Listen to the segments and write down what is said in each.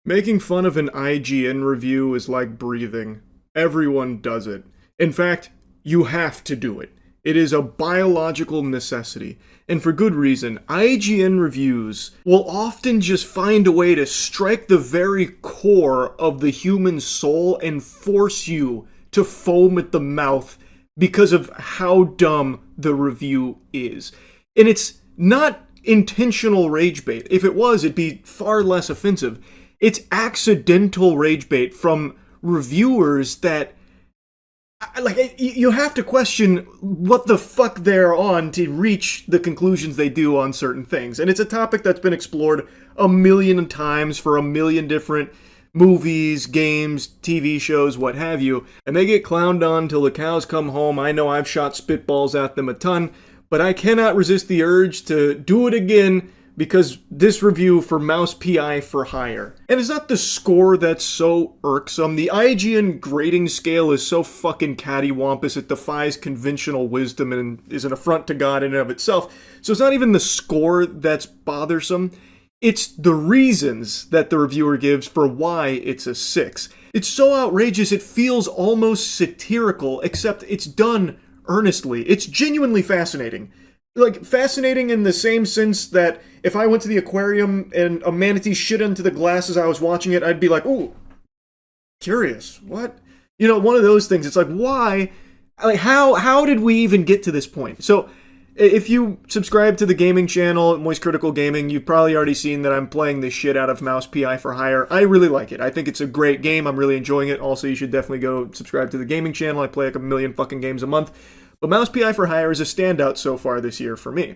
Making fun of an IGN review is like breathing. Everyone does it. In fact, you have to do it. It is a biological necessity. And for good reason. IGN reviews will often just find a way to strike the very core of the human soul and force you to foam at the mouth because of how dumb the review is. And it's not intentional rage bait. If it was, it'd be far less offensive. It's accidental rage bait from reviewers that, like, you have to question what the fuck they're on to reach the conclusions they do on certain things. And it's a topic that's been explored a million times for a million different movies, games, TV shows, what have you. And they get clowned on till the cows come home. I know I've shot spitballs at them a ton, but I cannot resist the urge to do it again because this review for Mouse PI for Hire. And it's not the score that's so irksome. The IGN grading scale is so fucking cattywampus it defies conventional wisdom and is an affront to God in and of itself. So it's not even the score that's bothersome. It's the reasons that the reviewer gives for why it's a 6. It's so outrageous it feels almost satirical, except it's done earnestly. It's genuinely fascinating. Like, fascinating in the same sense that if I went to the aquarium and a manatee shit into the glass as I was watching it, I'd be like, ooh, curious, what? You know, one of those things. It's like, why? Like, how did we even get to this point? So, if you subscribe to the gaming channel, Moist Critical Gaming, you've probably already seen that I'm playing the shit out of Mouse PI for Hire. I really like it. I think it's a great game. I'm really enjoying it. Also, you should definitely go subscribe to the gaming channel. I play like a million fucking games a month. But Mouse PI for Hire is a standout so far this year for me.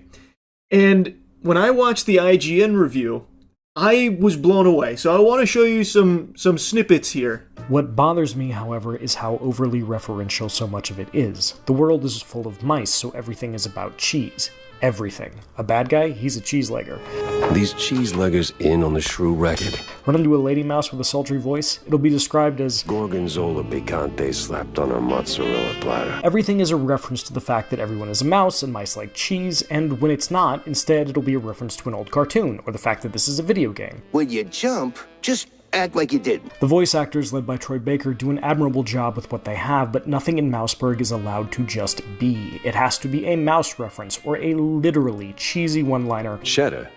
And when I watched the IGN review, I was blown away. So I want to show you some snippets here. What bothers me, however, is how overly referential so much of it is. The world is full of mice, so everything is about cheese. Everything. A bad guy? He's a cheese-legger. These cheese-leggers in on the shrew racket. Run into a lady mouse with a sultry voice? It'll be described as Gorgonzola picante slapped on a mozzarella platter. Everything is a reference to the fact that everyone is a mouse and mice like cheese, and when it's not, instead it'll be a reference to an old cartoon, or the fact that this is a video game. When you jump, just act like you didn't. The voice actors, led by Troy Baker, do an admirable job with what they have, but nothing in Mouseburg is allowed to just be. It has to be a mouse reference, or a literally cheesy one-liner. Cheddar,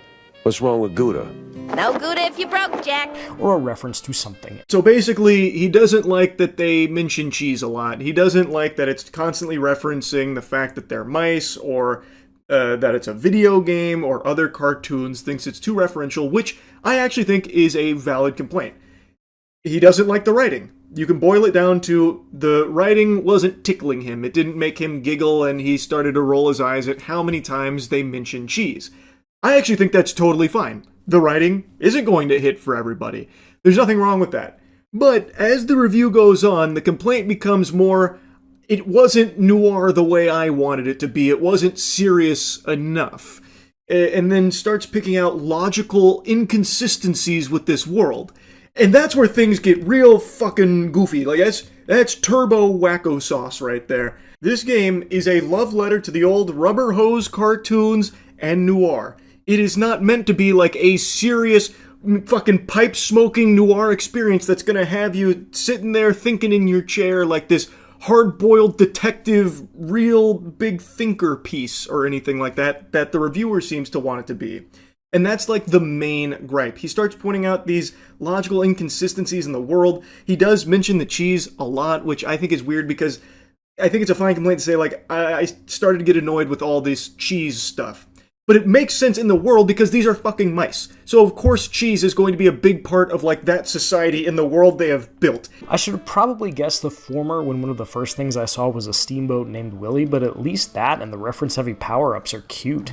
what's wrong with Gouda? No Gouda if you broke, Jack. Or a reference to something. So basically, he doesn't like that they mention cheese a lot. He doesn't like that it's constantly referencing the fact that they're mice, or that it's a video game, or other cartoons, thinks it's too referential, which I actually think is a valid complaint. He doesn't like the writing. You can boil it down to the writing wasn't tickling him. It didn't make him giggle, and he started to roll his eyes at how many times they mention cheese. I actually think that's totally fine. The writing isn't going to hit for everybody. There's nothing wrong with that. But as the review goes on, the complaint becomes more, it wasn't noir the way I wanted it to be. It wasn't serious enough. And then starts picking out logical inconsistencies with this world. And that's where things get real fucking goofy. Like, that's turbo wacko sauce right there. This game is a love letter to the old rubber hose cartoons and noir. It is not meant to be like a serious fucking pipe-smoking noir experience that's gonna have you sitting there thinking in your chair like this hard-boiled detective, real big thinker piece or anything like that the reviewer seems to want it to be. And that's like the main gripe. He starts pointing out these logical inconsistencies in the world. He does mention the cheese a lot, which I think is weird because I think it's a fine complaint to say, like, I started to get annoyed with all this cheese stuff. But it makes sense in the world because these are fucking mice. So of course cheese is going to be a big part of like that society in the world they have built. I should have probably guessed the former when one of the first things I saw was a steamboat named Willie, but at least that and the reference-heavy power-ups are cute.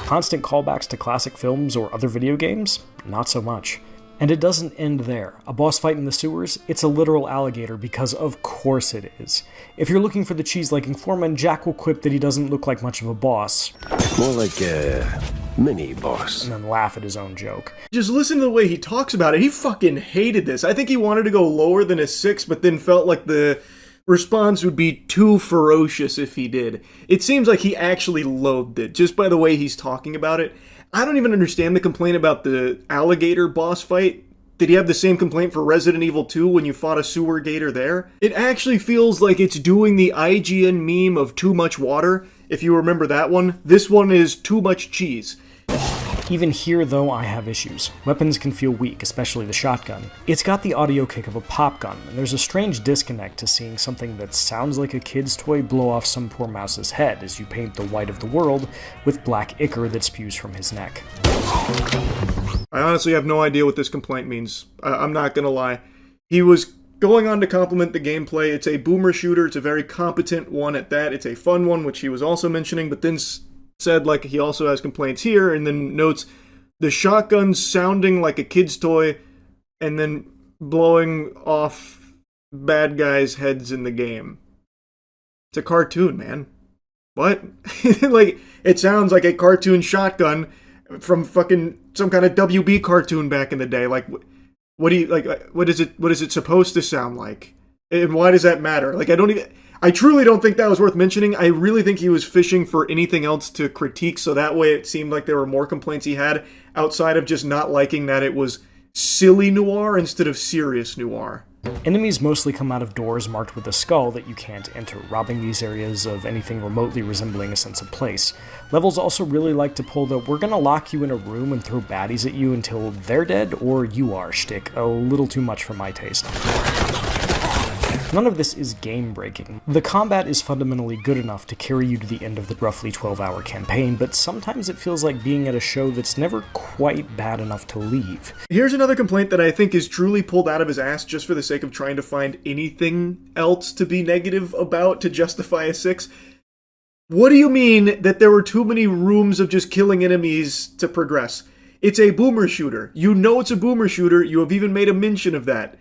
Constant callbacks to classic films or other video games? Not so much. And it doesn't end there. A boss fight in the sewers? It's a literal alligator, because of course it is. If you're looking for the cheese-liking foreman, Jack will quip that he doesn't look like much of a boss. More like a mini-boss. And then laugh at his own joke. Just listen to the way he talks about it. He fucking hated this. I think he wanted to go lower than a 6, but then felt like the response would be too ferocious if he did. It seems like he actually loathed it, just by the way he's talking about it. I don't even understand the complaint about the alligator boss fight. Did he have the same complaint for Resident Evil 2 when you fought a sewer gator there? It actually feels like it's doing the IGN meme of too much water, if you remember that one. This one is too much cheese. Even here, though, I have issues. Weapons can feel weak, especially the shotgun. It's got the audio kick of a pop gun, and there's a strange disconnect to seeing something that sounds like a kid's toy blow off some poor mouse's head as you paint the white of the world with black ichor that spews from his neck. I honestly have no idea what this complaint means. I'm not gonna lie. He was going on to compliment the gameplay. It's a boomer shooter. It's a very competent one at that. It's a fun one, which he was also mentioning, but then said like he also has complaints here, and then notes the shotgun sounding like a kid's toy and then blowing off bad guys' heads in the game. It's a cartoon, man. What? Like, it sounds like a cartoon shotgun from fucking some kind of WB cartoon back in the day. Like, what do you, like, what is it supposed to sound like? And why does that matter? Like, I truly don't think that was worth mentioning. I really think he was fishing for anything else to critique, so that way it seemed like there were more complaints he had outside of just not liking that it was silly noir instead of serious noir. Enemies mostly come out of doors marked with a skull that you can't enter, robbing these areas of anything remotely resembling a sense of place. Levels also really like to pull the "we're gonna lock you in a room and throw baddies at you until they're dead or you are" shtick, a little too much for my taste. None of this is game-breaking. The combat is fundamentally good enough to carry you to the end of the roughly 12-hour campaign, but sometimes it feels like being at a show that's never quite bad enough to leave. Here's another complaint that I think is truly pulled out of his ass just for the sake of trying to find anything else to be negative about to justify a 6. What do you mean that there were too many rooms of just killing enemies to progress? It's a boomer shooter. You know it's a boomer shooter. You have even made a mention of that.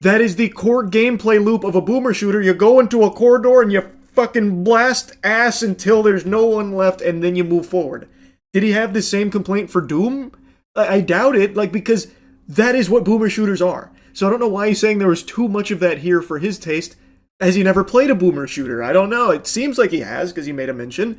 That is the core gameplay loop of a boomer shooter. You go into a corridor and you fucking blast ass until there's no one left, and then you move forward. Did he have the same complaint for Doom? I doubt it, like, because that is what boomer shooters are. So I don't know why he's saying there was too much of that here for his taste, as he never played a boomer shooter. I don't know. It seems like he has, because he made a mention.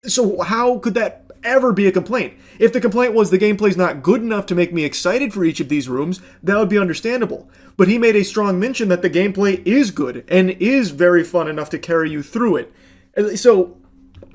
So how could that ever be a complaint? If the complaint was the gameplay's not good enough to make me excited for each of these rooms, that would be understandable. But he made a strong mention that the gameplay is good and is very fun enough to carry you through it. So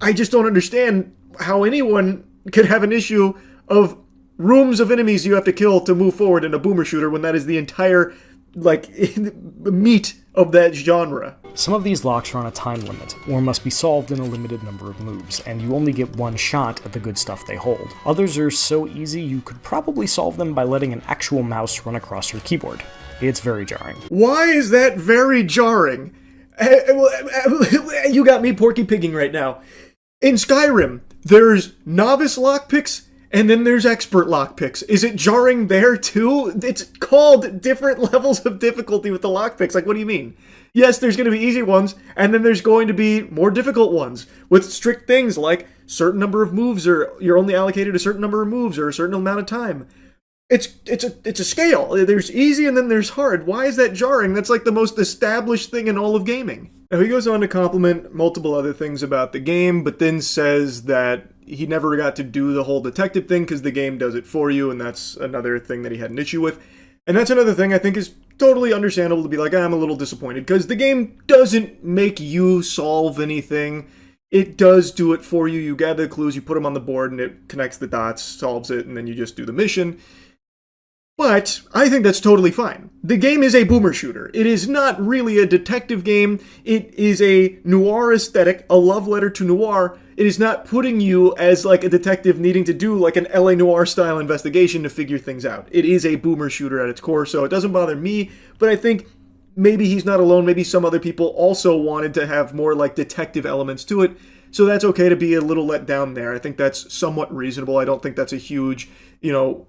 I just don't understand how anyone could have an issue of rooms of enemies you have to kill to move forward in a boomer shooter when that is the entire, like, meat of that genre. Some of these locks are on a time limit, or must be solved in a limited number of moves, and you only get one shot at the good stuff they hold. Others are so easy you could probably solve them by letting an actual mouse run across your keyboard. It's very jarring. Why is that very jarring? You got me porky pigging right now. In Skyrim, there's novice lockpicks, and then there's expert lockpicks. Is it jarring there too? It's called different levels of difficulty with the lockpicks. Like, what do you mean? Yes, there's going to be easy ones, and then there's going to be more difficult ones with strict things like certain number of moves, or you're only allocated a certain number of moves or a certain amount of time. It's a scale. There's easy and then there's hard. Why is that jarring? That's like the most established thing in all of gaming. Now he goes on to compliment multiple other things about the game, but then says that he never got to do the whole detective thing because the game does it for you, and that's another thing that he had an issue with. And that's another thing I think is totally understandable to be like, I'm a little disappointed, because the game doesn't make you solve anything. It does do it for you. You gather the clues, you put them on the board, and it connects the dots, solves it, and then you just do the mission. But I think that's totally fine. The game is a boomer shooter. It is not really a detective game. It is a noir aesthetic, a love letter to noir. It is not putting you as like a detective needing to do like an LA Noire style investigation to figure things out. It is a boomer shooter at its core, so it doesn't bother me, but I think maybe he's not alone. Maybe some other people also wanted to have more like detective elements to it. So that's okay to be a little let down there. I think that's somewhat reasonable. I don't think that's a huge,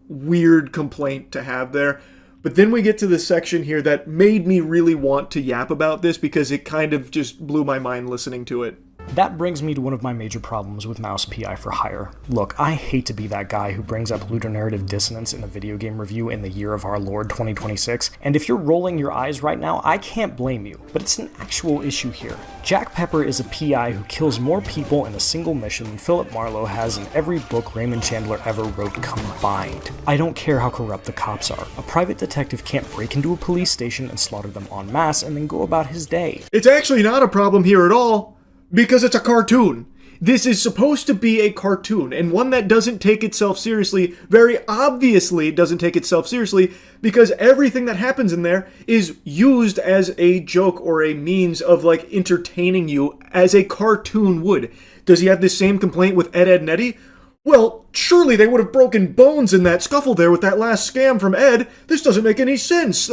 weird complaint to have there. But then we get to the section here that made me really want to yap about this because it kind of just blew my mind listening to it. That brings me to one of my major problems with Mouse PI for Hire. Look, I hate to be that guy who brings up ludonarrative dissonance in a video game review in the year of our Lord 2026, and if you're rolling your eyes right now, I can't blame you, but it's an actual issue here. Jack Pepper is a PI who kills more people in a single mission than Philip Marlowe has in every book Raymond Chandler ever wrote combined. I don't care how corrupt the cops are. A private detective can't break into a police station and slaughter them en masse and then go about his day. It's actually not a problem here at all, because it's a cartoon. This is supposed to be a cartoon, and one that doesn't take itself seriously, very obviously doesn't take itself seriously, because everything that happens in there is used as a joke or a means of, like, entertaining you as a cartoon would. Does he have the same complaint with Ed, Edd n Eddy? Well, surely they would have broken bones in that scuffle there with that last scam from Ed. This doesn't make any sense.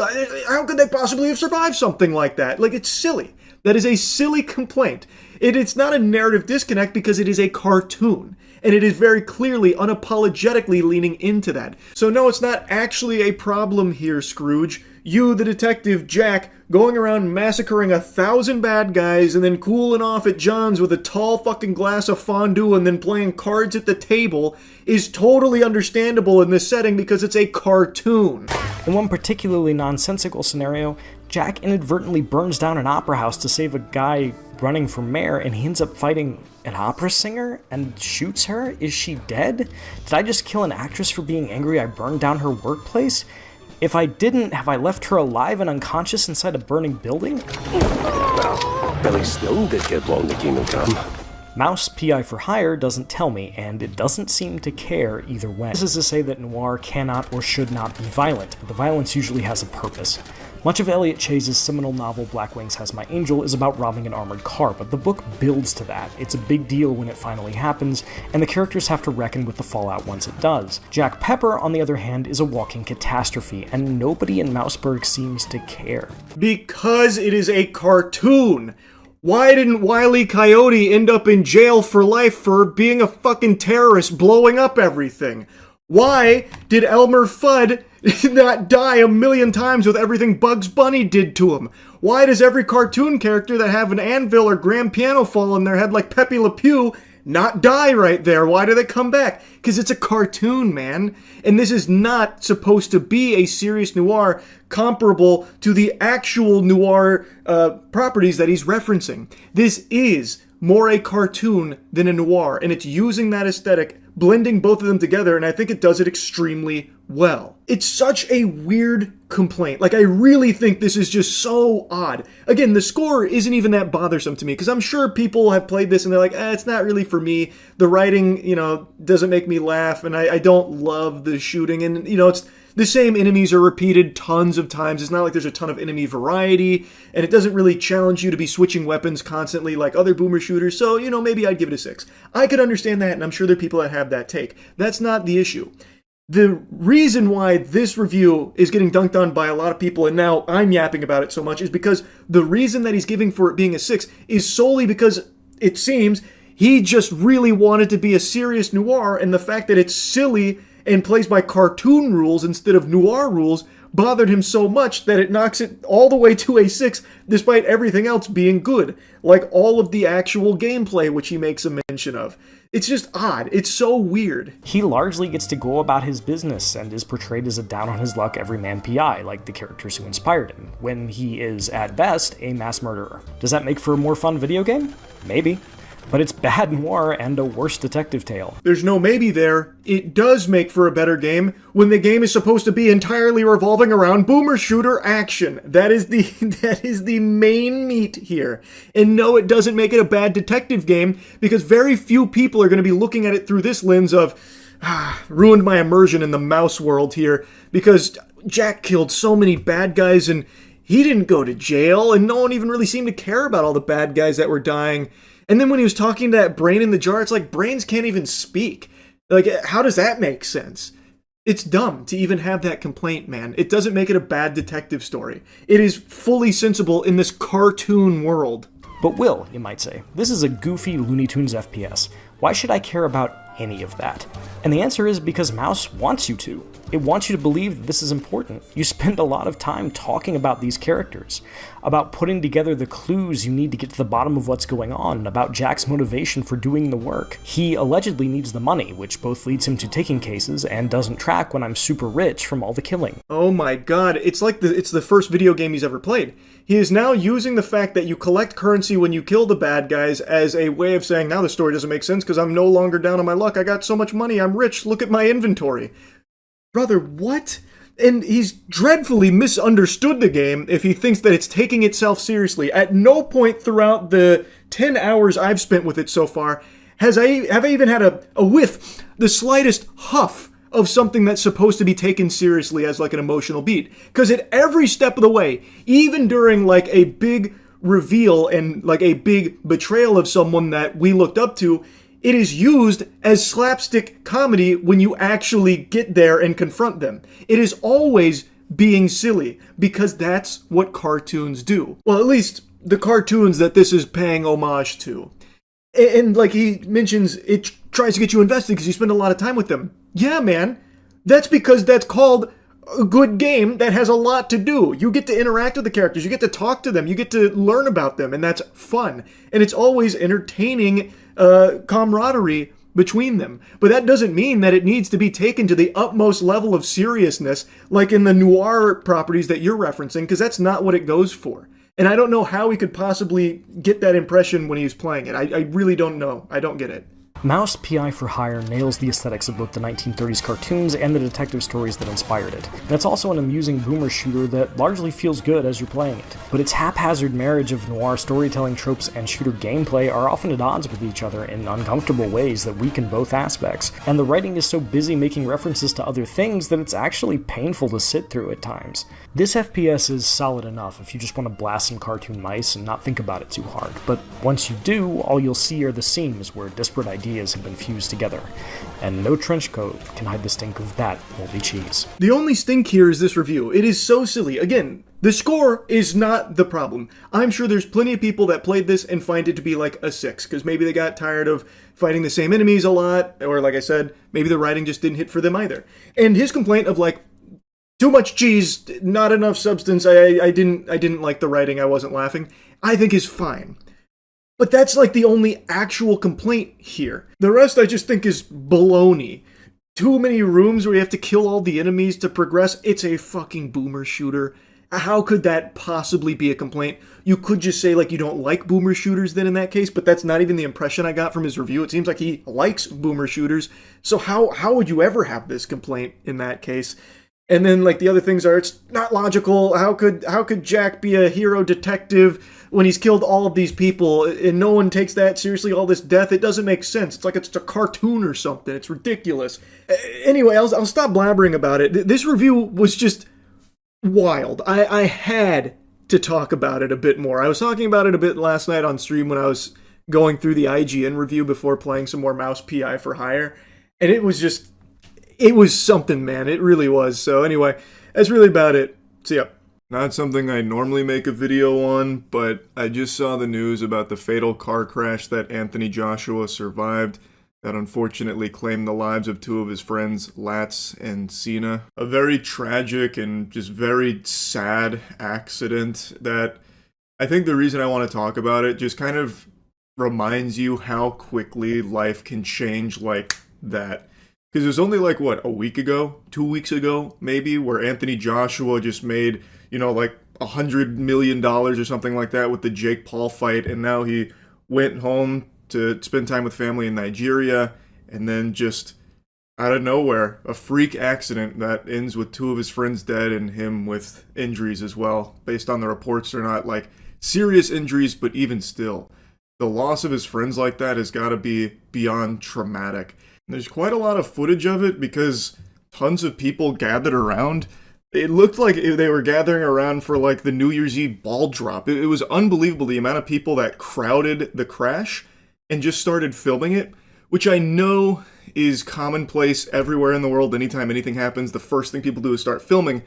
How could they possibly have survived something like that? Like, it's silly. That is a silly complaint. It's not a narrative disconnect because it is a cartoon. And it is very clearly, unapologetically leaning into that. So no, it's not actually a problem here, Scrooge. You, the detective Jack, going around massacring 1,000 bad guys and then cooling off at John's with a tall fucking glass of fondue and then playing cards at the table is totally understandable in this setting because it's a cartoon. In one particularly nonsensical scenario, Jack inadvertently burns down an opera house to save a guy running for mayor, and he ends up fighting an opera singer and shoots her? Is she dead? Did I just kill an actress for being angry I burned down her workplace? If I didn't, have I left her alive and unconscious inside a burning building? Well, Billy Stone did get blown to Kingdom Come. Mouse PI for Hire doesn't tell me, and it doesn't seem to care either way. This is to say that noir cannot or should not be violent, but the violence usually has a purpose. Much of Elliot Chase's seminal novel Black Wings Has My Angel is about robbing an armored car, but the book builds to that. It's a big deal when it finally happens, and the characters have to reckon with the fallout once it does. Jack Pepper, on the other hand, is a walking catastrophe, and nobody in Mouseburg seems to care. Because it is a cartoon. Why didn't Wile E. Coyote end up in jail for life for being a fucking terrorist blowing up everything? Why did Elmer Fudd not die 1,000,000 times with everything Bugs Bunny did to him? Why does every cartoon character that have an anvil or grand piano fall on their head like Pepe Le Pew not die right there? Why do they come back? Because it's a cartoon, man. And this is not supposed to be a serious noir comparable to the actual noir properties that he's referencing. This is more a cartoon than a noir, and it's using that aesthetic, blending both of them together, and I think it does it extremely well. It's such a weird complaint. Like, I really think this is just so odd. Again, the score isn't even that bothersome to me, because I'm sure people have played this and they're like, it's not really for me. The writing, doesn't make me laugh, and I don't love the shooting, and, it's the same enemies are repeated tons of times. It's not like there's a ton of enemy variety, and it doesn't really challenge you to be switching weapons constantly like other boomer shooters, so, maybe I'd give it a 6. I could understand that, and I'm sure there are people that have that take. That's not the issue. The reason why this review is getting dunked on by a lot of people, and now I'm yapping about it so much, is because the reason that he's giving for it being a 6 is solely because, it seems, he just really wanted to be a serious noir, and the fact that it's silly and plays by cartoon rules instead of noir rules bothered him so much that it knocks it all the way to a 6, despite everything else being good, like all of the actual gameplay, which he makes a mention of. It's just odd. It's so weird. He largely gets to go about his business and is portrayed as a down-on-his-luck everyman PI, like the characters who inspired him, when he is, at best, a mass murderer. Does that make for a more fun video game? Maybe. But it's bad noir and a worse detective tale. There's no maybe there. It does make for a better game when the game is supposed to be entirely revolving around boomer shooter action. That is the main meat here. And no, it doesn't make it a bad detective game because very few people are going to be looking at it through this lens of ruined my immersion in the mouse world here because Jack killed so many bad guys and he didn't go to jail and no one even really seemed to care about all the bad guys that were dying. And then when he was talking to that brain in the jar, it's like brains can't even speak. Like, how does that make sense? It's dumb to even have that complaint, man. It doesn't make it a bad detective story. It is fully sensible in this cartoon world. But Will, you might say, this is a goofy Looney Tunes FPS. Why should I care about any of that? And the answer is because Mouse wants you to. It wants you to believe that this is important. You spend a lot of time talking about these characters, about putting together the clues you need to get to the bottom of what's going on, about Jack's motivation for doing the work. He allegedly needs the money, which both leads him to taking cases and doesn't track when I'm super rich from all the killing. Oh my god, it's like it's the first video game he's ever played. He is now using the fact that you collect currency when you kill the bad guys as a way of saying, now the story doesn't make sense because I'm no longer down on my luck. I got so much money, I'm rich, look at my inventory. Brother, what? And he's dreadfully misunderstood the game if he thinks that it's taking itself seriously. At no point throughout the 10 hours I've spent with it so far have I even had a whiff, the slightest huff of something that's supposed to be taken seriously as like an emotional beat. Because at every step of the way, even during like a big reveal and like a big betrayal of someone that we looked up to, it is used as slapstick comedy when you actually get there and confront them. It is always being silly, because that's what cartoons do. Well, at least the cartoons that this is paying homage to. And like he mentions, it tries to get you invested because you spend a lot of time with them. Yeah, man. That's because that's called a good game that has a lot to do. You get to interact with the characters, you get to talk to them, you get to learn about them, and that's fun. And it's always entertaining camaraderie between them. But that doesn't mean that it needs to be taken to the utmost level of seriousness, like in the noir properties that you're referencing, because that's not what it goes for. And I don't know how he could possibly get that impression when he was playing it. I really don't know. I don't get it. Mouse P.I. for Hire nails the aesthetics of both the 1930s cartoons and the detective stories that inspired it. That's also an amusing boomer shooter that largely feels good as you're playing it. But its haphazard marriage of noir storytelling tropes and shooter gameplay are often at odds with each other in uncomfortable ways that weaken both aspects, and the writing is so busy making references to other things that it's actually painful to sit through at times. This FPS is solid enough if you just want to blast some cartoon mice and not think about it too hard, but once you do, all you'll see are the seams where disparate ideas have been fused together, and no trench coat can hide the stink of that moldy cheese. The only stink here is this review. It is so silly. Again, the score is not the problem. I'm sure there's plenty of people that played this and find it to be like a 6, because maybe they got tired of fighting the same enemies a lot, or like I said, maybe the writing just didn't hit for them either. And his complaint of like, too much cheese, not enough substance, I didn't like the writing, I wasn't laughing, I think is fine. But that's like the only actual complaint here. The rest I just think is baloney. Too many rooms where you have to kill all the enemies to progress. It's a fucking boomer shooter. How could that possibly be a complaint? You could just say like you don't like boomer shooters then in that case, but that's not even the impression I got from his review. It seems like he likes boomer shooters. So how would you ever have this complaint in that case? And then like the other things are, it's not logical. How could Jack be a hero detective when he's killed all of these people and no one takes that seriously, all this death? It doesn't make sense. It's like it's a cartoon or something. It's ridiculous. Anyway, I'll stop blabbering about it. This review was just wild. I had to talk about it a bit more. I was talking about it a bit last night on stream when I was going through the IGN review before playing some more Mouse P.I. for Hire. And it was something, man. It really was. So anyway, that's really about it. See ya. Not something I normally make a video on, but I just saw the news about the fatal car crash that Anthony Joshua survived that unfortunately claimed the lives of two of his friends, Latz and Cena. A very tragic and just very sad accident that I think the reason I want to talk about it just kind of reminds you how quickly life can change like that. Because it was only like, what, a week ago? 2 weeks ago, maybe? Where Anthony Joshua just made, like $100 million or something like that with the Jake Paul fight. And now he went home to spend time with family in Nigeria. And then just out of nowhere, a freak accident that ends with two of his friends dead and him with injuries as well. Based on the reports, they're not like serious injuries, but even still. The loss of his friends like that has got to be beyond traumatic. There's quite a lot of footage of it because tons of people gathered around. It looked like they were gathering around for like the New Year's Eve ball drop. It was unbelievable the amount of people that crowded the crash and just started filming it, which I know is commonplace everywhere in the world. Anytime anything happens, the first thing people do is start filming.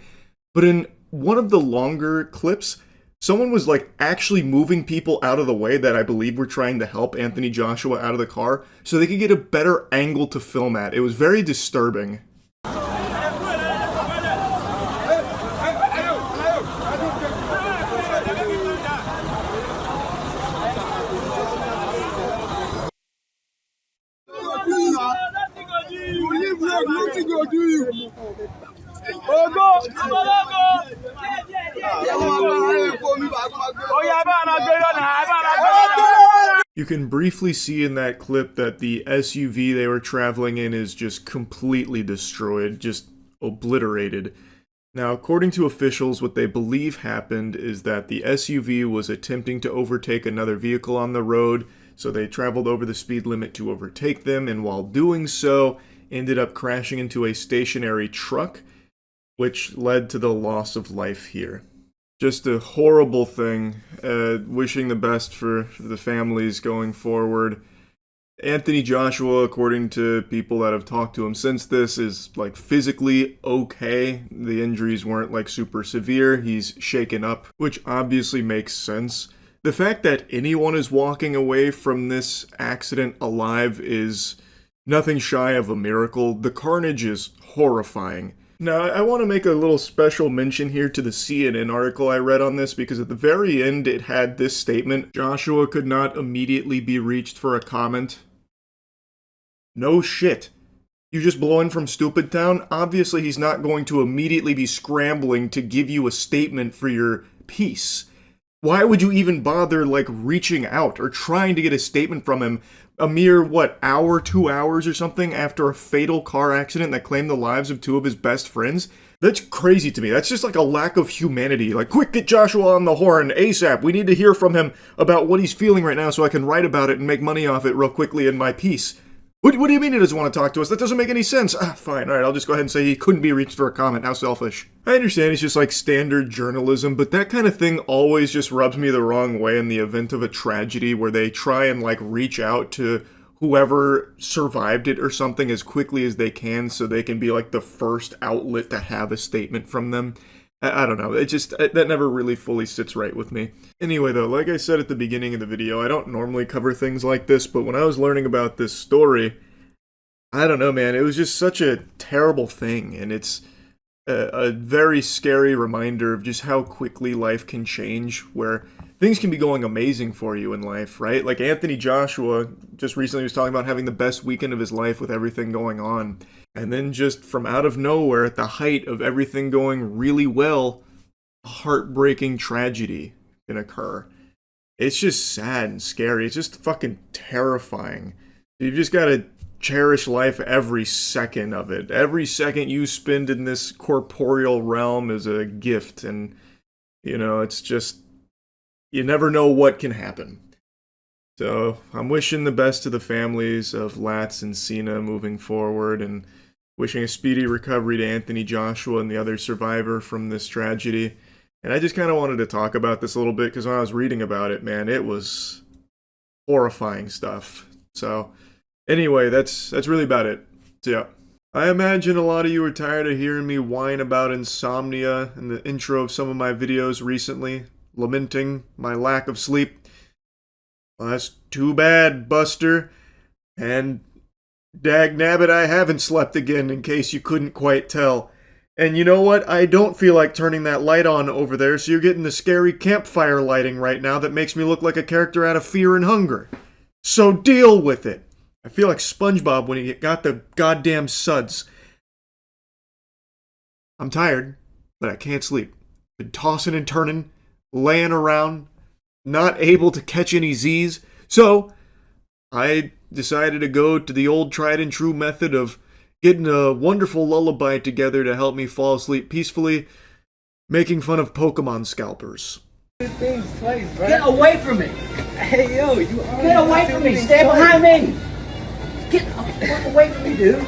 But in one of the longer clips, someone was like actually moving people out of the way that I believe were trying to help Anthony Joshua out of the car so they could get a better angle to film at. It was very disturbing. can briefly see in that clip that the SUV they were traveling in is just completely destroyed, just obliterated. Now, according to officials, what they believe happened is that the SUV was attempting to overtake another vehicle on the road, so they traveled over the speed limit to overtake them, and while doing so, ended up crashing into a stationary truck, which led to the loss of life here. Just a horrible thing. Wishing the best for the families going forward. Anthony Joshua, according to people that have talked to him since this, is like physically okay. The injuries weren't like super severe. He's shaken up, which obviously makes sense. The fact that anyone is walking away from this accident alive is nothing shy of a miracle. The carnage is horrifying. Now, I want to make a little special mention here to the CNN article I read on this, because at the very end it had this statement: Joshua could not immediately be reached for a comment. No shit. You just blow in from Stupid Town? Obviously he's not going to immediately be scrambling to give you a statement for your piece. Why would you even bother, like, reaching out or trying to get a statement from him a mere, hour, 2 hours or something after a fatal car accident that claimed the lives of two of his best friends? That's crazy to me. That's just like a lack of humanity. Like, quick, get Joshua on the horn ASAP. We need to hear from him about what he's feeling right now so I can write about it and make money off it real quickly in my piece. What do you mean he doesn't want to talk to us? That doesn't make any sense. Fine, alright, I'll just go ahead and say he couldn't be reached for a comment. How selfish. I understand it's just like standard journalism, but that kind of thing always just rubs me the wrong way in the event of a tragedy where they try and reach out to whoever survived it or something as quickly as they can so they can be the first outlet to have a statement from them. I don't know, that never really fully sits right with me. Anyway though, like I said at the beginning of the video, I don't normally cover things like this, but when I was learning about this story, I don't know, man, it was just such a terrible thing, and it's a very scary reminder of just how quickly life can change, where things can be going amazing for you in life, right? Like Anthony Joshua just recently was talking about having the best weekend of his life with everything going on. And then just from out of nowhere, at the height of everything going really well, a heartbreaking tragedy can occur. It's just sad and scary. It's just fucking terrifying. You've just got to cherish life every second of it. Every second you spend in this corporeal realm is a gift. And, it's just, you never know what can happen. So I'm wishing the best to the families of Latz and Cena moving forward, and wishing a speedy recovery to Anthony Joshua and the other survivor from this tragedy. And I just kind of wanted to talk about this a little bit because when I was reading about it, man, it was horrifying stuff. So anyway, that's really about it. So yeah. I imagine a lot of you are tired of hearing me whine about insomnia in the intro of some of my videos recently, lamenting my lack of sleep. Well, that's too bad, Buster. And dagnabbit, I haven't slept again, in case you couldn't quite tell. And you know what? I don't feel like turning that light on over there, so you're getting the scary campfire lighting right now that makes me look like a character out of Fear and Hunger. So deal with it. I feel like SpongeBob when he got the goddamn suds. I'm tired, but I can't sleep. Been tossing and turning, laying around, not able to catch any Z's. So I decided to go to the old tried and true method of getting a wonderful lullaby together to help me fall asleep peacefully, making fun of Pokemon scalpers. Get away from me! Hey yo, you Get away from me! Stay behind me! Get away from me, dude!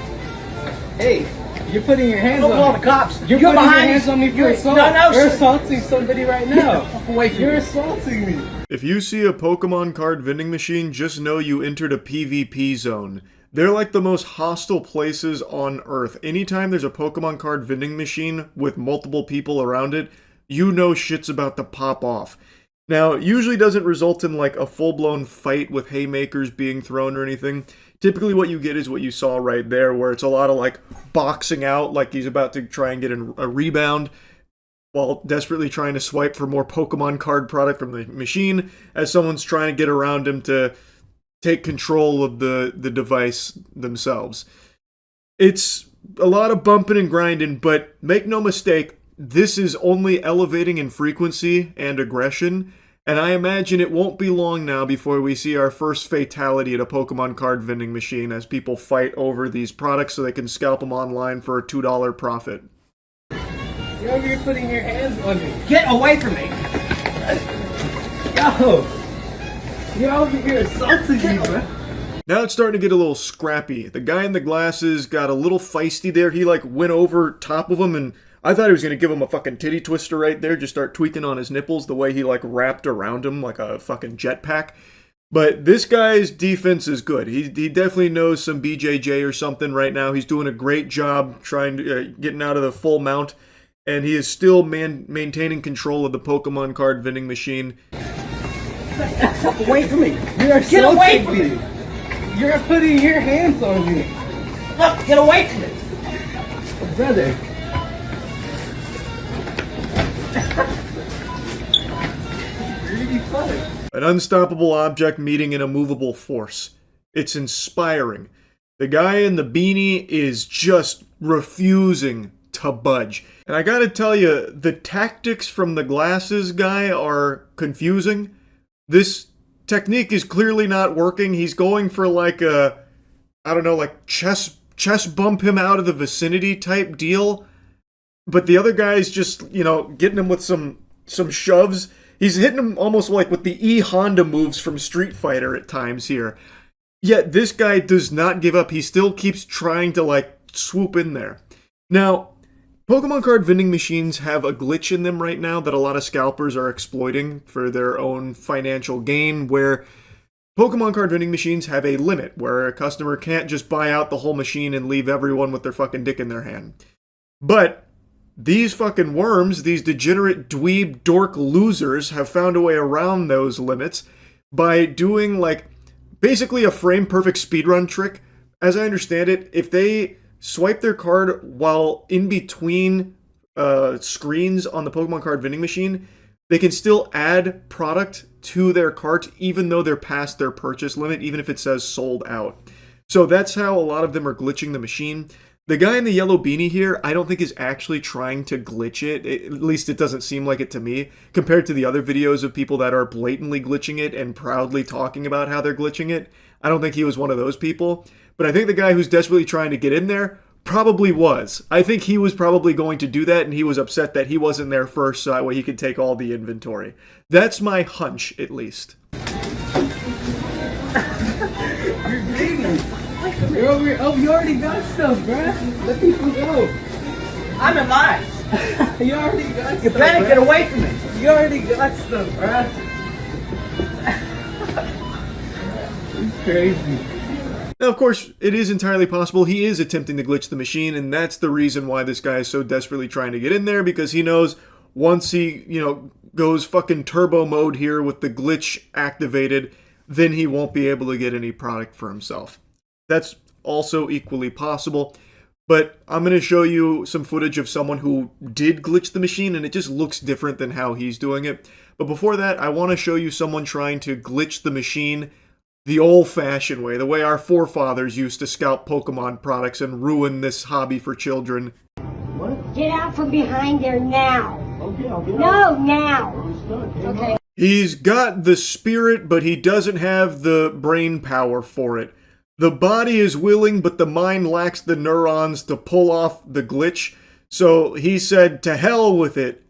Hey, you're putting your hands Don't on call me. the cops! You're You're putting your behind hands me! on me for You're- assault. No, You're sir. assaulting somebody right now. Get away from You're me! assaulting me. If you see a Pokemon card vending machine, just know you entered a PvP zone. They're like the most hostile places on Earth. Anytime there's a Pokemon card vending machine with multiple people around it, you know shit's about to pop off. Now, it usually doesn't result in a full-blown fight with haymakers being thrown or anything. Typically what you get is what you saw right there, where it's a lot of boxing out, like he's about to try and get a rebound, while desperately trying to swipe for more Pokemon card product from the machine, as someone's trying to get around him to take control of the device themselves. It's a lot of bumping and grinding, but make no mistake, this is only elevating in frequency and aggression And I imagine it won't be long now before we see our first fatality at a Pokemon card vending machine as people fight over these products so they can scalp them online for a $2 profit. You're over here putting your hands on me. Get away from me! Yo! You're over here assaulting me, bro. Now it's starting to get a little scrappy. The guy in the glasses got a little feisty there. He like went over top of him, and I thought he was going to give him a fucking titty twister right there, just start tweaking on his nipples the way he like wrapped around him like a fucking jetpack. But this guy's defense is good. He definitely knows some BJJ or something right now. He's doing a great job trying to getting out of the full mount, and he is still maintaining control of the Pokemon card vending machine. Away from me! You're Get away assaulting from me. You're putting your hands on me. Look, get away from me! Brother. Really funny. An unstoppable object meeting an immovable force. It's inspiring. The guy in the beanie is just refusing to budge. And I gotta tell you, the tactics from the glasses guy are confusing. This technique is clearly not working. He's going for like a, I don't know, like chest bump him out of the vicinity type deal. But the other guy's just, you know, getting him with some shoves. He's hitting him almost like with the E-Honda moves from Street Fighter at times here. Yet this guy does not give up. He still keeps trying to like swoop in there. Now, Pokemon card vending machines have a glitch in them right now that a lot of scalpers are exploiting for their own financial gain, where Pokemon card vending machines have a limit where a customer can't just buy out the whole machine and leave everyone with their fucking dick in their hand. But these fucking worms, these degenerate dweeb dork losers, have found a way around those limits by doing like basically a frame perfect speedrun trick. As I understand it, if they swipe their card while in between screens on the Pokemon card vending machine, they can still add product to their cart even though they're past their purchase limit, even if it says sold out. So that's how a lot of them are glitching the machine. The guy in the yellow beanie here, I don't think is actually trying to glitch it. At least it doesn't seem like it to me, compared to the other videos of people that are blatantly glitching it and proudly talking about how they're glitching it. I don't think he was one of those people. But I think the guy who's desperately trying to get in there probably was. I think he was probably going to do that, and he was upset that he wasn't there first so that way he could take all the inventory. That's my hunch, at least. You're bleeding. You're over here. Oh, you already got stuff, bruh. Let people go. I'm alive! You already got stuff. You better bruh. get away from me! You already got stuff, bruh. It's crazy. Now, of course, it is entirely possible he is attempting to glitch the machine, and that's the reason why this guy is so desperately trying to get in there, because he knows once he, goes fucking turbo mode here with the glitch activated, then he won't be able to get any product for himself. That's also equally possible, but I'm going to show you some footage of someone who did glitch the machine, and it just looks different than how he's doing it. But before that, I want to show you someone trying to glitch the machine the old-fashioned way, the way our forefathers used to scalp Pokemon products and ruin this hobby for children. Get out from behind there now. Okay, I'll get No, now. Okay. He's got the spirit, but he doesn't have the brain power for it. The body is willing, but the mind lacks the neurons to pull off the glitch. So he said, to hell with it.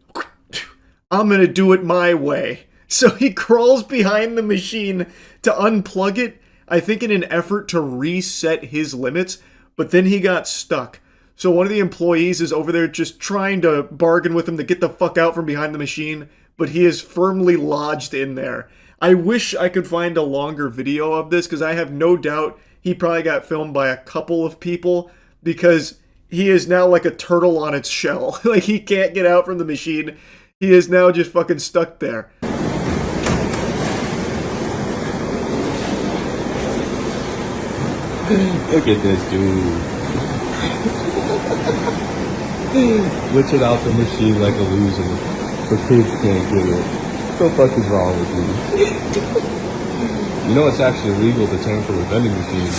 I'm gonna do it my way. So he crawls behind the machine to unplug it, I think in an effort to reset his limits, but then he got stuck. So one of the employees is over there just trying to bargain with him to get the fuck out from behind the machine, but he is firmly lodged in there. I wish I could find a longer video of this, because I have no doubt he probably got filmed by a couple of people, because he is now like a turtle on its shell. Like, he can't get out from the machine. He is now just fucking stuck there. Look at this dude. Glitching out the machine like a loser. The kids can't get it. What the fuck is wrong with you? You know it's actually illegal to tamper with vending machines.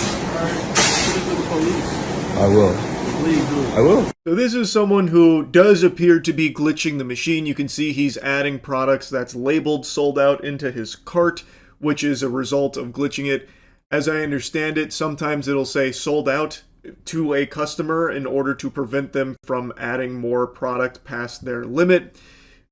I will. Please do. I will. So this is someone who does appear to be glitching the machine. You can see he's adding products that's labeled sold out into his cart, which is a result of glitching it. As I understand it, sometimes it'll say sold out to a customer in order to prevent them from adding more product past their limit.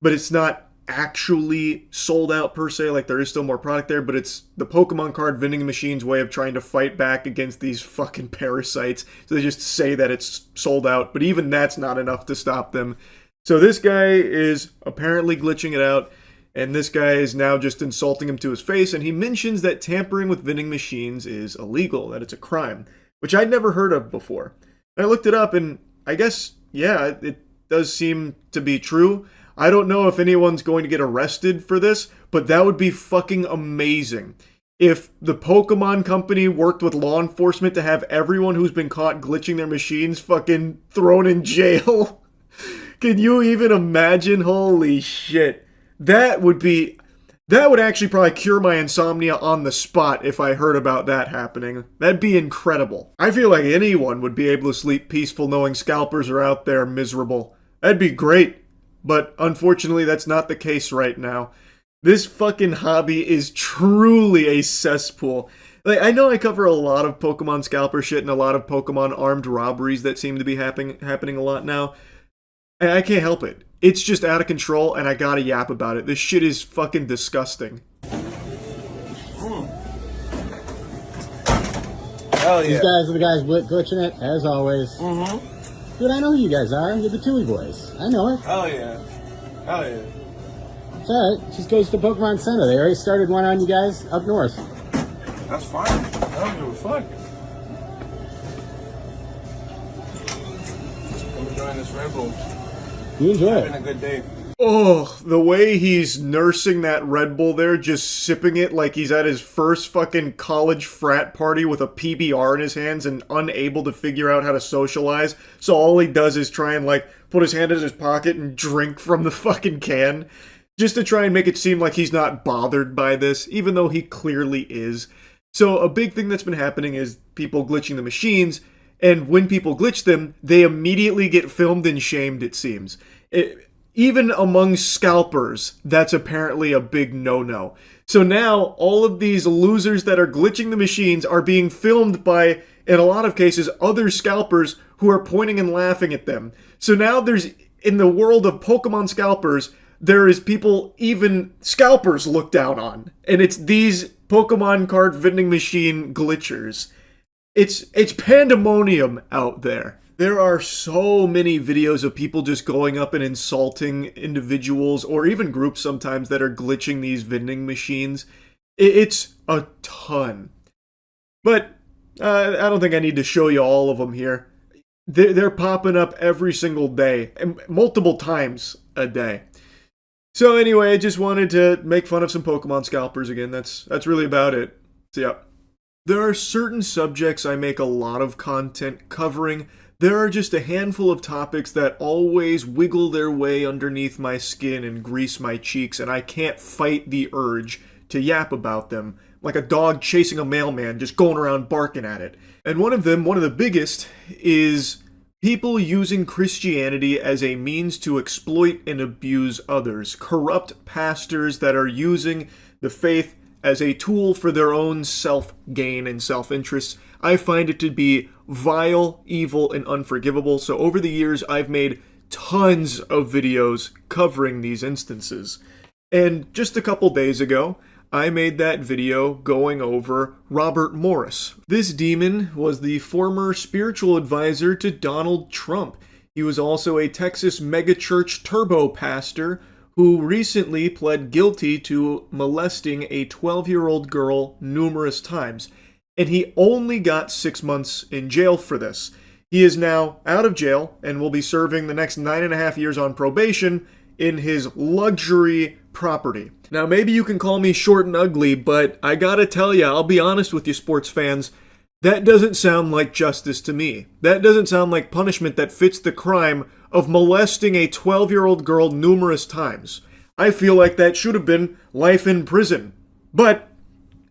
But it's not actually sold out per se, like there is still more product there, but it's the Pokemon card vending machine's way of trying to fight back against these fucking parasites. So they just say that it's sold out, but even that's not enough to stop them. So this guy is apparently glitching it out, and this guy is now just insulting him to his face, and he mentions that tampering with vending machines is illegal, that it's a crime, which I'd never heard of before. And I looked it up, and I guess, yeah, it does seem to be true. I don't know if anyone's going to get arrested for this, but that would be fucking amazing. If the Pokemon company worked with law enforcement to have everyone who's been caught glitching their machines fucking thrown in jail. Can you even imagine? Holy shit. That would actually probably cure my insomnia on the spot if I heard about that happening. That'd be incredible. I feel like anyone would be able to sleep peaceful knowing scalpers are out there miserable. That'd be great. But unfortunately, that's not the case right now. This fucking hobby is truly a cesspool. Like, I know I cover a lot of Pokemon scalper shit and a lot of Pokemon armed robberies that seem to be happening a lot now. And I can't help it. It's just out of control, and I gotta yap about it. This shit is fucking disgusting. Hell yeah. These guys are the guys glitching it, as always. Mm-hmm. Dude, I know who you guys are. You're the Tui boys. I know it. Hell yeah. Hell yeah. It's alright. Just goes to Pokemon Center. They already started one on you guys up north. That's fine. I don't give a fuck. I'm enjoying this Red Bull. You enjoy it. Having a good day. Oh, the way he's nursing that Red Bull there, just sipping it like he's at his first fucking college frat party with a PBR in his hands and unable to figure out how to socialize. So all he does is try and like put his hand in his pocket and drink from the fucking can. Just to try and make it seem like he's not bothered by this, even though he clearly is. So a big thing that's been happening is people glitching the machines, and when people glitch them, they immediately get filmed and shamed, it seems. Even among scalpers, that's apparently a big no-no. So now, all of these losers that are glitching the machines are being filmed by, in a lot of cases, other scalpers who are pointing and laughing at them. So now there's, in the world of Pokemon scalpers, there is people even scalpers look down on. And it's these Pokemon card vending machine glitchers. It's pandemonium out there. There are so many videos of people just going up and insulting individuals or even groups sometimes that are glitching these vending machines. It's a ton. But I don't think I need to show you all of them here. They're popping up every single day, and multiple times a day. So anyway, I just wanted to make fun of some Pokemon scalpers again. That's really about it. So yeah. There are certain subjects I make a lot of content covering. There are just a handful of topics that always wiggle their way underneath my skin and grease my cheeks, and I can't fight the urge to yap about them, like a dog chasing a mailman, just going around barking at it. And one of them, one of the biggest, is people using Christianity as a means to exploit and abuse others. Corrupt pastors that are using the faith as a tool for their own self-gain and self-interest. I find it to be vile, evil, and unforgivable. So over the years, I've made tons of videos covering these instances. And just a couple days ago, I made that video going over Robert Morris. This demon was the former spiritual advisor to Donald Trump. He was also a Texas megachurch turbo pastor who recently pled guilty to molesting a 12-year-old girl numerous times. And he only got 6 months in jail for this. He is now out of jail and will be serving the next 9.5 years on probation in his luxury property. Now, maybe you can call me short and ugly, but I gotta tell ya, I'll be honest with you sports fans, that doesn't sound like justice to me. That doesn't sound like punishment that fits the crime of molesting a 12-year-old girl numerous times. I feel like that should have been life in prison. But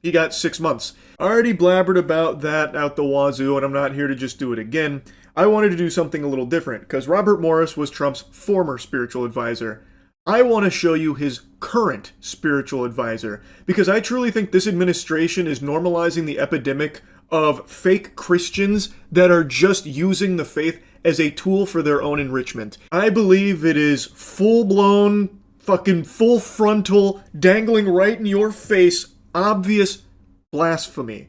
he got 6 months. I already blabbered about that out the wazoo, and I'm not here to just do it again. I wanted to do something a little different, because Robert Morris was Trump's former spiritual advisor. I want to show you his current spiritual advisor, because I truly think this administration is normalizing the epidemic of fake Christians that are just using the faith as a tool for their own enrichment. I believe it is full-blown, fucking full frontal, dangling right in your face, obvious blasphemy.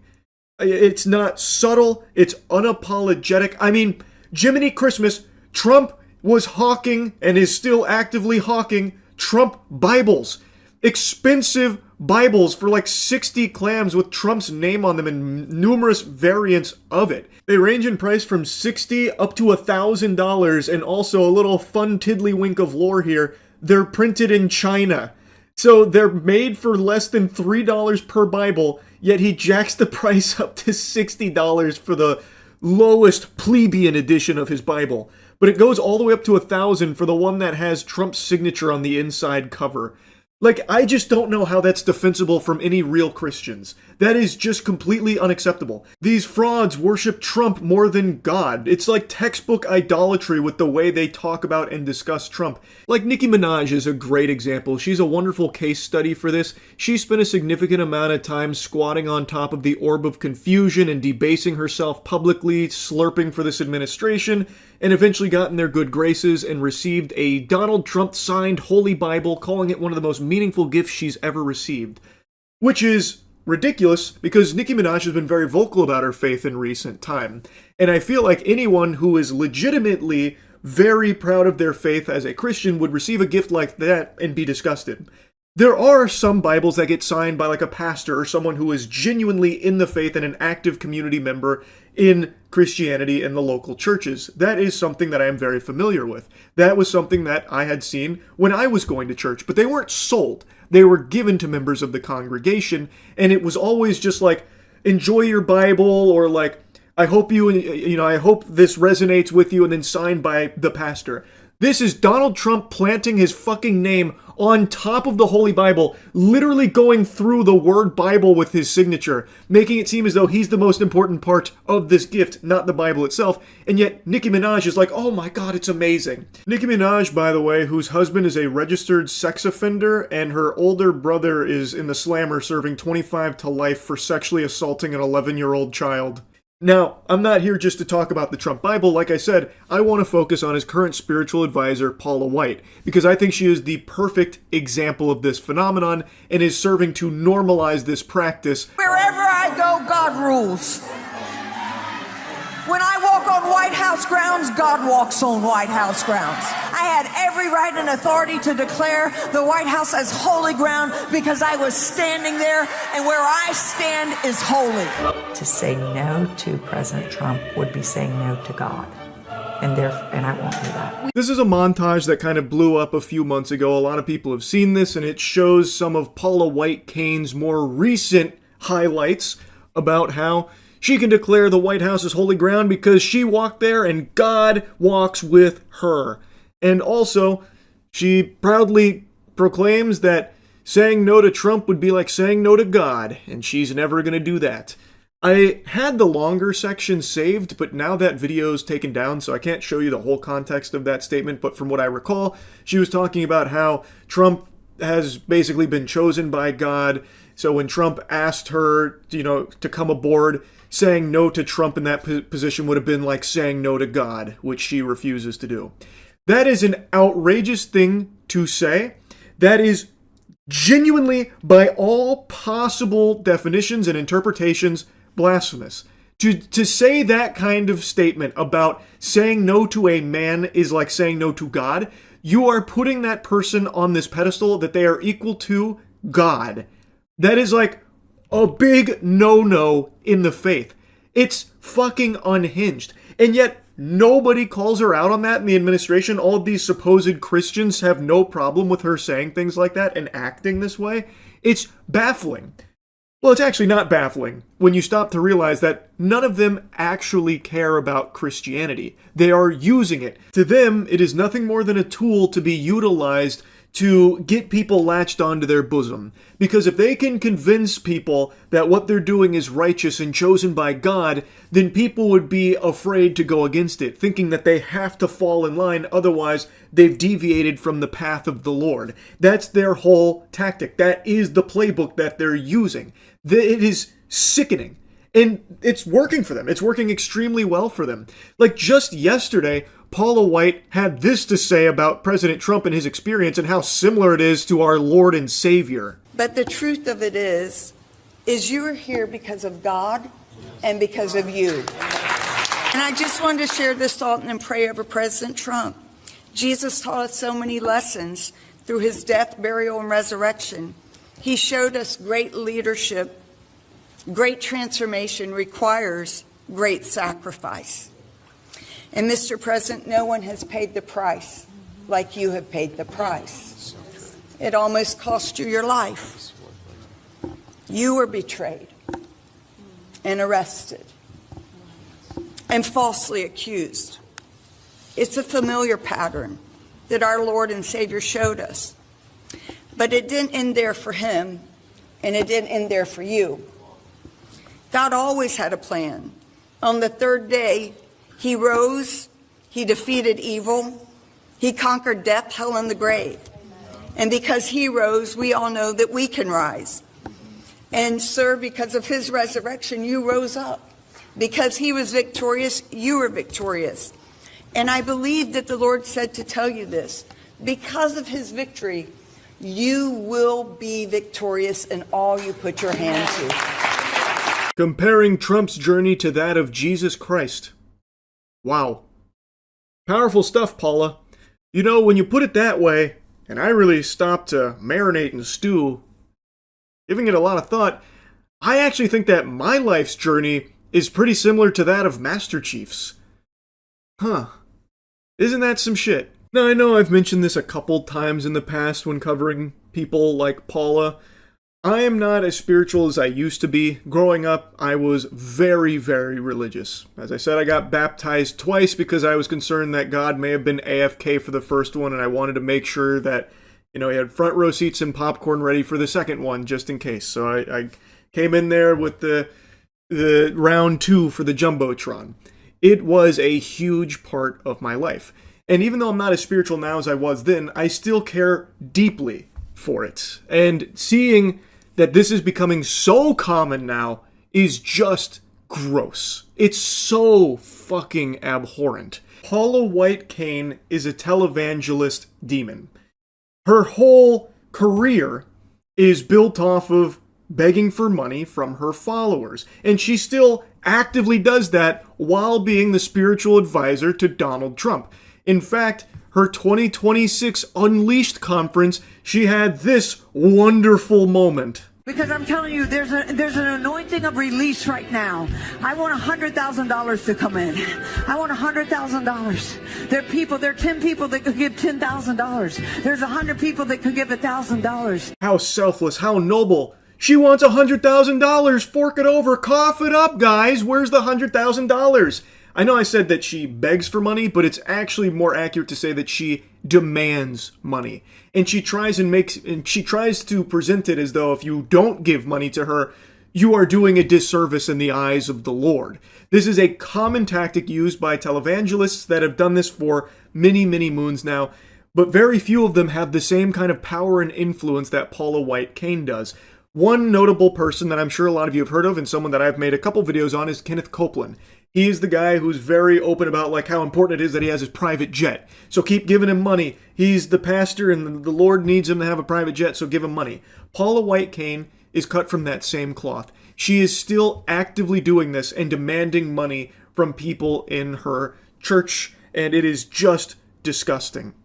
It's not subtle, it's unapologetic. I mean, Jiminy Christmas, Trump was hawking and is still actively hawking Trump Bibles. Expensive Bibles for like 60 clams with Trump's name on them and numerous variants of it. They range in price from $60 up to $1,000, and also a little fun tiddlywink of lore here, they're printed in China. So they're made for less than $3 per Bible, yet he jacks the price up to $60 for the lowest plebeian edition of his Bible. But it goes all the way up to $1,000 for the one that has Trump's signature on the inside cover. Like, I just don't know how that's defensible from any real Christians. That is just completely unacceptable. These frauds worship Trump more than God. It's like textbook idolatry with the way they talk about and discuss Trump. Like, Nicki Minaj is a great example. She's a wonderful case study for this. She spent a significant amount of time squatting on top of the orb of confusion and debasing herself publicly, slurping for this administration, and eventually got in their good graces and received a Donald Trump-signed Holy Bible, calling it one of the most meaningful gifts she's ever received. Which is ridiculous, because Nicki Minaj has been very vocal about her faith in recent time. And I feel like anyone who is legitimately very proud of their faith as a Christian would receive a gift like that and be disgusted. There are some Bibles that get signed by like a pastor or someone who is genuinely in the faith and an active community member in Christianity in the local churches. That is something that I am very familiar with. That was something that I had seen when I was going to church, but they weren't sold. They were given to members of the congregation, and it was always just like, enjoy your Bible, or like, I hope I hope this resonates with you, and then signed by the pastor. This is Donald Trump planting his fucking name on top of the Holy Bible, literally going through the word Bible with his signature, making it seem as though he's the most important part of this gift, not the Bible itself. And yet, Nicki Minaj is like, oh my god, it's amazing. Nicki Minaj, by the way, whose husband is a registered sex offender, and her older brother is in the slammer serving 25 to life for sexually assaulting an 11-year-old child. Now, I'm not here just to talk about the Trump Bible. Like I said, I want to focus on his current spiritual advisor, Paula White, because I think she is the perfect example of this phenomenon and is serving to normalize this practice. Wherever I go, God rules. When I walk on White House grounds, God walks on White House grounds. I had every right and authority to declare the White House as holy ground because I was standing there, and where I stand is holy. To say no to President Trump would be saying no to God. And I won't do that. This is a montage that kind of blew up a few months ago. A lot of people have seen this, and it shows some of Paula White Kane's more recent highlights about how she can declare the White House as holy ground because she walked there and God walks with her. And also, she proudly proclaims that saying no to Trump would be like saying no to God, and she's never going to do that. I had the longer section saved, but now that video's taken down, so I can't show you the whole context of that statement, but from what I recall, she was talking about how Trump has basically been chosen by God, so when Trump asked her, to come aboard, saying no to Trump in that position would have been like saying no to God, which she refuses to do. That is an outrageous thing to say. That is genuinely, by all possible definitions and interpretations, blasphemous. To say that kind of statement about saying no to a man is like saying no to God, you are putting that person on this pedestal that they are equal to God. That is like a big no-no in the faith. It's fucking unhinged. And yet, nobody calls her out on that in the administration. All of these supposed Christians have no problem with her saying things like that and acting this way. It's baffling. Well, it's actually not baffling when you stop to realize that none of them actually care about Christianity. They are using it. To them, it is nothing more than a tool to be utilized to get people latched onto their bosom. Because if they can convince people that what they're doing is righteous and chosen by God, then people would be afraid to go against it, thinking that they have to fall in line, otherwise they've deviated from the path of the Lord. That's their whole tactic. That is the playbook that they're using. It is sickening. And it's working for them. It's working extremely well for them. Like just yesterday, Paula White had this to say about President Trump and his experience and how similar it is to our Lord and Savior. But the truth of it is you are here because of God and because of you. And I just wanted to share this thought and pray over President Trump. Jesus taught us so many lessons through his death, burial, and resurrection. He showed us great leadership. Great transformation requires great sacrifice. And Mr. President, no one has paid the price like you have paid the price. It almost cost you your life. You were betrayed and arrested and falsely accused. It's a familiar pattern that our Lord and Savior showed us. But it didn't end there for him, and it didn't end there for you. God always had a plan. On the third day, he rose, he defeated evil, he conquered death, hell, and the grave. And because he rose, we all know that we can rise. And sir, because of his resurrection, you rose up. Because he was victorious, you were victorious. And I believe that the Lord said to tell you this. Because of his victory, you will be victorious in all you put your hand to. Comparing Trump's journey to that of Jesus Christ. Wow. Powerful stuff, Paula. You know, when you put it that way, and I really stopped to marinate and stew, giving it a lot of thought, I actually think that my life's journey is pretty similar to that of Master Chief's. Huh. Isn't that some shit? Now, I know I've mentioned this a couple times in the past when covering people like Paula. I am not as spiritual as I used to be. Growing up, I was very, very religious. As I said, I got baptized twice because I was concerned that God may have been AFK for the first one, and I wanted to make sure that, he had front row seats and popcorn ready for the second one, just in case. So I came in there with the round 2 for the Jumbotron. It was a huge part of my life. And even though I'm not as spiritual now as I was then, I still care deeply for it. And seeing that this is becoming so common now is just gross. It's so fucking abhorrent. Paula White Cain is a televangelist demon. Her whole career is built off of begging for money from her followers, and she still actively does that while being the spiritual advisor to Donald Trump. In fact, her 2026 Unleashed conference, she had this wonderful moment. Because I'm telling you, there's an anointing of release right now. I want $100,000 to come in. I want $100,000. There are 10 people that could give $10,000. There's 100 people that could give $1,000. How selfless, how noble. She wants $100,000. Fork it over, cough it up, guys. Where's the $100,000? I know I said that she begs for money, but it's actually more accurate to say that she demands money. And she tries to present it as though if you don't give money to her, you are doing a disservice in the eyes of the Lord. This is a common tactic used by televangelists that have done this for many, many moons now, but very few of them have the same kind of power and influence that Paula White Cain does. One notable person that I'm sure a lot of you have heard of, and someone that I've made a couple videos on, is Kenneth Copeland. He is the guy who's very open about how important it is that he has his private jet. So keep giving him money. He's the pastor and the Lord needs him to have a private jet, so give him money. Paula White Cain is cut from that same cloth. She is still actively doing this and demanding money from people in her church, and it is just disgusting.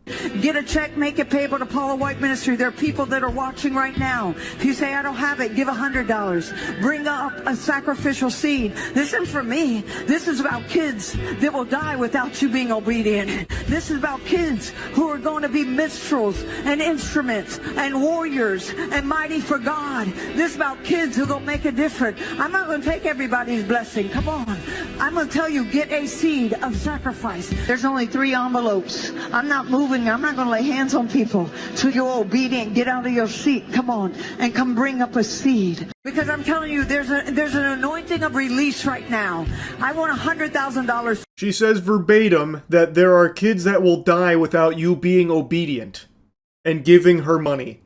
Get a check, make it payable to Paula White Ministry. There are people that are watching right now. If you say, I don't have it, give $100. Bring up a sacrificial seed. This isn't for me. This is about kids that will die without you being obedient. This is about kids who are going to be minstrels and instruments and warriors and mighty for God. This is about kids who are going to make a difference. I'm not going to take everybody's blessing. Come on. I'm going to tell you, get a seed of sacrifice. There's only 3 envelopes. I'm not moving with me. I'm not going to lay hands on people. So you're obedient. Get out of your seat. Come on. And come bring up a seed. Because I'm telling you, there's an anointing of release right now. I want $100,000. She says verbatim that there are kids that will die without you being obedient and giving her money.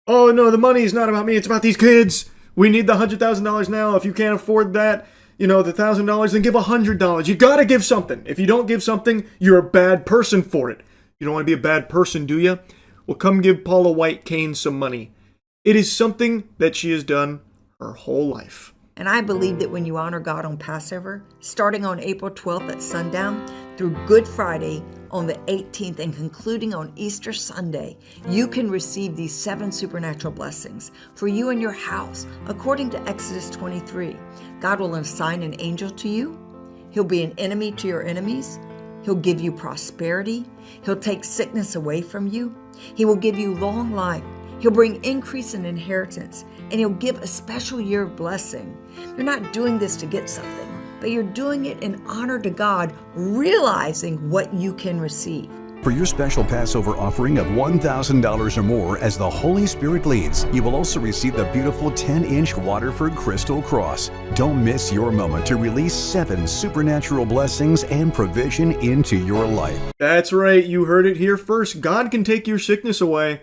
Oh no, the money is not about me, it's about these kids. We need the $100,000 now. If you can't afford that, the $1,000, then give $100. You gotta give something. If you don't give something, you're a bad person for it. You don't want to be a bad person, do you? Well, come give Paula White Cain some money. It is something that she has done her whole life. And I believe that when you honor God on Passover, starting on April 12th at sundown through Good Friday on the 18th and concluding on Easter Sunday, you can receive these 7 supernatural blessings for you and your house. According to Exodus 23, God will assign an angel to you. He'll be an enemy to your enemies. He'll give you prosperity. He'll take sickness away from you. He will give you long life. He'll bring increase in inheritance, and he'll give a special year of blessing. You're not doing this to get something, but you're doing it in honor to God, realizing what you can receive. For your special Passover offering of $1,000 or more as the Holy Spirit leads, you will also receive the beautiful 10-inch Waterford Crystal Cross. Don't miss your moment to release 7 supernatural blessings and provision into your life. That's right, you heard it here first. God can take your sickness away,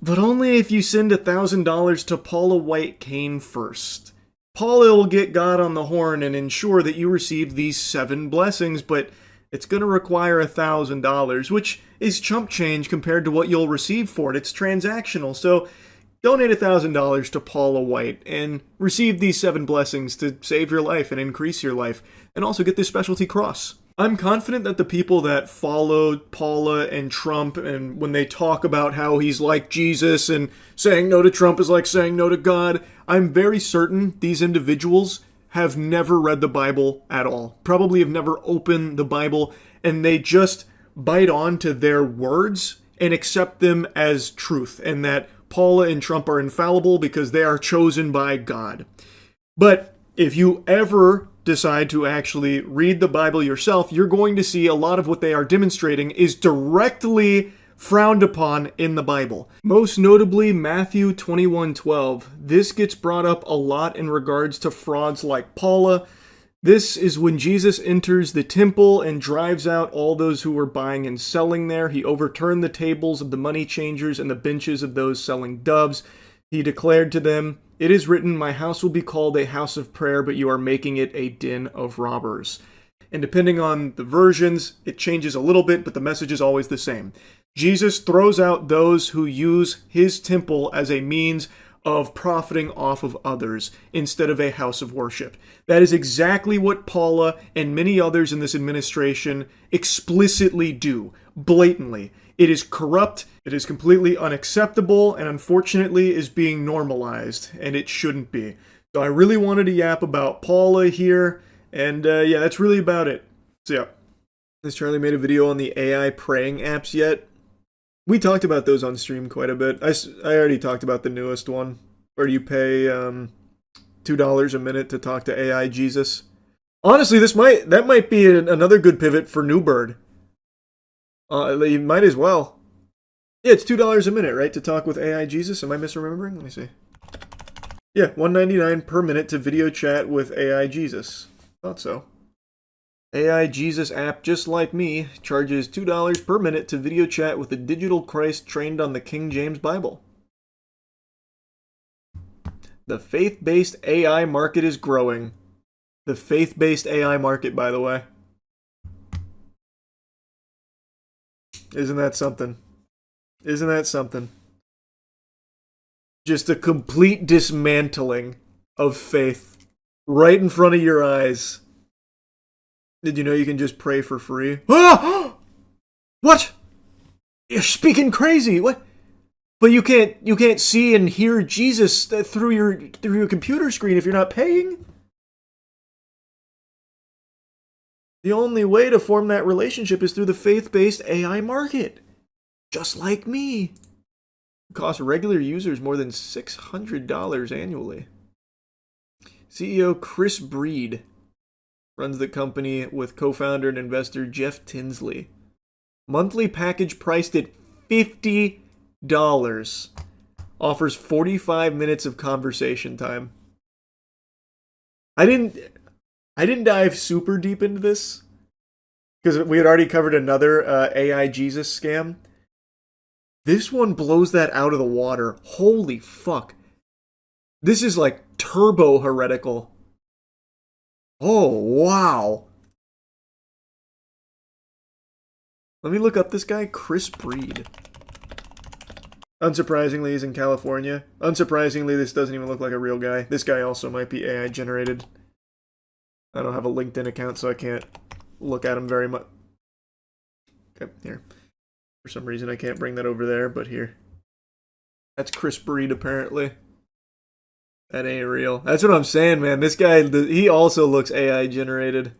but only if you send $1,000 to Paula White Cain first. Paula will get God on the horn and ensure that you receive these 7 blessings, but it's going to require $1,000, which is chump change compared to what you'll receive for it. It's transactional, so donate $1,000 to Paula White and receive these 7 blessings to save your life and increase your life, and also get this specialty cross. I'm confident that the people that followed Paula and Trump, and when they talk about how he's like Jesus and saying no to Trump is like saying no to God, I'm very certain these individuals have never read the Bible at all. Probably have never opened the Bible, and they just bite on to their words and accept them as truth, and that Paula and Trump are infallible because they are chosen by God. But if you ever decide to actually read the Bible yourself, you're going to see a lot of what they are demonstrating is directly frowned upon in the Bible. Most notably, Matthew 21:12. This gets brought up a lot in regards to frauds like Paula. This is when Jesus enters the temple and drives out all those who were buying and selling there. He overturned the tables of the money changers and the benches of those selling doves. He declared to them, "It is written, my house will be called a house of prayer, but you are making it a den of robbers." And depending on the versions, it changes a little bit, but the message is always the same. Jesus throws out those who use his temple as a means of profiting off of others instead of a house of worship. That is exactly what Paula and many others in this administration explicitly do, blatantly. It is corrupt, it is completely unacceptable, and unfortunately is being normalized, and it shouldn't be. So I really wanted to yap about Paula here, and yeah, that's really about it. So yeah, has Charlie made a video on the AI praying apps yet? We talked about those on stream quite a bit. I already talked about the newest one, where you pay $2 a minute to talk to AI Jesus. Honestly, that might be another good pivot for Newbird. You might as well. Yeah, it's $2 a minute, right, to talk with AI Jesus? Am I misremembering? Let me see. Yeah, $1.99 per minute to video chat with AI Jesus. Thought so. AI Jesus app, just like me, charges $2 per minute to video chat with a digital Christ trained on the King James Bible. The faith-based AI market is growing. The faith-based AI market, by the way. Isn't that something? Isn't that something? Just a complete dismantling of faith right in front of your eyes. Did you know you can just pray for free? Ah! What? You're speaking crazy. What? But you can't see and hear Jesus through your computer screen if you're not paying. The only way to form that relationship is through the faith-based AI market. Just like me. It costs regular users more than $600 annually. CEO Chris Breed runs the company with co-founder and investor Jeff Tinsley. Monthly package priced at $50. Offers 45 minutes of conversation time. I didn't dive super deep into this because we had already covered another AI Jesus scam. This one blows that out of the water. Holy fuck. This is like turbo heretical. Oh, wow. Let me look up this guy, Chris Breed. Unsurprisingly, he's in California. Unsurprisingly, this doesn't even look like a real guy. This guy also might be AI generated. I don't have a LinkedIn account, so I can't look at him very much. Okay, here. For some reason, I can't bring that over there, but here. That's Chris Breed, apparently. That ain't real. That's what I'm saying, man. This guy, he also looks AI generated.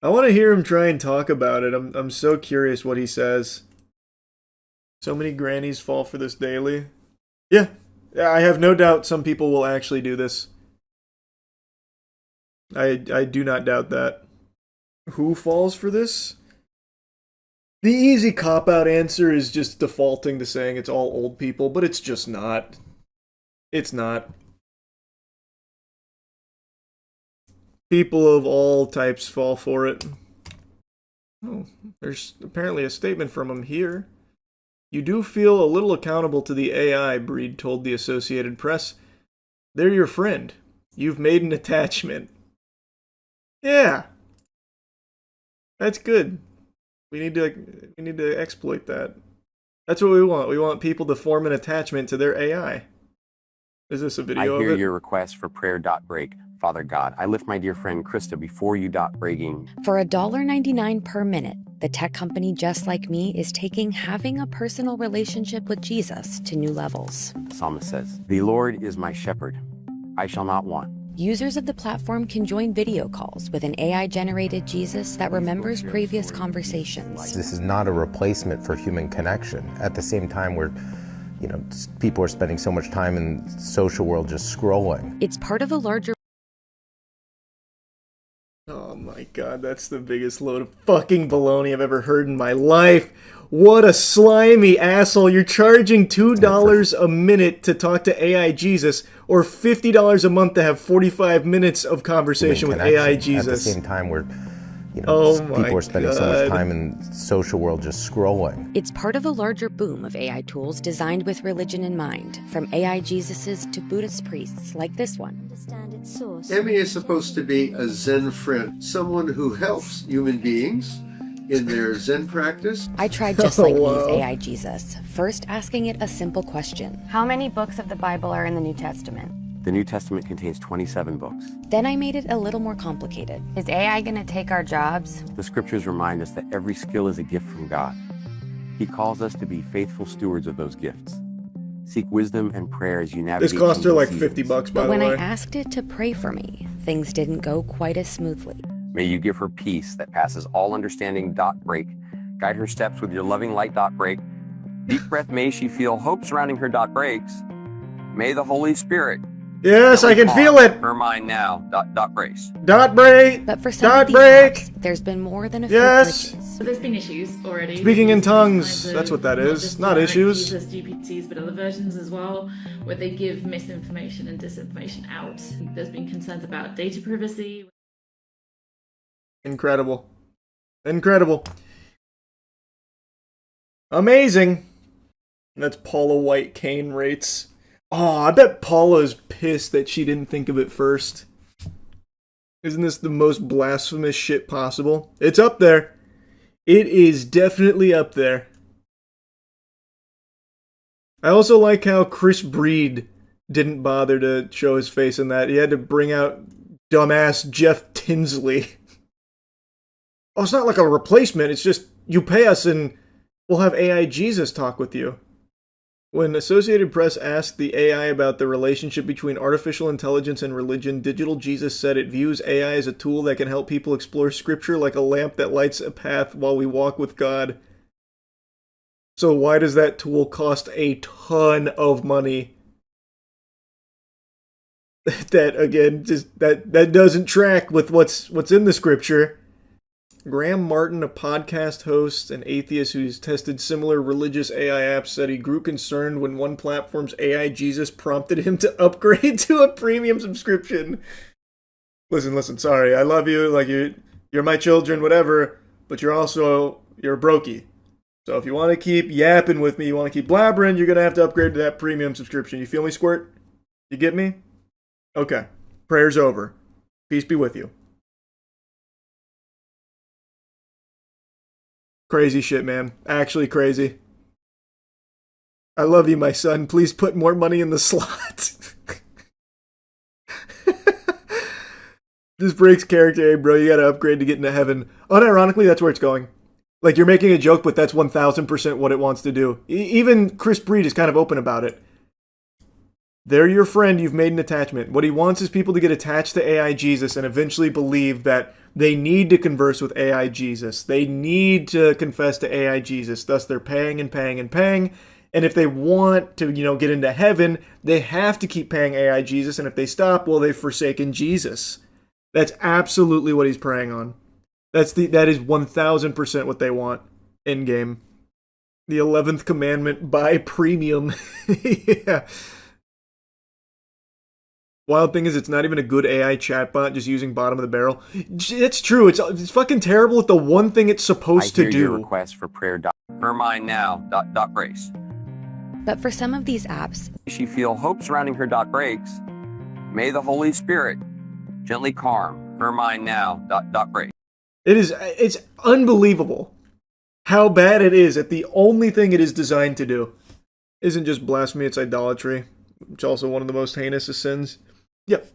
I want to hear him try and talk about it. I'm so curious what he says. So many grannies fall for this daily. Yeah, I have no doubt some people will actually do this. I do not doubt that. Who falls for this? The easy cop-out answer is just defaulting to saying it's all old people, but it's just not. It's not. People of all types fall for it. Oh, there's apparently a statement from him here. You do feel a little accountable to the AI, Breed told the Associated Press. They're your friend. You've made an attachment. Yeah. That's good. We need to exploit that. That's what we want. We want people to form an attachment to their AI. Is this a video of it? I hear your request for prayer. Break. Father God, I lift my dear friend Krista before you. Breaking. For $1.99 per minute, the tech company Just Like Me is taking having a personal relationship with Jesus to new levels. The psalmist says, "The Lord is my shepherd. I shall not want." Users of the platform can join video calls with an AI-generated Jesus that remembers previous conversations. This is not a replacement for human connection. At the same time, people are spending so much time in the social world just scrolling. It's part of a larger... Oh my god, that's the biggest load of fucking baloney I've ever heard in my life. What a slimy asshole. You're charging $2 a minute to talk to AI Jesus, or $50 a month to have 45 minutes of conversation with AI Jesus. At the same time, people are spending so much time in the social world just scrolling. It's part of a larger boom of AI tools designed with religion in mind, from AI Jesuses to Buddhist priests like this one. Emmy is supposed to be a Zen friend, someone who helps human beings in their Zen practice. I tried Just Like Me's AI Jesus, first asking it a simple question. How many books of the Bible are in the New Testament? The New Testament contains 27 books. Then I made it a little more complicated. Is AI going to take our jobs? The scriptures remind us that every skill is a gift from God. He calls us to be faithful stewards of those gifts. Seek wisdom and prayer as you navigate. This cost her like $50, by the way. But when I asked it to pray for me, things didn't go quite as smoothly. May you give her peace that passes all understanding. Break. Guide her steps with your loving light. Break. Deep breath. May she feel hope surrounding her. Breaks. May the Holy Spirit. Yes, I can feel it. Her mind now. Brace. Break. But for some of these apps, there's been more than a few glitches. So there's been issues already. Speaking in tongues. That's what that is. Not issues. Jesus GPTs, but other versions as well, where they give misinformation and disinformation out. There's been concerns about data privacy. Incredible. Incredible. Amazing. That's Paula White Kane rates. Oh, I bet Paula's pissed that she didn't think of it first. Isn't this the most blasphemous shit possible? It's up there. It is definitely up there. I also like how Chris Breed didn't bother to show his face in that. He had to bring out dumbass Jeff Tinsley. Oh, it's not like a replacement. It's just you pay us and we'll have AI Jesus talk with you. When Associated Press asked the AI about the relationship between artificial intelligence and religion, Digital Jesus said it views AI as a tool that can help people explore scripture like a lamp that lights a path while we walk with God. So why does that tool cost a ton of money? That, again, just that doesn't track with what's in the scripture. Graham Martin, a podcast host and atheist who's tested similar religious AI apps, said he grew concerned when one platform's AI Jesus prompted him to upgrade to a premium subscription. Listen, sorry, I love you, like you're my children, whatever, but you're a brokey. So if you want to keep yapping with me, you want to keep blabbering, you're going to have to upgrade to that premium subscription. You feel me, Squirt? You get me? Okay. Prayer's over. Peace be with you. Crazy shit, man. Actually crazy. I love you, my son. Please put more money in the slot. This breaks character, hey, bro. You gotta upgrade to get into heaven. Unironically, that's where it's going. Like, you're making a joke, but that's 1000% what it wants to do. Even Chris Breed is kind of open about it. They're your friend, you've made an attachment. What he wants is people to get attached to AI Jesus and eventually believe that they need to converse with AI Jesus. They need to confess to AI Jesus. Thus, they're paying and paying and paying. And if they want to, get into heaven, they have to keep paying AI Jesus. And if they stop, well, they've forsaken Jesus. That's absolutely what he's preying on. That is 1000% what they want in game. The 11th commandment, buy premium. Yeah. Wild thing is, it's not even a good AI chatbot, just using bottom of the barrel. It's true. It's fucking terrible at the one thing it's supposed to do. Your request for prayer. Her mind now. Breaks. But for some of these apps, she feel hope surrounding her. Breaks. May the Holy Spirit gently calm her mind now. Breaks. It's unbelievable how bad it is at the only thing it is designed to do. Isn't just blasphemy, it's idolatry, which is also one of the most heinous of sins. Yep.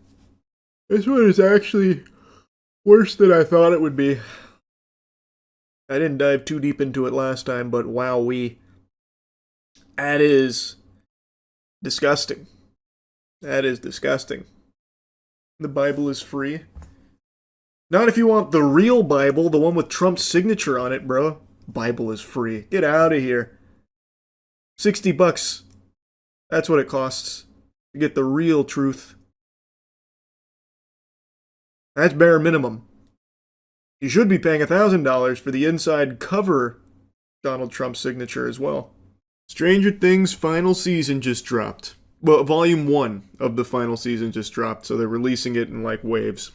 This one is actually worse than I thought it would be. I didn't dive too deep into it last time, but wowee. That is disgusting. That is disgusting. The Bible is free. Not if you want the real Bible, the one with Trump's signature on it, bro. Bible is free. Get out of here. $60. That's what it costs to get the real truth. That's bare minimum. You should be paying $1,000 for the inside cover Donald Trump signature as well. Stranger Things final season just dropped. Well, volume 1 of the final season just dropped, so they're releasing it in like waves.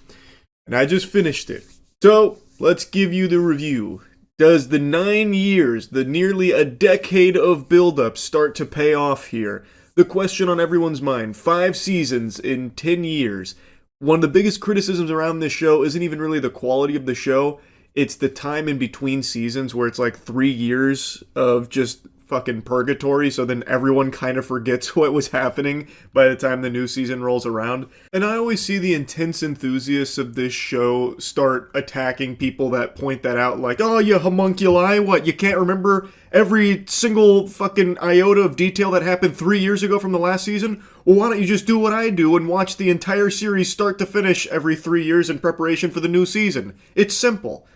And I just finished it. So, let's give you the review. Does the 9 years, the nearly a decade of build-up start to pay off here? The question on everyone's mind. 5 seasons in 10 years. One of the biggest criticisms around this show isn't even really the quality of the show. It's the time in between seasons where it's like 3 years of just fucking purgatory, so then everyone kind of forgets what was happening by the time the new season rolls around. And I always see the intense enthusiasts of this show start attacking people that point that out, like, oh, you homunculi, what, you can't remember every single fucking iota of detail that happened 3 years ago from the last season? Well, why don't you just do what I do and watch the entire series start to finish every 3 years in preparation for the new season? It's simple.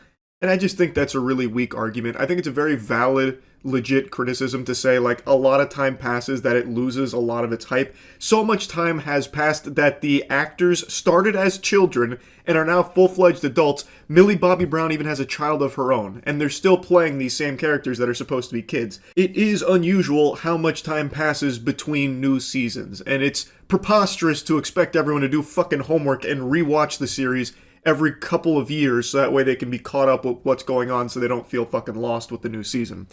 And I just think that's a really weak argument. I think it's a very valid, legit criticism to say, like, a lot of time passes that it loses a lot of its hype. So much time has passed that the actors started as children and are now full-fledged adults. Millie Bobby Brown even has a child of her own, and they're still playing these same characters that are supposed to be kids. It is unusual how much time passes between new seasons, and it's preposterous to expect everyone to do fucking homework and rewatch the series every couple of years so that way they can be caught up with what's going on so they don't feel fucking lost with the new season.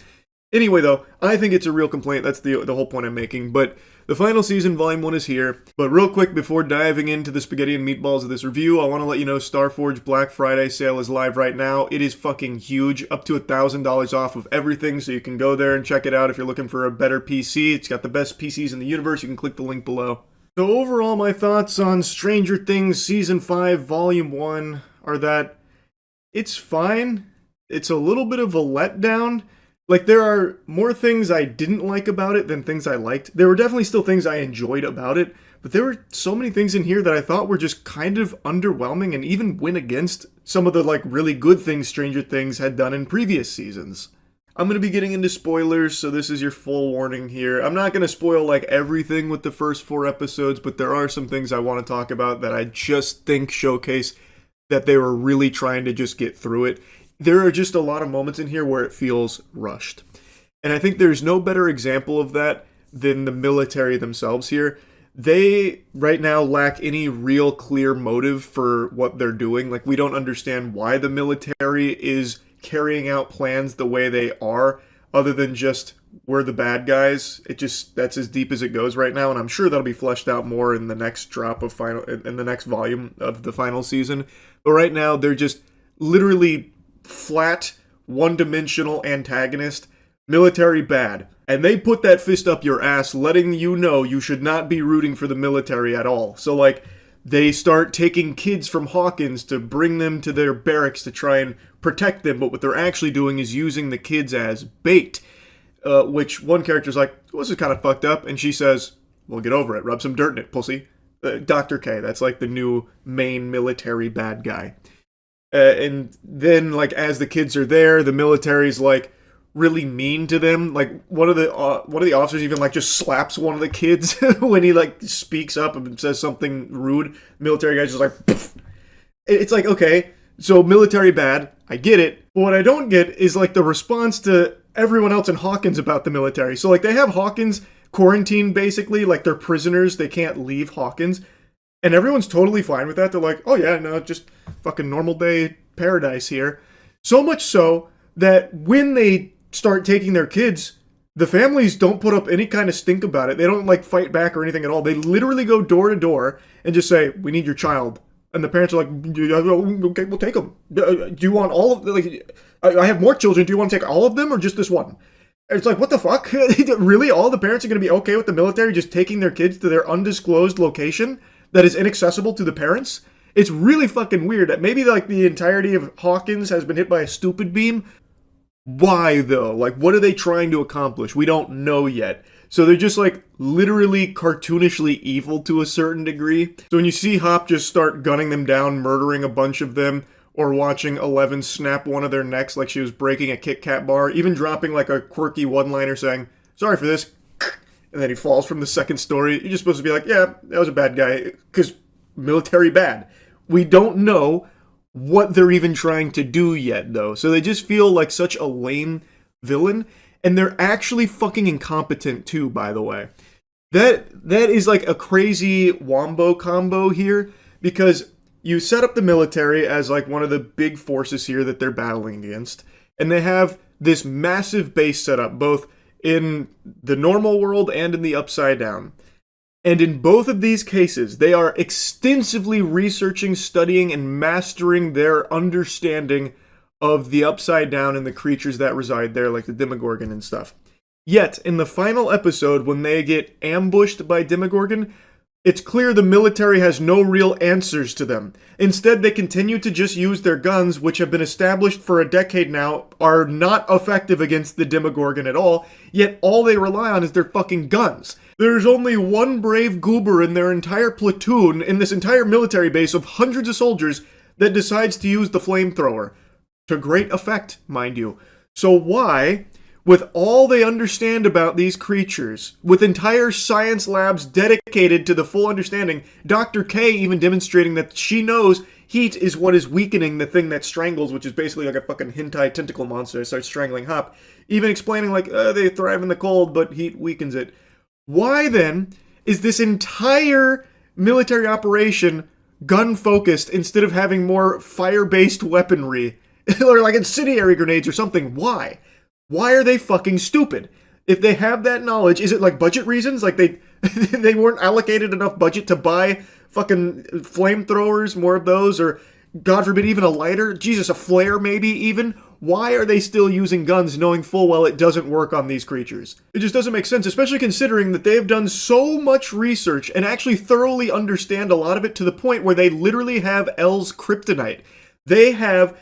Anyway, though, I think it's a real complaint. That's the whole point I'm making. But the final season, Volume 1, is here. But real quick, before diving into the spaghetti and meatballs of this review, I want to let you know Starforge Black Friday sale is live right now. It is fucking huge. Up to $1,000 off of everything, so you can go there and check it out if you're looking for a better PC. It's got the best PCs in the universe. You can click the link below. So overall, my thoughts on Stranger Things Season 5, Volume 1 are that it's fine. It's a little bit of a letdown. Like, there are more things I didn't like about it than things I liked. There were definitely still things I enjoyed about it, but there were so many things in here that I thought were just kind of underwhelming and even went against some of the, like, really good things Stranger Things had done in previous seasons. I'm going to be getting into spoilers, so this is your full warning here. I'm not going to spoil, like, everything with the first 4 episodes, but there are some things I want to talk about that I just think showcase that they were really trying to just get through it. there are just a lot of moments in here where it feels rushed. And I think there's no better example of that than the military themselves here. They, right now, lack any real clear motive for what they're doing. Like, we don't understand why the military is carrying out plans the way they are, other than just, we're the bad guys. That's as deep as it goes right now, and I'm sure that'll be fleshed out more in the next in the next volume of the final season. But right now, they're just literally flat, one-dimensional antagonist, military bad. And they put that fist up your ass, letting you know you should not be rooting for the military at all. So, like, they start taking kids from Hawkins to bring them to their barracks to try and protect them, but what they're actually doing is using the kids as bait. Which one character's like, well, this is kind of fucked up, and she says, well, get over it, rub some dirt in it, pussy. Dr. K, that's like the new main military bad guy. And then, like, as the kids are there, the military's like really mean to them. Like, one of the officers even like just slaps one of the kids when he like speaks up and says something rude. Military guy's just like, poof. It's like, okay, so military bad, I get it. But what I don't get is like the response to everyone else in Hawkins about the military. So like they have Hawkins quarantined basically, like they're prisoners, they can't leave Hawkins. And everyone's totally fine with that. They're like, oh yeah, no, just fucking normal day paradise here. So much so that when they start taking their kids, the families don't put up any kind of stink about it. They don't like fight back or anything at all. They literally go door to door and just say, we need your child. And the parents are like, okay, we'll take them. Do you want all of them? Like, I have more children. Do you want to take all of them or just this one? And it's like, what the fuck? Really? All the parents are going to be okay with the military just taking their kids to their undisclosed location that is inaccessible to the parents? It's really fucking weird. Maybe like the entirety of Hawkins has been hit by a stupid beam. Why though? Like, what are they trying to accomplish? We don't know yet. So they're just like literally cartoonishly evil to a certain degree. So when you see Hop just start gunning them down, murdering a bunch of them, or watching Eleven snap one of their necks like she was breaking a Kit Kat bar, even dropping like a quirky one-liner saying, sorry for this, and then he falls from the second story, you're just supposed to be like, yeah, that was a bad guy, because military bad. We don't know what they're even trying to do yet, though. So they just feel like such a lame villain, and they're actually fucking incompetent too, by the way. That is like a crazy wombo combo here, because you set up the military as like one of the big forces here that they're battling against, and they have this massive base set up both in the normal world and in the Upside Down. And in both of these cases, they are extensively researching, studying, and mastering their understanding of the Upside Down and the creatures that reside there, like the Demogorgon and stuff. Yet, in the final episode, when they get ambushed by Demogorgon, it's clear the military has no real answers to them. Instead, they continue to just use their guns, which have been established for a decade now, are not effective against the Demogorgon at all, yet all they rely on is their fucking guns. There's only one brave goober in their entire platoon, in this entire military base of hundreds of soldiers, that decides to use the flamethrower. To great effect, mind you. So why, with all they understand about these creatures, with entire science labs dedicated to the full understanding, Dr. K even demonstrating that she knows heat is what is weakening the thing that strangles, which is basically like a fucking hentai tentacle monster that starts strangling Hop, even explaining like, they thrive in the cold, but heat weakens it. Why then is this entire military operation gun-focused instead of having more fire-based weaponry? Or like incendiary grenades or something? Why? Why are they fucking stupid? If they have that knowledge, is it like budget reasons? Like they weren't allocated enough budget to buy fucking flamethrowers, more of those, or God forbid even a lighter? Jesus, a flare maybe even? Why are they still using guns knowing full well it doesn't work on these creatures? It just doesn't make sense, especially considering that they have done so much research and actually thoroughly understand a lot of it to the point where they literally have L's kryptonite. They have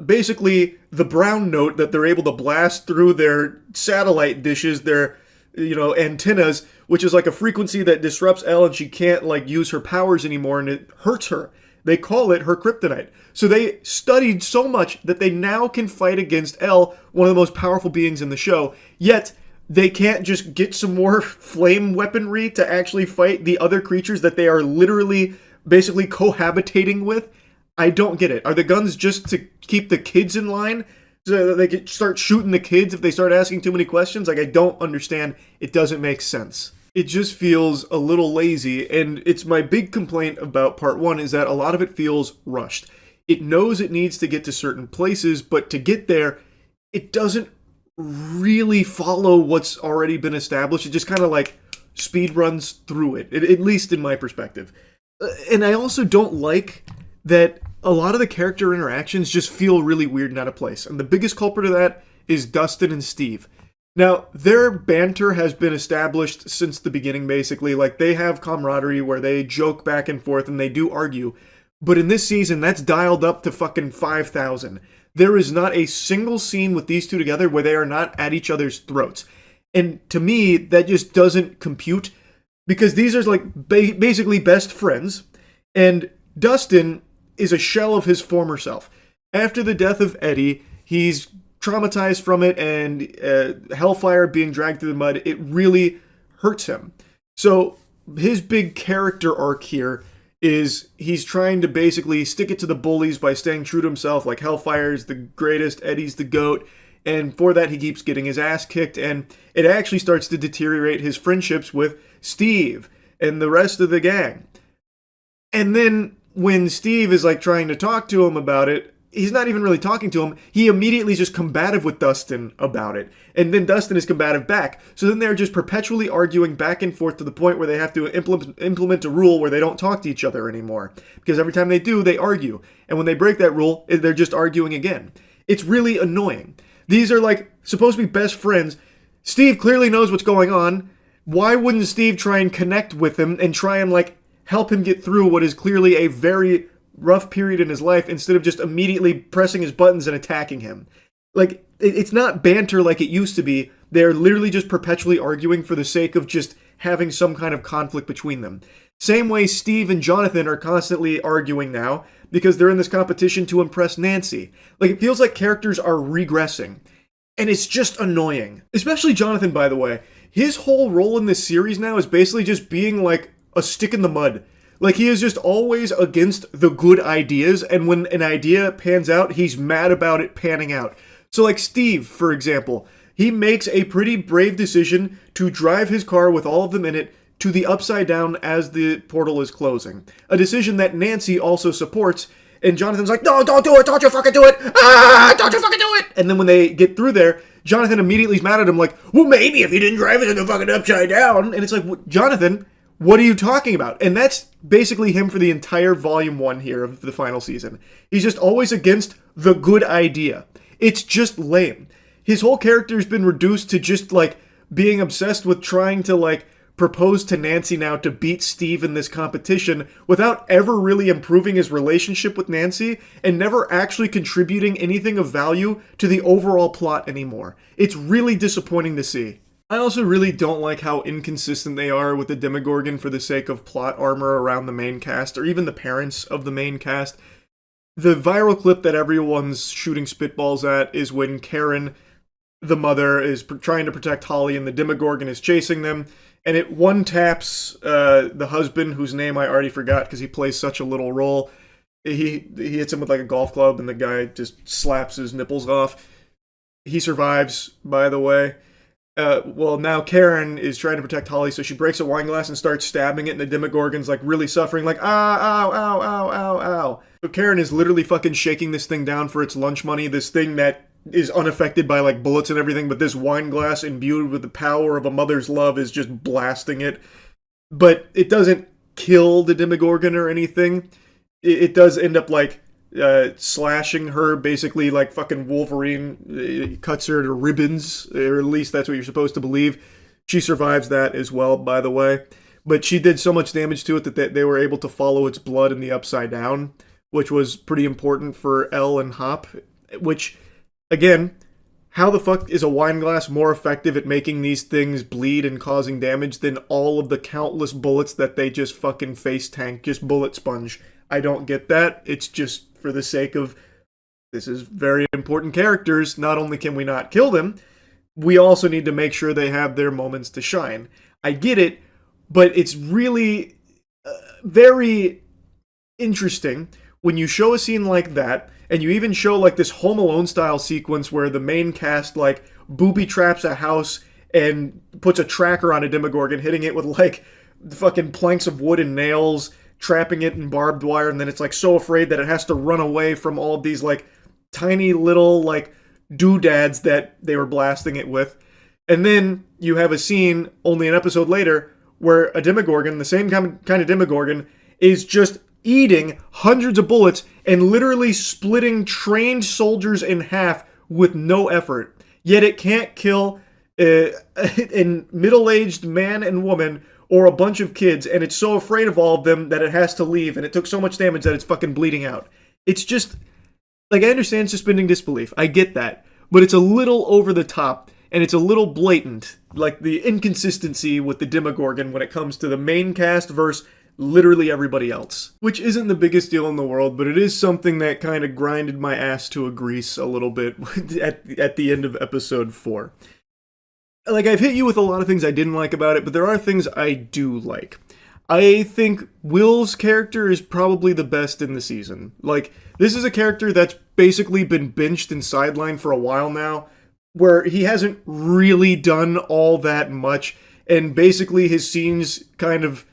basically the brown note that they're able to blast through their satellite dishes, their antennas, which is like a frequency that disrupts Elle and she can't like use her powers anymore and it hurts her. They call it her kryptonite. So they studied so much that they now can fight against Elle, one of the most powerful beings in the show, yet they can't just get some more flame weaponry to actually fight the other creatures that they are literally basically cohabitating with. I don't get it. Are the guns just to keep the kids in line so that they can start shooting the kids if they start asking too many questions? Like, I don't understand. It doesn't make sense. It just feels a little lazy, and it's my big complaint about part 1 is that a lot of it feels rushed. It knows it needs to get to certain places, but to get there, it doesn't really follow what's already been established. It just kind of like speed runs through it, at least in my perspective. And I also don't like that a lot of the character interactions just feel really weird and out of place. And the biggest culprit of that is Dustin and Steve. Now, their banter has been established since the beginning, basically. Like, they have camaraderie where they joke back and forth and they do argue. But in this season, that's dialed up to fucking 5,000. There is not a single scene with these two together where they are not at each other's throats. And to me, that just doesn't compute, because these are like basically best friends. And Dustin is a shell of his former self. After the death of Eddie, he's traumatized from it, and Hellfire being dragged through the mud, it really hurts him. So his big character arc here is he's trying to basically stick it to the bullies by staying true to himself, like Hellfire's the greatest, Eddie's the GOAT, and for that he keeps getting his ass kicked, and it actually starts to deteriorate his friendships with Steve and the rest of the gang. And then when Steve is like trying to talk to him about it, he's not even really talking to him. He immediately is just combative with Dustin about it. And then Dustin is combative back. So then they're just perpetually arguing back and forth to the point where they have to implement a rule where they don't talk to each other anymore. Because every time they do, they argue. And when they break that rule, they're just arguing again. It's really annoying. These are like supposed to be best friends. Steve clearly knows what's going on. Why wouldn't Steve try and connect with him and try and like help him get through what is clearly a very rough period in his life, instead of just immediately pressing his buttons and attacking him? Like, it's not banter like it used to be. They're literally just perpetually arguing for the sake of just having some kind of conflict between them. Same way Steve and Jonathan are constantly arguing now because they're in this competition to impress Nancy. Like, it feels like characters are regressing. And it's just annoying. Especially Jonathan, by the way. His whole role in this series now is basically just being like a stick in the mud. Like, he is just always against the good ideas, and when an idea pans out, he's mad about it panning out. So like Steve, for example, he makes a pretty brave decision to drive his car with all of them in it to the Upside Down as the portal is closing. A decision that Nancy also supports, and Jonathan's like, no, don't do it, don't you fucking do it, don't you fucking do it! And then when they get through there, Jonathan immediately is mad at him like, well, maybe if you didn't drive it in the fucking Upside Down. And it's like, Jonathan, what are you talking about? And that's basically him for the entire volume 1 here of the final season. He's just always against the good idea. It's just lame. His whole character has been reduced to just like being obsessed with trying to like propose to Nancy now to beat Steve in this competition without ever really improving his relationship with Nancy and never actually contributing anything of value to the overall plot anymore. It's really disappointing to see. I also really don't like how inconsistent they are with the Demogorgon for the sake of plot armor around the main cast, or even the parents of the main cast. The viral clip that everyone's shooting spitballs at is when Karen, the mother, is trying to protect Holly and the Demogorgon is chasing them, and it one-taps the husband, whose name I already forgot because he plays such a little role. He hits him with like a golf club and the guy just slaps his nipples off. He survives, by the way. Well, now Karen is trying to protect Holly, so she breaks a wine glass and starts stabbing it, and the Demogorgon's like really suffering, like, ow, ow, ow, ow, ow. So Karen is literally fucking shaking this thing down for its lunch money, this thing that is unaffected by like bullets and everything, but this wine glass imbued with the power of a mother's love is just blasting it. But it doesn't kill the Demogorgon or anything. It does end up like slashing her, basically like fucking Wolverine cuts her to ribbons, or at least that's what you're supposed to believe. She survives that as well, by the way. But she did so much damage to it that they were able to follow its blood in the Upside Down, which was pretty important for Elle and Hop. Which, again, how the fuck is a wine glass more effective at making these things bleed and causing damage than all of the countless bullets that they just fucking face tank, just bullet sponge? I don't get that. It's just for the sake of, this is very important characters. Not only can we not kill them, we also need to make sure they have their moments to shine. I get it, but it's really very interesting when you show a scene like that, and you even show like this Home Alone style sequence where the main cast like booby traps a house and puts a tracker on a Demogorgon, hitting it with like fucking planks of wood and nails, trapping it in barbed wire, and then it's like so afraid that it has to run away from all of these like tiny little like doodads that they were blasting it with. And then you have a scene only an episode later where a Demogorgon, the same kind of Demogorgon, is just eating hundreds of bullets and literally splitting trained soldiers in half with no effort. Yet it can't kill a middle-aged man and woman or a bunch of kids, and it's so afraid of all of them that it has to leave, and it took so much damage that it's fucking bleeding out. It's just, like, I understand suspending disbelief. I get that. But it's a little over the top, and it's a little blatant, like the inconsistency with the Demogorgon when it comes to the main cast versus literally everybody else. Which isn't the biggest deal in the world, but it is something that kind of grinded my ass to a grease a little bit at the end of episode 4. Like, I've hit you with a lot of things I didn't like about it, but there are things I do like. I think Will's character is probably the best in the season. Like, this is a character that's basically been benched and sidelined for a while now, where he hasn't really done all that much, and basically his scenes kind of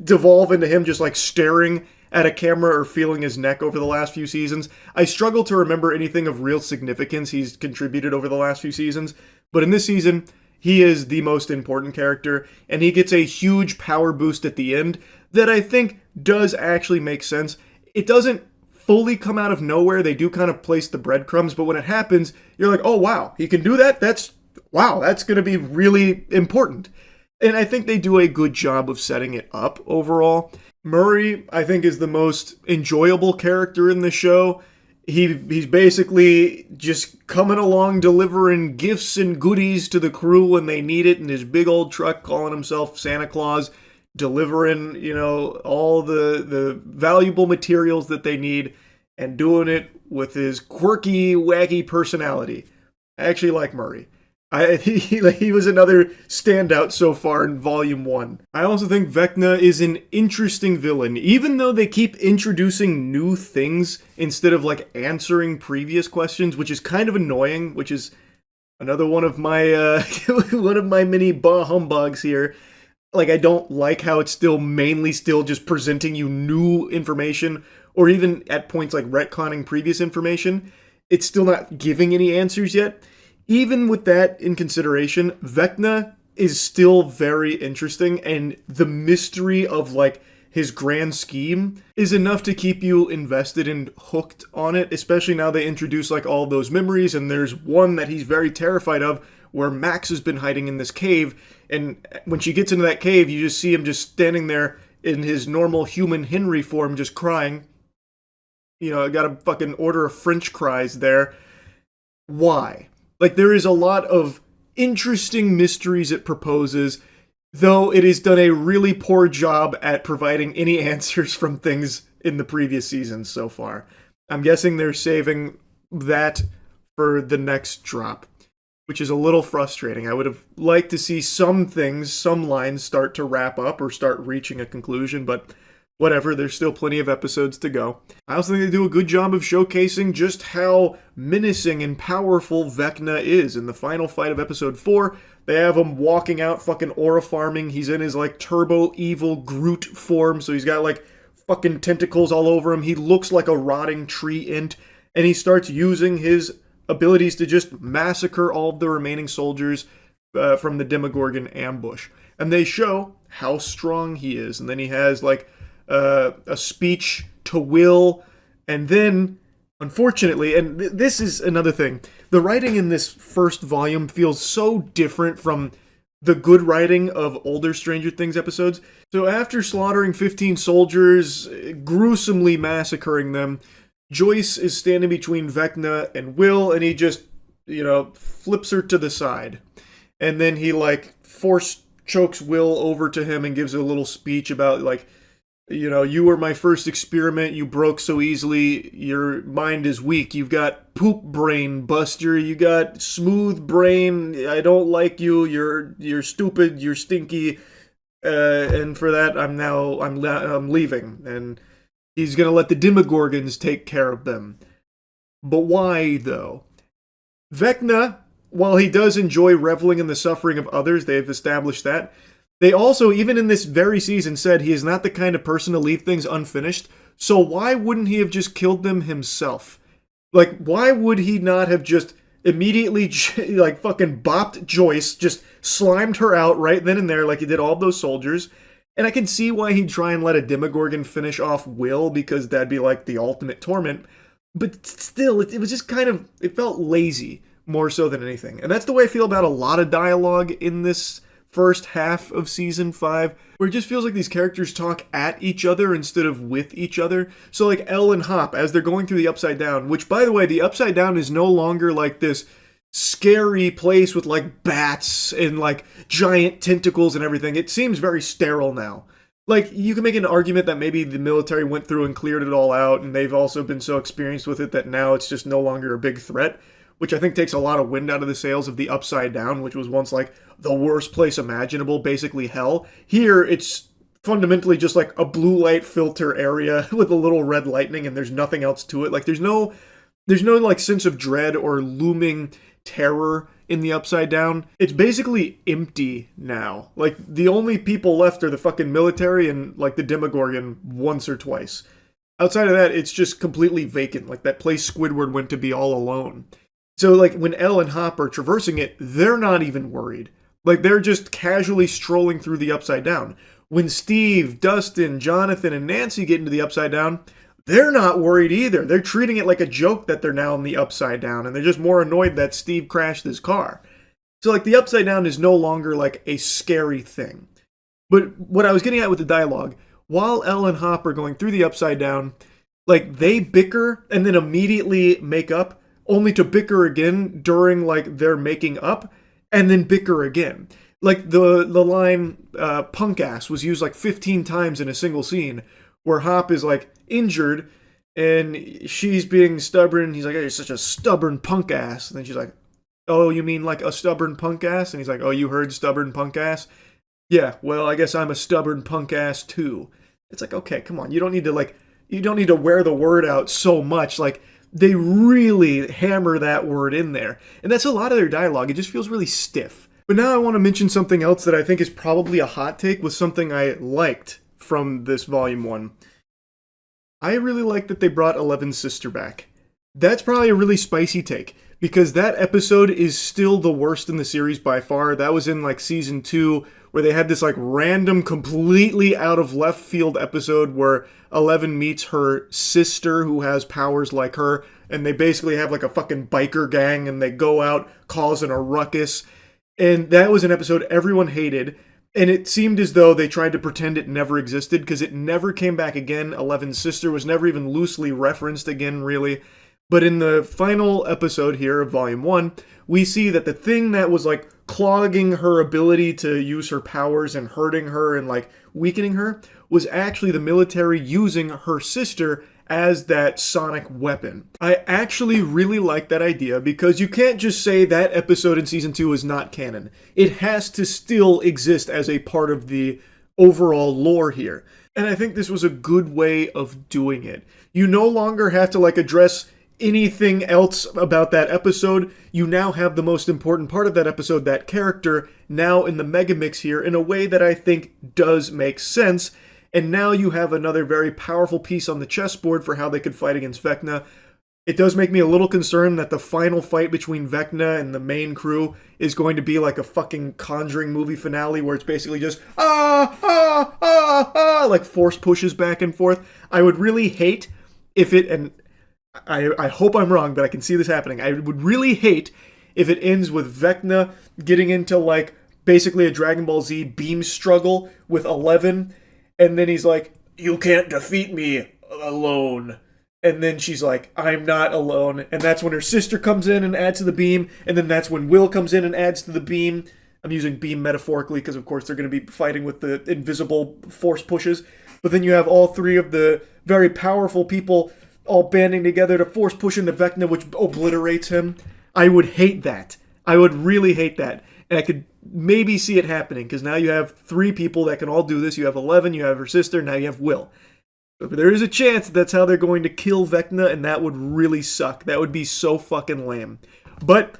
devolve into him just like staring at a camera or feeling his neck over the last few seasons. I struggle to remember anything of real significance he's contributed over the last few seasons, but in this season, he is the most important character, and he gets a huge power boost at the end that I think does actually make sense. It doesn't fully come out of nowhere. They do kind of place the breadcrumbs, but when it happens, you're like, oh wow, he can do that? That's going to be really important. And I think they do a good job of setting it up overall. Murray, I think, is the most enjoyable character in the show. He's basically just coming along delivering gifts and goodies to the crew when they need it in his big old truck, calling himself Santa Claus, delivering, all the valuable materials that they need, and doing it with his quirky, wacky personality. I actually like Murray. He was another standout so far in Volume 1. I also think Vecna is an interesting villain, even though they keep introducing new things instead of like answering previous questions, which is kind of annoying, which is another one of my one of my mini bah humbugs here. Like, I don't like how it's mainly just presenting you new information, or even at points like retconning previous information. It's still not giving any answers yet. Even with that in consideration, Vecna is still very interesting, and the mystery of, like, his grand scheme is enough to keep you invested and hooked on it, especially now they introduce, like, all those memories, and there's one that he's very terrified of, where Max has been hiding in this cave, and when she gets into that cave, you just see him just standing there in his normal human Henry form, just crying. I gotta fucking order a French fries there. Why? Like, there is a lot of interesting mysteries it proposes, though it has done a really poor job at providing any answers from things in the previous seasons so far. I'm guessing they're saving that for the next drop, which is a little frustrating. I would have liked to see some lines start to wrap up or start reaching a conclusion, but whatever, there's still plenty of episodes to go. I also think they do a good job of showcasing just how menacing and powerful Vecna is. In the final fight of episode 4, they have him walking out fucking aura farming. He's in his like turbo evil Groot form, so he's got like fucking tentacles all over him. He looks like a rotting tree ant, and he starts using his abilities to just massacre all of the remaining soldiers from the Demogorgon ambush. And they show how strong he is. And then he has like a speech to Will, and then, unfortunately, and this is another thing, the writing in this first volume feels so different from the good writing of older Stranger Things episodes. So after slaughtering 15 soldiers, gruesomely massacring them, Joyce is standing between Vecna and Will, and he just, flips her to the side. And then he, force chokes Will over to him and gives a little speech about, you were my first experiment, you broke so easily, your mind is weak, you've got poop brain, Buster, you got smooth brain, I don't like you, you're stupid, you're stinky, and for that I'm leaving. And He's going to let the Demogorgons take care of them. But why, though? Vecna, while he does enjoy reveling in the suffering of others, they've established that, they also, even in this very season, said he is not the kind of person to leave things unfinished, so why wouldn't he have just killed them himself? Like, why would he not have just immediately, like, fucking bopped Joyce, just slimed her out right then and there like he did all those soldiers? And I can see why he'd try and let a Demogorgon finish off Will, because that'd be like the ultimate torment. But still, it was just kind of, it felt lazy more so than anything. And that's the way I feel about a lot of dialogue in this first half of season 5, where it just feels like these characters talk at each other instead of with each other. So like Elle and Hop, as they're going through the Upside Down, which by the way, the Upside Down is no longer like this scary place with like bats and like giant tentacles and everything. It seems very sterile now. Like, you can make an argument that maybe the military went through and cleared it all out, and they've also been so experienced with it that now it's just no longer a big threat, which I think takes a lot of wind out of the sails of the Upside Down, which was once like the worst place imaginable, basically hell. Here, it's fundamentally just like a blue light filter area with a little red lightning, and there's nothing else to it. Like, there's no like sense of dread or looming terror in the Upside Down. It's basically empty now. Like, the only people left are the fucking military and like the Demogorgon once or twice. Outside of that, it's just completely vacant. Like, that place Squidward went to be all alone. So like, when Elle and Hop are traversing it, they're not even worried. Like, they're just casually strolling through the Upside Down. When Steve, Dustin, Jonathan, and Nancy get into the Upside Down, they're not worried either. They're treating it like a joke that they're now in the Upside Down, and they're just more annoyed that Steve crashed his car. So like, the Upside Down is no longer like a scary thing. But what I was getting at with the dialogue, while Elle and Hop are going through the Upside Down, like, they bicker and then immediately make up, only to bicker again during like their making up, and then bicker again. Like, the line punk ass was used like 15 times in a single scene, where Hop is like injured and she's being stubborn. He's like, "Hey, you're such a stubborn punk ass." And then she's like, "Oh, you mean like a stubborn punk ass?" And he's like, "Oh, you heard stubborn punk ass? Yeah, well, I guess I'm a stubborn punk ass too." It's like, okay, come on. You don't need to wear the word out so much. Like, they really hammer that word in there. And that's a lot of their dialogue. It just feels really stiff. But now I want to mention something else that I think is probably a hot take, with something I liked from this volume 1. I really like that they brought Eleven's sister back. That's probably a really spicy take, because that episode is still the worst in the series by far. That was in like season 2, where they had this like random, completely out of left field episode where Eleven meets her sister who has powers like her, and they basically have like a fucking biker gang, and they go out causing a ruckus. And that was an episode everyone hated. And it seemed as though they tried to pretend it never existed, because it never came back again. Eleven's sister was never even loosely referenced again, really. But in the final episode here of Volume 1, we see that the thing that was like clogging her ability to use her powers and hurting her and like weakening her was actually the military using her sister as that sonic weapon. I actually really like that idea, because you can't just say that episode in season 2 is not canon. It has to still exist as a part of the overall lore here. And I think this was a good way of doing it. You no longer have to like address anything else about that episode. You now have the most important part of that episode, that character, now in the megamix here in a way that I think does make sense. And now you have another very powerful piece on the chessboard for how they could fight against Vecna. It does make me a little concerned that the final fight between Vecna and the main crew is going to be like a fucking Conjuring movie finale, where it's basically just like force pushes back and forth. I would really hate if it, and I hope I'm wrong, but I can see this happening. I would really hate if it ends with Vecna getting into like basically a Dragon Ball Z beam struggle with 11. And then he's like, "You can't defeat me alone." And then she's like, "I'm not alone." And that's when her sister comes in and adds to the beam. And then that's when Will comes in and adds to the beam. I'm using beam metaphorically because, of course, they're going to be fighting with the invisible force pushes. But then you have all three of the very powerful people all banding together to force push into Vecna, which obliterates him. I would hate that. I would really hate that. And I could maybe see it happening, because now you have three people that can all do this. You have 11, you have her sister, now you have Will. But there is a chance that's how they're going to kill Vecna, and that would really suck. That would be so fucking lame. But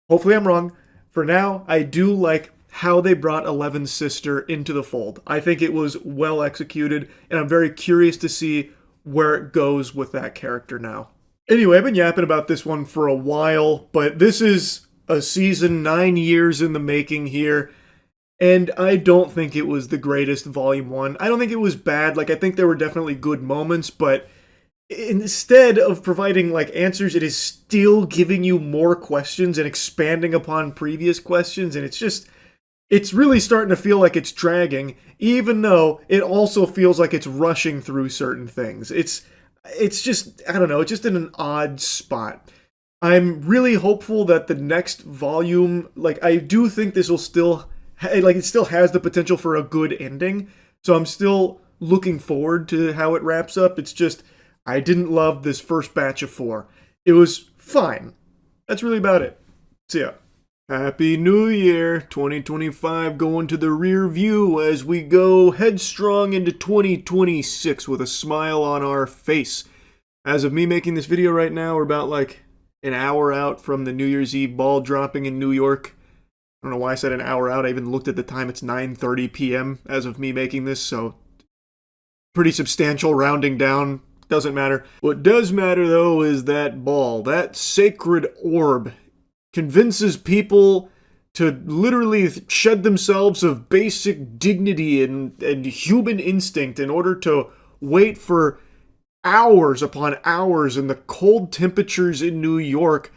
hopefully I'm wrong. For now, I do like how they brought Eleven's sister into the fold. I think it was well executed, and I'm very curious to see where it goes with that character now. Anyway, I've been yapping about this one for a while, but this is a season 9 years in the making here. And I don't think it was the greatest Volume 1. I don't think it was bad. Like, I think there were definitely good moments, but instead of providing, like, answers, it is still giving you more questions and expanding upon previous questions. And it's really starting to feel like it's dragging, even though it also feels like it's rushing through certain things. It's just, I don't know, it's just in an odd spot. I'm really hopeful that the next volume, like, I do think this will still... like, it still has the potential for a good ending, so I'm still looking forward to how it wraps up. It's just, I didn't love this first batch of 4. It was fine. That's really about it. See ya. Happy New Year, 2025 going to the rear view as we go headstrong into 2026 with a smile on our face. As of me making this video right now, we're about like an hour out from the New Year's Eve ball dropping in New York. I don't know why I said an hour out. I even looked at the time. It's 9:30 p.m. as of me making this, so pretty substantial rounding down. Doesn't matter. What does matter, though, is that ball. That sacred orb convinces people to literally shed themselves of basic dignity and human instinct in order to wait for hours upon hours in the cold temperatures in New York,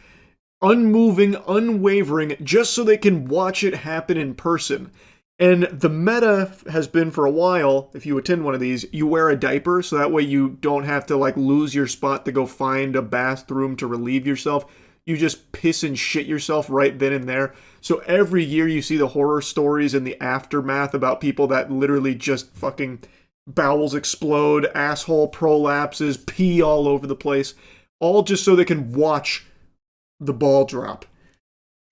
unmoving, unwavering, just so they can watch it happen in person. And the meta has been for a while, if you attend one of these, you wear a diaper, so that way you don't have to like lose your spot to go find a bathroom to relieve yourself. You just piss and shit yourself right then and there. So every year you see the horror stories in the aftermath about people that literally just fucking bowels explode, asshole prolapses, pee all over the place, all just so they can watch the ball drop.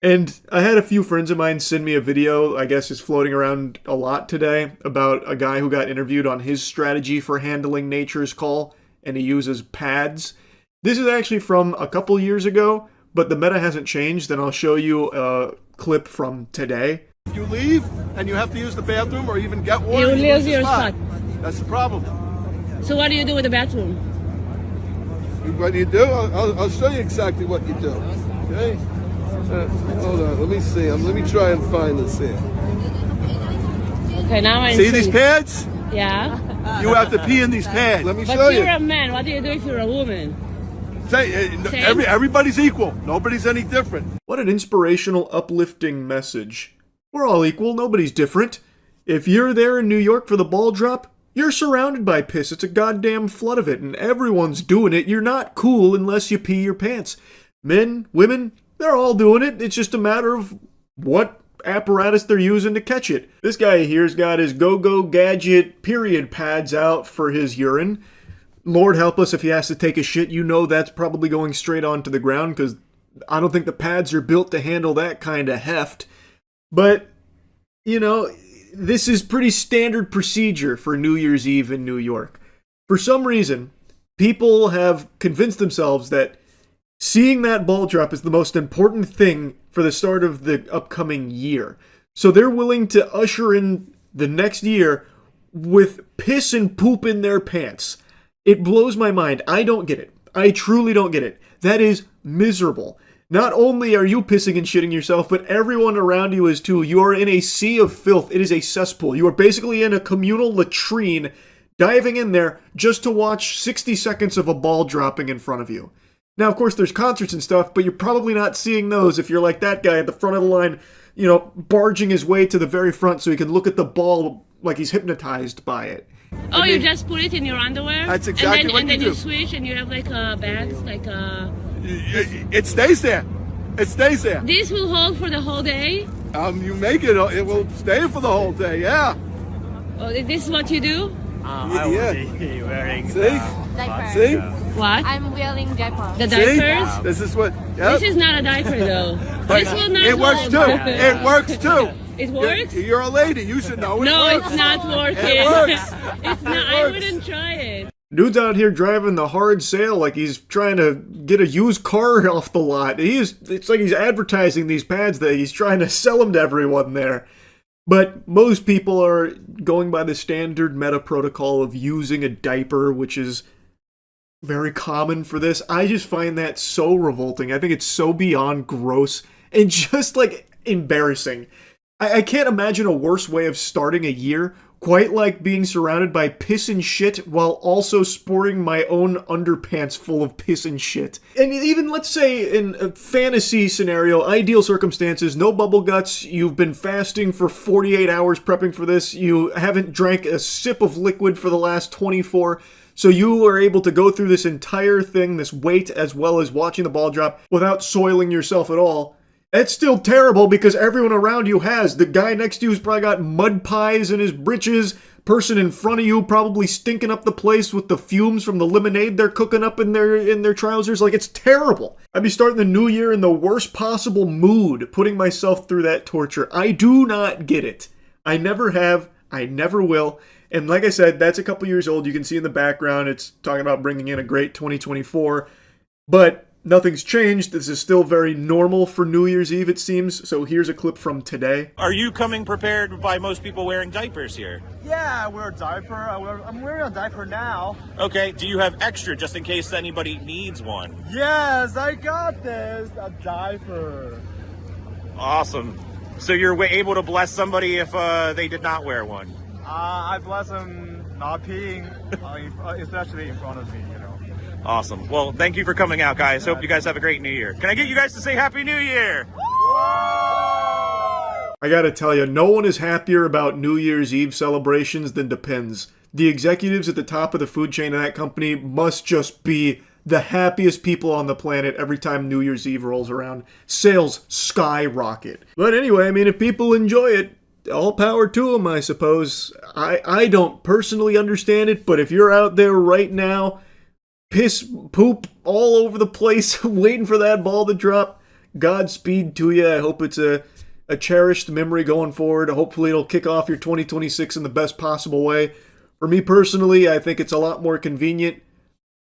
And I had a few friends of mine send me a video, I guess is floating around a lot today, about a guy who got interviewed on his strategy for handling nature's call, and he uses pads. This is actually from a couple years ago, but the meta hasn't changed, and I'll show you a clip from today. If you leave and you have to use the bathroom or even get water, you lose your spot. That's the problem. So what do you do with the bathroom? What do you do? I'll show you exactly what you do. Okay? Hold on. Let me see. Let me try and find this here. Okay, now I see these pads? Yeah. You have to pee in these pads. Let me show you. But you're a man. What do you do if you're a woman? Everybody's equal. Nobody's any different. What an inspirational, uplifting message. We're all equal. Nobody's different. If you're there in New York for the ball drop, you're surrounded by piss. It's a goddamn flood of it, and everyone's doing it. You're not cool unless you pee your pants. Men, women, they're all doing it. It's just a matter of what apparatus they're using to catch it. This guy here's got his go-go gadget period pads out for his urine. Lord help us if he has to take a shit. You know that's probably going straight onto the ground, because I don't think the pads are built to handle that kind of heft. But, you know, this is pretty standard procedure for New Year's Eve in New York. For some reason, people have convinced themselves that seeing that ball drop is the most important thing for the start of the upcoming year. So they're willing to usher in the next year with piss and poop in their pants. It blows my mind. I don't get it. I truly don't get it. That is miserable. Not only are you pissing and shitting yourself, but everyone around you is too. You are in a sea of filth. It is a cesspool. You are basically in a communal latrine, diving in there just to watch 60 seconds of a ball dropping in front of you. Now, of course, there's concerts and stuff, but you're probably not seeing those if you're like that guy at the front of the line, you know, barging his way to the very front so he can look at the ball like he's hypnotized by it. Oh, you just put it in your underwear? That's exactly what you do. And then you switch and you have like bags, like It stays there. It stays there. This will hold for the whole day? You make it will stay for the whole day, yeah. Oh, this is what you do? I will be wearing diapers. See? What? I'm wearing diapers. The diapers? See? This is what... Yep. This is not a diaper though. This will not It works too. It works too. It works? You're a lady. You should know it. No, works. it's not working. It works. It's not. I wouldn't try it. Dude's out here driving the hard sale like he's trying to get a used car off the lot. It's like he's advertising these pads that he's trying to sell them to everyone there. But most people are going by the standard meta protocol of using a diaper, which is very common for this. I just find that so revolting. I think it's so beyond gross and just like embarrassing. I can't imagine a worse way of starting a year, quite like being surrounded by piss and shit while also sporting my own underpants full of piss and shit. And even, let's say, in a fantasy scenario, ideal circumstances, no bubble guts, you've been fasting for 48 hours prepping for this, you haven't drank a sip of liquid for the last 24, so you are able to go through this entire thing, this wait, as well as watching the ball drop, without soiling yourself at all. It's still terrible because everyone around you has. The guy next to you's probably got mud pies in his britches. Person in front of you probably stinking up the place with the fumes from the lemonade they're cooking up in their trousers. Like, it's terrible. I'd be starting the new year in the worst possible mood, putting myself through that torture. I do not get it. I never have. I never will. And like I said, that's a couple years old. You can see in the background, it's talking about bringing in a great 2024. But nothing's changed. This is still very normal for New Year's Eve, it seems. So here's a clip from today. Are you coming prepared by most people wearing diapers here? Yeah, I wear a diaper. I'm wearing a diaper now. Okay, do you have extra just in case anybody needs one? Yes, I got this. A diaper. Awesome. So you're able to bless somebody if they did not wear one? I bless them not peeing, especially in front of me, you know. Awesome. Well, thank you for coming out, guys. Hope you guys have a great New Year. Can I get you guys to say Happy New Year? I gotta tell you, no one is happier about New Year's Eve celebrations than Depends. The executives at the top of the food chain of that company must just be the happiest people on the planet every time New Year's Eve rolls around. Sales skyrocket. But anyway, I mean, if people enjoy it, all power to them, I suppose. I don't personally understand it, but if you're out there right now, piss, poop all over the place, waiting for that ball to drop, Godspeed to you. I hope it's a cherished memory going forward. Hopefully it'll kick off your 2026 in the best possible way. For me personally, I think it's a lot more convenient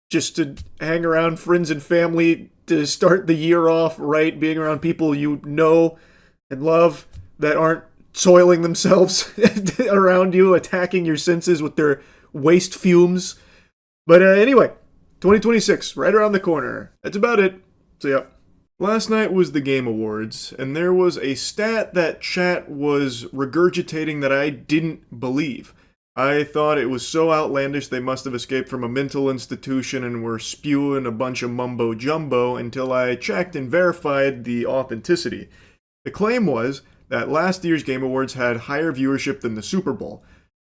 just to hang around friends and family to start the year off right, being around people you know and love that aren't soiling themselves around you, attacking your senses with their waste fumes. But anyway, 2026, right around the corner. That's about it. So yeah. Last night was the Game Awards, and there was a stat that chat was regurgitating that I didn't believe. I thought it was so outlandish they must have escaped from a mental institution and were spewing a bunch of mumbo-jumbo until I checked and verified the authenticity. The claim was that last year's Game Awards had higher viewership than the Super Bowl.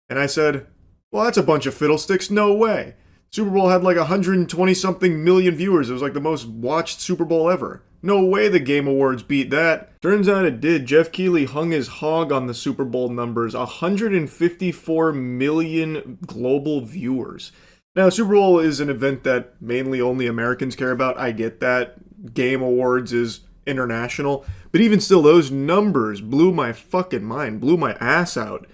And I said, well, that's a bunch of fiddlesticks, no way. Super Bowl had like 120-something million viewers. It was like the most watched Super Bowl ever. No way the Game Awards beat that. Turns out it did. Jeff Keighley hung his hog on the Super Bowl numbers. 154 million global viewers. Now, Super Bowl is an event that mainly only Americans care about. I get that. Game Awards is international. But even still, those numbers blew my fucking mind. Blew my ass out.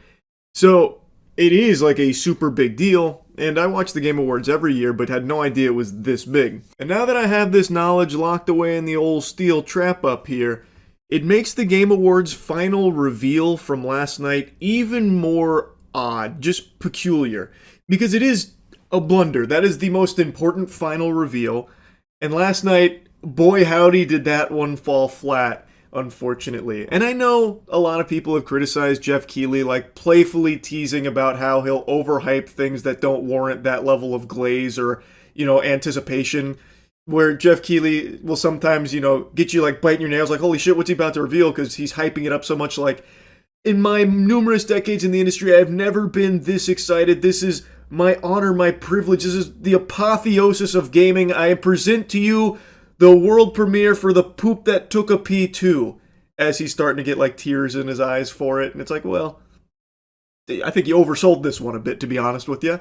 So, it is like a super big deal. And I watch the Game Awards every year, but had no idea it was this big. And now that I have this knowledge locked away in the old steel trap up here, it makes the Game Awards final reveal from last night even more odd, just peculiar. Because it is a blunder. That is the most important final reveal. And last night, boy howdy did that one fall flat, unfortunately. And I know a lot of people have criticized Jeff Keighley, like playfully teasing about how he'll overhype things that don't warrant that level of glaze or, anticipation. Where Jeff Keighley will sometimes, get you like biting your nails, like, holy shit, what's he about to reveal? Because he's hyping it up so much. Like, in my numerous decades in the industry, I've never been this excited. This is my honor, my privilege. This is the apotheosis of gaming. I present to you the world premiere for The Poop That Took a P2, as he's starting to get like tears in his eyes for it. And it's like, well, I think you oversold this one a bit, to be honest with you.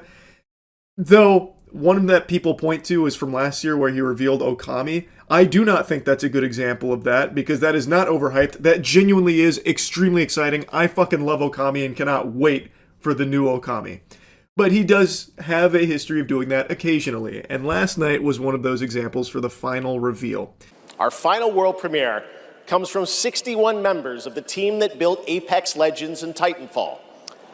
Though, one that people point to is from last year where he revealed Okami. I do not think that's a good example of that because that is not overhyped. That genuinely is extremely exciting. I fucking love Okami and cannot wait for the new Okami. But he does have a history of doing that occasionally, and last night was one of those examples for the final reveal. Our final world premiere comes from 61 members of the team that built Apex Legends and Titanfall.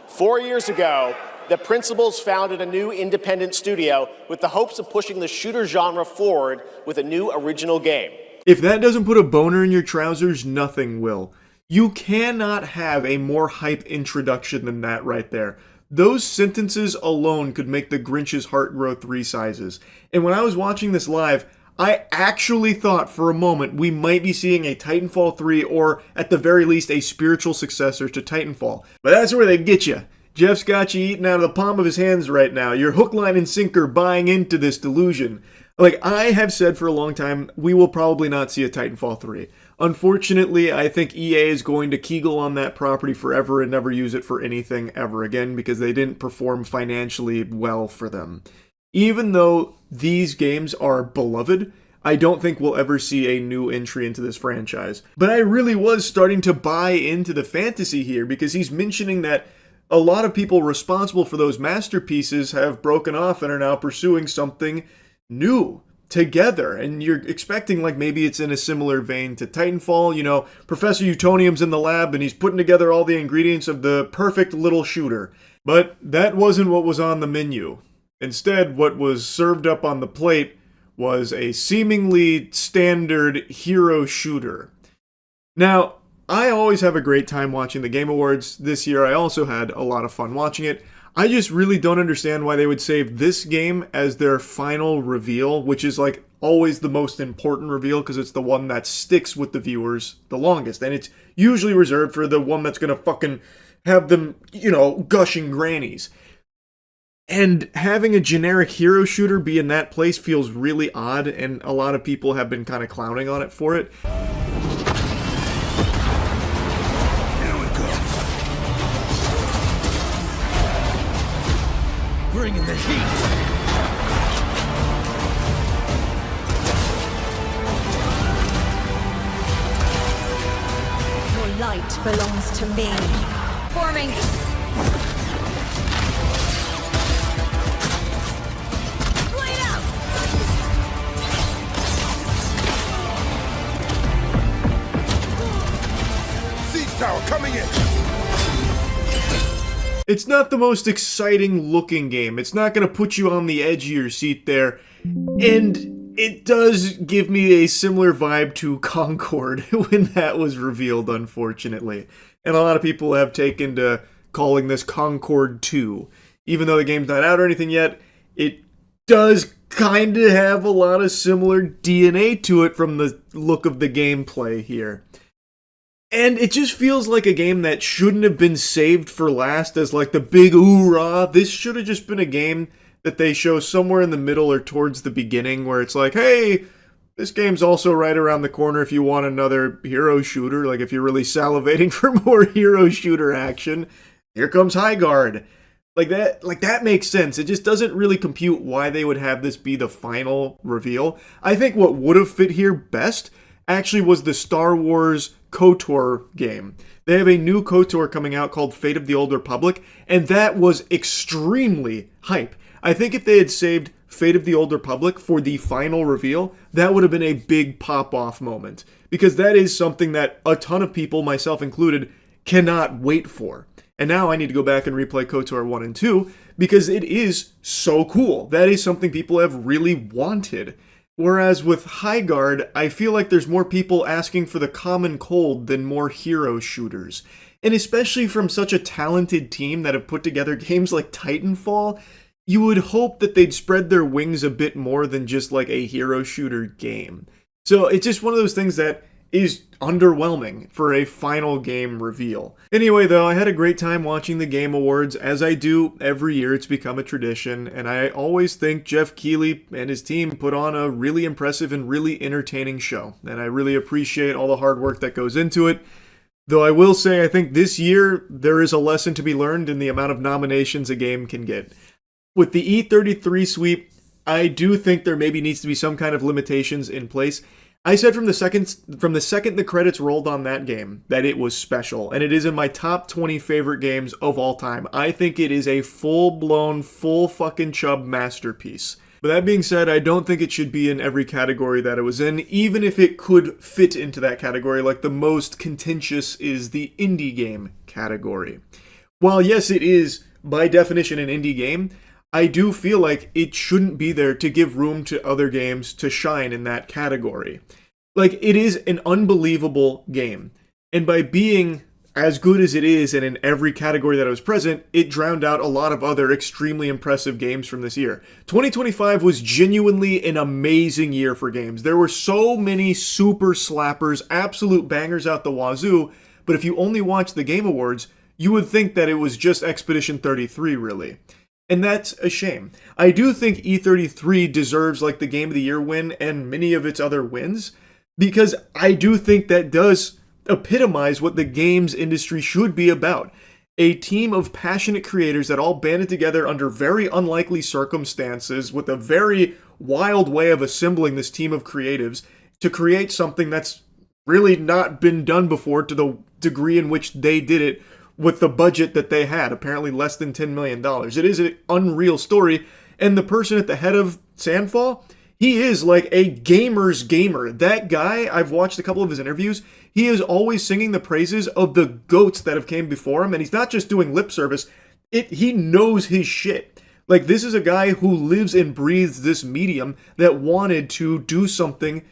4 years ago, the principals founded a new independent studio with the hopes of pushing the shooter genre forward with a new original game. If that doesn't put a boner in your trousers, nothing will. You cannot have a more hype introduction than that right there. Those sentences alone could make the Grinch's heart grow 3 sizes. And when I was watching this live, I actually thought for a moment we might be seeing a Titanfall 3 or at the very least a spiritual successor to Titanfall. But that's where they get you. Jeff's got you eating out of the palm of his hands right now. You're hook, line, and sinker buying into this delusion. Like I have said for a long time, we will probably not see a Titanfall 3. Unfortunately, I think EA is going to kegel on that property forever and never use it for anything ever again because they didn't perform financially well for them. Even though these games are beloved, I don't think we'll ever see a new entry into this franchise. But I really was starting to buy into the fantasy here because he's mentioning that a lot of people responsible for those masterpieces have broken off and are now pursuing something new together. And you're expecting like maybe it's in a similar vein to Titanfall. You know, Professor Utonium's in the lab and he's putting together all the ingredients of the perfect little shooter. But that wasn't what was on the menu. Instead, what was served up on the plate was a seemingly standard hero shooter. Now, I always have a great time watching the Game Awards. This year I also had a lot of fun watching it. I just really don't understand why they would save this game as their final reveal, which is like always the most important reveal because it's the one that sticks with the viewers the longest. And it's usually reserved for the one that's going to fucking have them, you know, gushing grannies. And having a generic hero shooter be in that place feels really odd, and a lot of people have been kind of clowning on it for it. Bringing the heat. Your light belongs to me. Forming. Blade out. Siege tower coming in. It's not the most exciting looking game. It's not going to put you on the edge of your seat there. And it does give me a similar vibe to Concord when that was revealed, unfortunately. And a lot of people have taken to calling this Concord 2. Even though the game's not out or anything yet, it does kind of have a lot of similar DNA to it from the look of the gameplay here. And it just feels like a game that shouldn't have been saved for last as like the big hoorah. This should have just been a game that they show somewhere in the middle or towards the beginning where it's like, hey, this game's also right around the corner if you want another hero shooter. Like if you're really salivating for more hero shooter action, here comes High Guard. Like that makes sense. It just doesn't really compute why they would have this be the final reveal. I think what would have fit here best actually was the Star Wars KOTOR game. They have a new KOTOR coming out called Fate of the Old Republic, and that was extremely hype. I think if they had saved Fate of the Old Republic for the final reveal, that would have been a big pop-off moment. Because that is something that a ton of people, myself included, cannot wait for. And now I need to go back and replay KOTOR 1 and 2, because it is so cool. That is something people have really wanted. Whereas with High Guard, I feel like there's more people asking for the common cold than more hero shooters. And especially from such a talented team that have put together games like Titanfall, you would hope that they'd spread their wings a bit more than just like a hero shooter game. So it's just one of those things that is underwhelming for a final game reveal. Anyway though, I had a great time watching the Game Awards. As I do every year, it's become a tradition, and I always think Jeff Keighley and his team put on a really impressive and really entertaining show, and I really appreciate all the hard work that goes into it. Though I will say I think this year there is a lesson to be learned in the amount of nominations a game can get. With the E33 sweep, I do think there maybe needs to be some kind of limitations in place. I said from the second the credits rolled on that game that it was special, and it is in my top 20 favorite games of all time. I think it is a full-blown, full fucking chub masterpiece. But that being said, I don't think it should be in every category that it was in, even if it could fit into that category. Like, the most contentious is the indie game category. While yes, it is by definition an indie game, I do feel like it shouldn't be there to give room to other games to shine in that category. Like, it is an unbelievable game. And by being as good as it is and in every category that it was present, it drowned out a lot of other extremely impressive games from this year. 2025 was genuinely an amazing year for games. There were so many super slappers, absolute bangers out the wazoo, but if you only watched the Game Awards, you would think that it was just Expedition 33, really. And that's a shame. I do think E33 deserves like the Game of the Year win and many of its other wins, because I do think that does epitomize what the games industry should be about. A team of passionate creators that all banded together under very unlikely circumstances with a very wild way of assembling this team of creatives to create something that's really not been done before to the degree in which they did it with the budget that they had, apparently less than $10 million. It is an unreal story, and the person at the head of Sandfall, he is like a gamer's gamer. That guy, I've watched a couple of his interviews, he is always singing the praises of the GOATs that have came before him, and he's not just doing lip service, he knows his shit. Like, this is a guy who lives and breathes this medium that wanted to do something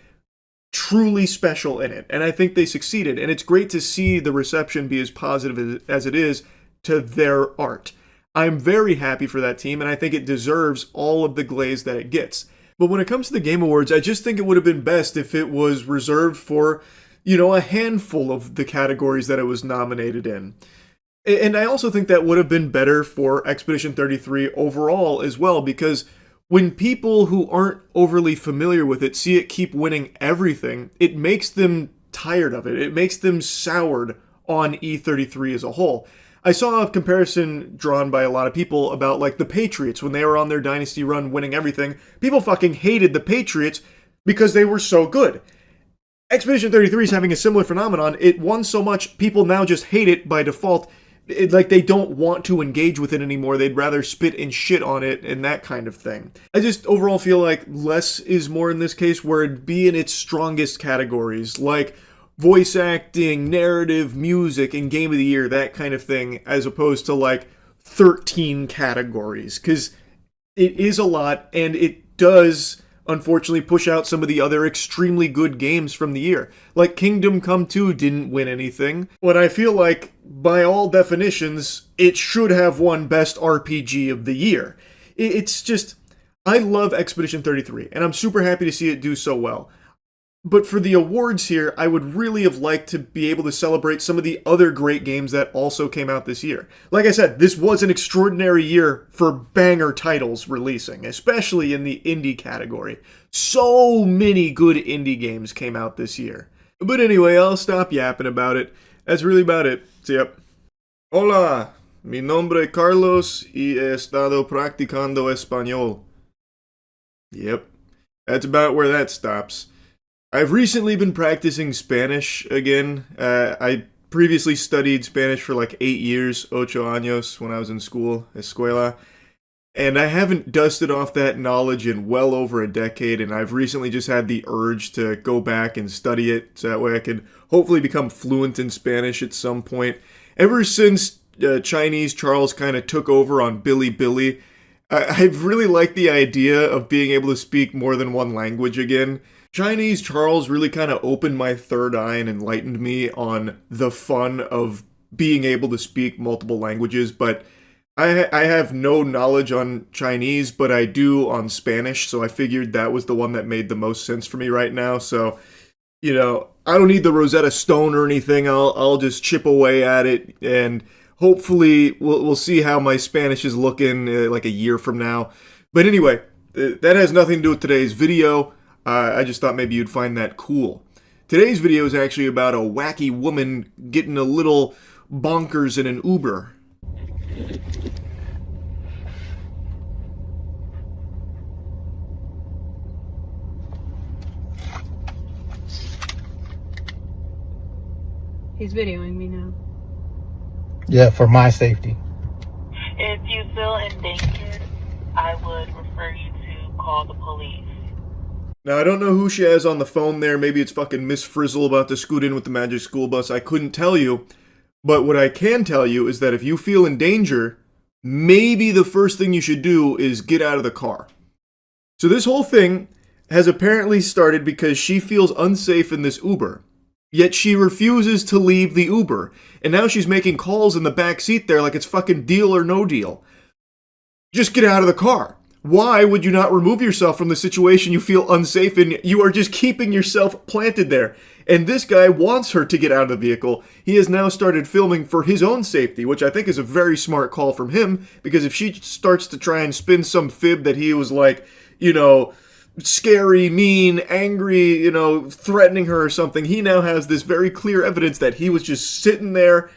truly special in it, and I think they succeeded, and it's great to see the reception be as positive as it is to their art. I'm very happy for that team, and I think it deserves all of the glaze that it gets. But when it comes to the Game Awards, I just think it would have been best if it was reserved for, a handful of the categories that it was nominated in. And I also think that would have been better for Expedition 33 overall as well, because when people who aren't overly familiar with it see it keep winning everything, it makes them tired of it. It makes them soured on E33 as a whole. I saw a comparison drawn by a lot of people about like the Patriots when they were on their dynasty run winning everything. People fucking hated the Patriots because they were so good. Expedition 33 is having a similar phenomenon. It won so much, people now just hate it by default. Like, they don't want to engage with it anymore. They'd rather spit and shit on it and that kind of thing. I just overall feel like less is more in this case, where it'd be in its strongest categories, like voice acting, narrative, music, and Game of the Year, that kind of thing, as opposed to like 13 categories, because it is a lot, and it does unfortunately push out some of the other extremely good games from the year. Like Kingdom Come 2 didn't win anything, when I feel like, by all definitions, it should have won Best RPG of the Year. It's just, I love Expedition 33, and I'm super happy to see it do so well. But for the awards here, I would really have liked to be able to celebrate some of the other great games that also came out this year. Like I said, this was an extraordinary year for banger titles releasing, especially in the indie category. So many good indie games came out this year. But anyway, I'll stop yapping about it. That's really about it. See ya. Hola, mi nombre es Carlos y he estado practicando español. Yep, that's about where that stops. I've recently been practicing Spanish again. I previously studied Spanish for like 8 years, 8 años, when I was in school, escuela. And I haven't dusted off that knowledge in well over a decade, and I've recently just had the urge to go back and study it, so that way I can hopefully become fluent in Spanish at some point. Ever since Chinese Charles kind of took over on Billy, I've really liked the idea of being able to speak more than one language again. Chinese Charles really kind of opened my third eye and enlightened me on the fun of being able to speak multiple languages, but I have no knowledge on Chinese, but I do on Spanish, so I figured that was the one that made the most sense for me right now. So, I don't need the Rosetta Stone or anything. I'll just chip away at it, and hopefully we'll see how my Spanish is looking like a year from now. But anyway, that has nothing to do with today's video. I just thought maybe you'd find that cool. Today's video is actually about a wacky woman getting a little bonkers in an Uber. He's videoing me now. Yeah, for my safety. If you feel endangered, I would refer you to call the police. Now, I don't know who she has on the phone there. Maybe it's fucking Miss Frizzle about to scoot in with the magic school bus. I couldn't tell you. But what I can tell you is that if you feel in danger, maybe the first thing you should do is get out of the car. So this whole thing has apparently started because she feels unsafe in this Uber. Yet she refuses to leave the Uber. And now she's making calls in the back seat there like it's fucking Deal or No Deal. Just get out of the car. Why would you not remove yourself from the situation you feel unsafe in? You are just keeping yourself planted there. And this guy wants her to get out of the vehicle. He has now started filming for his own safety, which I think is a very smart call from him, because if she starts to try and spin some fib that he was like, you know, scary, mean, angry, you know, threatening her or something, he now has this very clear evidence that he was just sitting there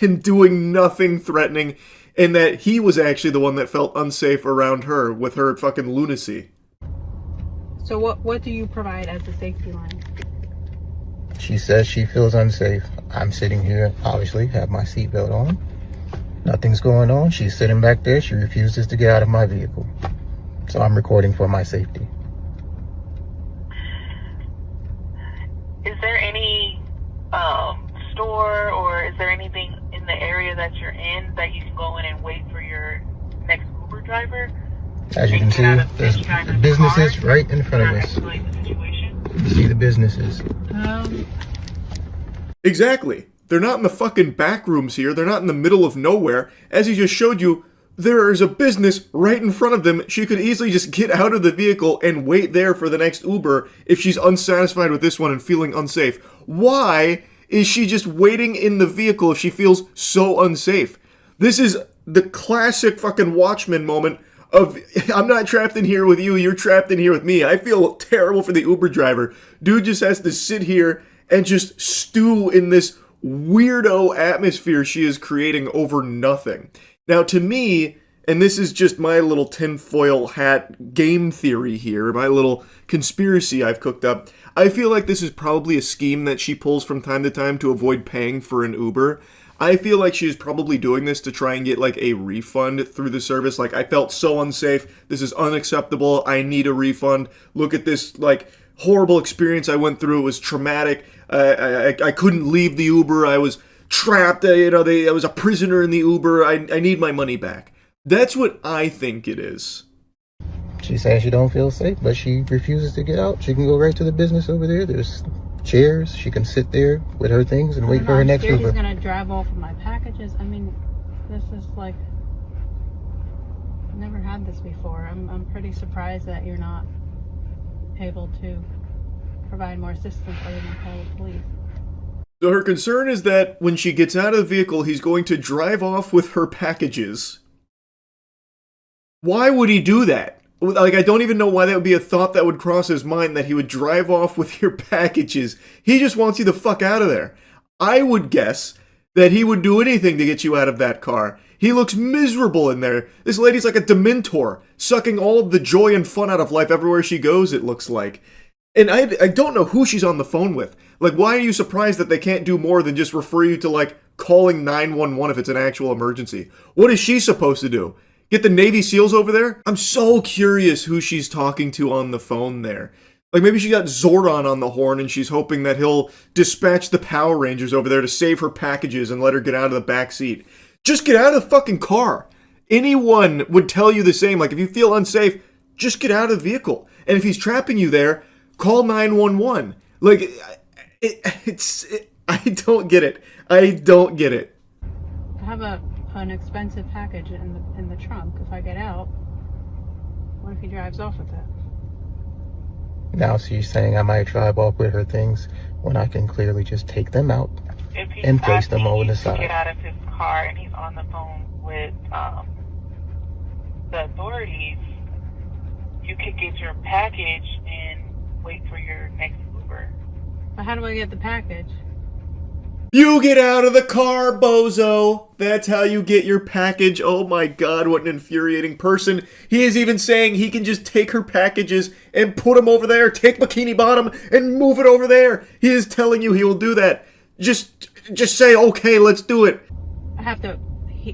and doing nothing threatening, and that he was actually the one that felt unsafe around her with her fucking lunacy. So what do you provide as a safety line? She says she feels unsafe. I'm sitting here, obviously, have my seatbelt on. Nothing's going on. She's sitting back there. She refuses to get out of my vehicle. So I'm recording for my safety. Is there any store or is there anything in the area that you're in that you can go in and wait for your next Uber driver? As you can see, there's businesses right in front of us. You see the businesses. Exactly. They're not in the fucking back rooms here. They're not in the middle of nowhere. As he just showed you, there is a business right in front of them. She could easily just get out of the vehicle and wait there for the next Uber if she's unsatisfied with this one and feeling unsafe. Why is she just waiting in the vehicle if she feels so unsafe? This is the classic fucking Watchmen moment of, I'm not trapped in here with you, you're trapped in here with me. I feel terrible for the Uber driver. Dude just has to sit here and just stew in this weirdo atmosphere she is creating over nothing. Now, to me, and this is just my little tinfoil hat game theory here, my little conspiracy I've cooked up, I feel like this is probably a scheme that she pulls from time to time to avoid paying for an Uber. I feel like she's probably doing this to try and get like a refund through the service. Like, I felt so unsafe. This is unacceptable. I need a refund. Look at this, like, horrible experience I went through. It was traumatic. I couldn't leave the Uber. I was trapped. I was a prisoner in the Uber. I need my money back. That's what I think it is. She says she don't feel safe, but she refuses to get out. She can go right to the business over there. There's chairs. She can sit there with her things and wait for her next Uber. He's gonna drive off with my packages. I mean, this is like, I've never had this before. I'm pretty surprised that you're not able to provide more assistance other than call the police. So her concern is that when she gets out of the vehicle, he's going to drive off with her packages. Why would he do that? Like, I don't even know why that would be a thought that would cross his mind, that he would drive off with your packages. He just wants you the fuck out of there. I would guess that he would do anything to get you out of that car. He looks miserable in there. This lady's like a dementor, sucking all of the joy and fun out of life everywhere she goes, it looks like. And I don't know who she's on the phone with. Like, why are you surprised that they can't do more than just refer you to, like, calling 911 if it's an actual emergency? What is she supposed to do? Get the Navy SEALs over there? I'm so curious who she's talking to on the phone there. Like, maybe she got Zordon on the horn and she's hoping that he'll dispatch the Power Rangers over there to save her packages and let her get out of the back seat. Just get out of the fucking car. Anyone would tell you the same. Like, if you feel unsafe, just get out of the vehicle. And if he's trapping you there, call 911. Like, I don't get it. I don't get it. I have an expensive package in the trunk. If I get out, what if he drives off with it? Now she's saying I might drive off with her things when I can clearly just take them out and place them over the side. Get out of his car and he's on the phone with the authorities. You could get your package and wait for your next Uber. But how do I get the package? You get out of the car, bozo! That's how you get your package. Oh my god, what an infuriating person. He is even saying he can just take her packages and put them over there, take Bikini Bottom and move it over there. He is telling you he will do that. Just just say, okay, let's do it.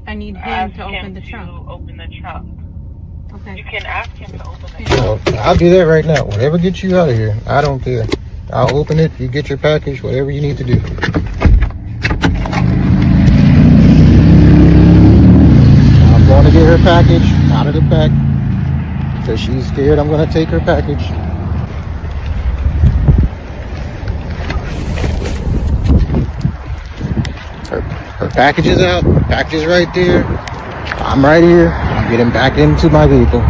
I need him Ask to open the him trunk. to open the trunk. Okay. You can ask him to open the trunk. Well, I'll do that right now. Whatever gets you out of here, I don't care. I'll open it, you get your package, whatever you need to do. I'm going to get her package out of the back because she's scared I'm going to take her package. Her package is out, package is right there. I'm right here. I'm getting back into my vehicle.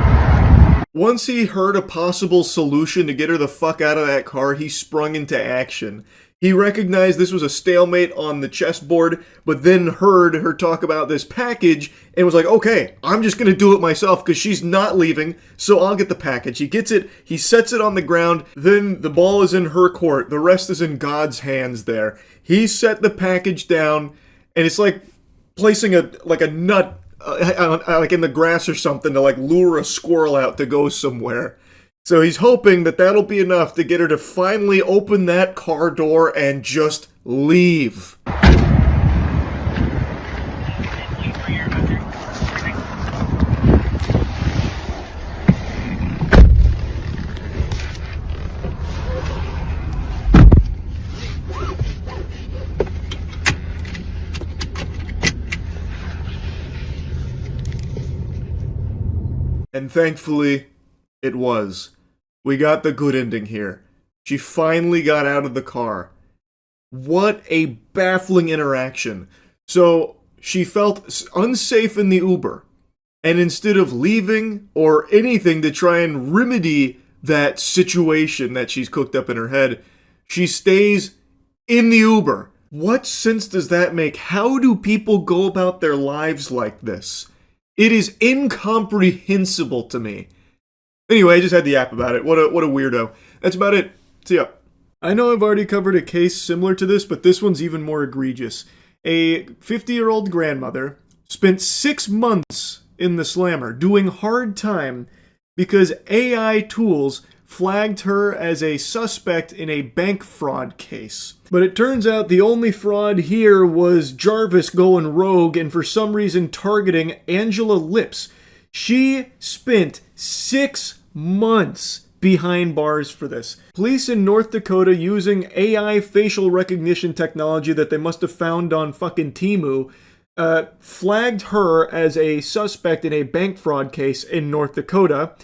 Once he heard a possible solution to get her the fuck out of that car, he sprung into action. He recognized this was a stalemate on the chessboard, but then heard her talk about this package and was like, okay, I'm just gonna do it myself because she's not leaving, so I'll get the package. He gets it, he sets it on the ground, then the ball is in her court, the rest is in God's hands there. He set the package down, and it's like placing a nut like in the grass or something to like lure a squirrel out to go somewhere. So he's hoping that that'll be enough to get her to finally open that car door and just leave. And thankfully, it was. We got the good ending here. She finally got out of the car. What a baffling interaction. So, she felt unsafe in the Uber. And instead of leaving or anything to try and remedy that situation that she's cooked up in her head, she stays in the Uber. What sense does that make? How do people go about their lives like this? It is incomprehensible to me. Anyway, I just had the app about it. What a weirdo. That's about it. See ya. I know I've already covered a case similar to this, but this one's even more egregious. A 50-year-old grandmother spent 6 months in the slammer doing hard time because AI tools flagged her as a suspect in a bank fraud case. But it turns out the only fraud here was Jarvis going rogue and for some reason targeting Angela Lips. She spent 6 months behind bars for this. Police in North Dakota, using AI facial recognition technology that they must have found on fucking Temu, flagged her as a suspect in a bank fraud case in North Dakota.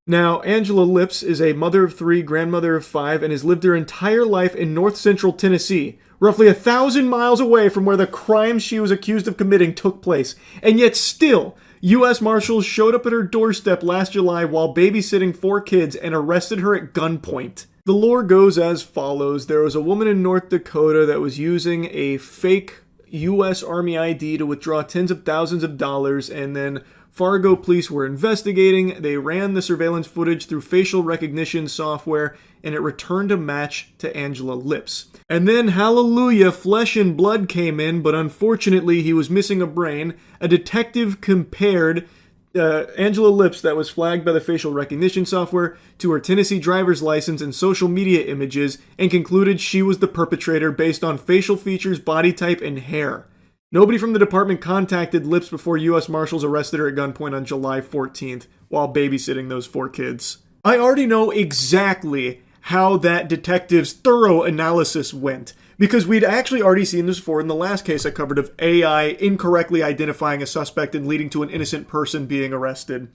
Now, Angela Lips is a mother of 3, grandmother of 5, and has lived her entire life in north central Tennessee, roughly 1,000 miles away from where the crime she was accused of committing took place. And yet still, U.S. Marshals showed up at her doorstep last July while babysitting 4 kids and arrested her at gunpoint. The lore goes as follows. There was a woman in North Dakota that was using a fake U.S. Army ID to withdraw tens of thousands of dollars, and then Fargo police were investigating. They ran the surveillance footage through facial recognition software, and it returned a match to Angela Lips. And then, hallelujah, flesh and blood came in, but unfortunately he was missing a brain. A detective compared Angela Lips, that was flagged by the facial recognition software, to her Tennessee driver's license and social media images, and concluded she was the perpetrator based on facial features, body type, and hair. Nobody from the department contacted Lips before U.S. Marshals arrested her at gunpoint on July 14th while babysitting those 4 kids. I already know exactly how that detective's thorough analysis went, because we'd actually already seen this before in the last case I covered of AI incorrectly identifying a suspect and leading to an innocent person being arrested.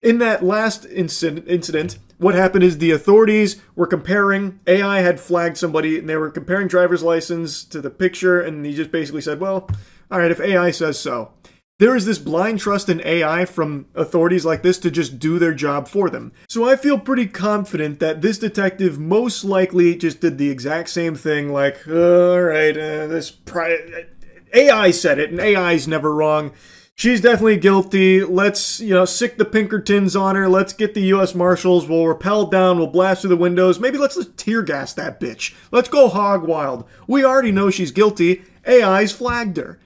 In that last incident, what happened is the authorities were comparing, AI had flagged somebody, and they were comparing driver's license to the picture, and he just basically said, well, alright, if AI says so. There is this blind trust in AI from authorities like this to just do their job for them. So I feel pretty confident that this detective most likely just did the exact same thing, like, alright, AI said it, and AI's never wrong. She's definitely guilty. Let's, sick the Pinkertons on her. Let's get the U.S. Marshals. We'll rappel down. We'll blast through the windows. Maybe let's tear gas that bitch. Let's go hog wild. We already know she's guilty. AI's flagged her.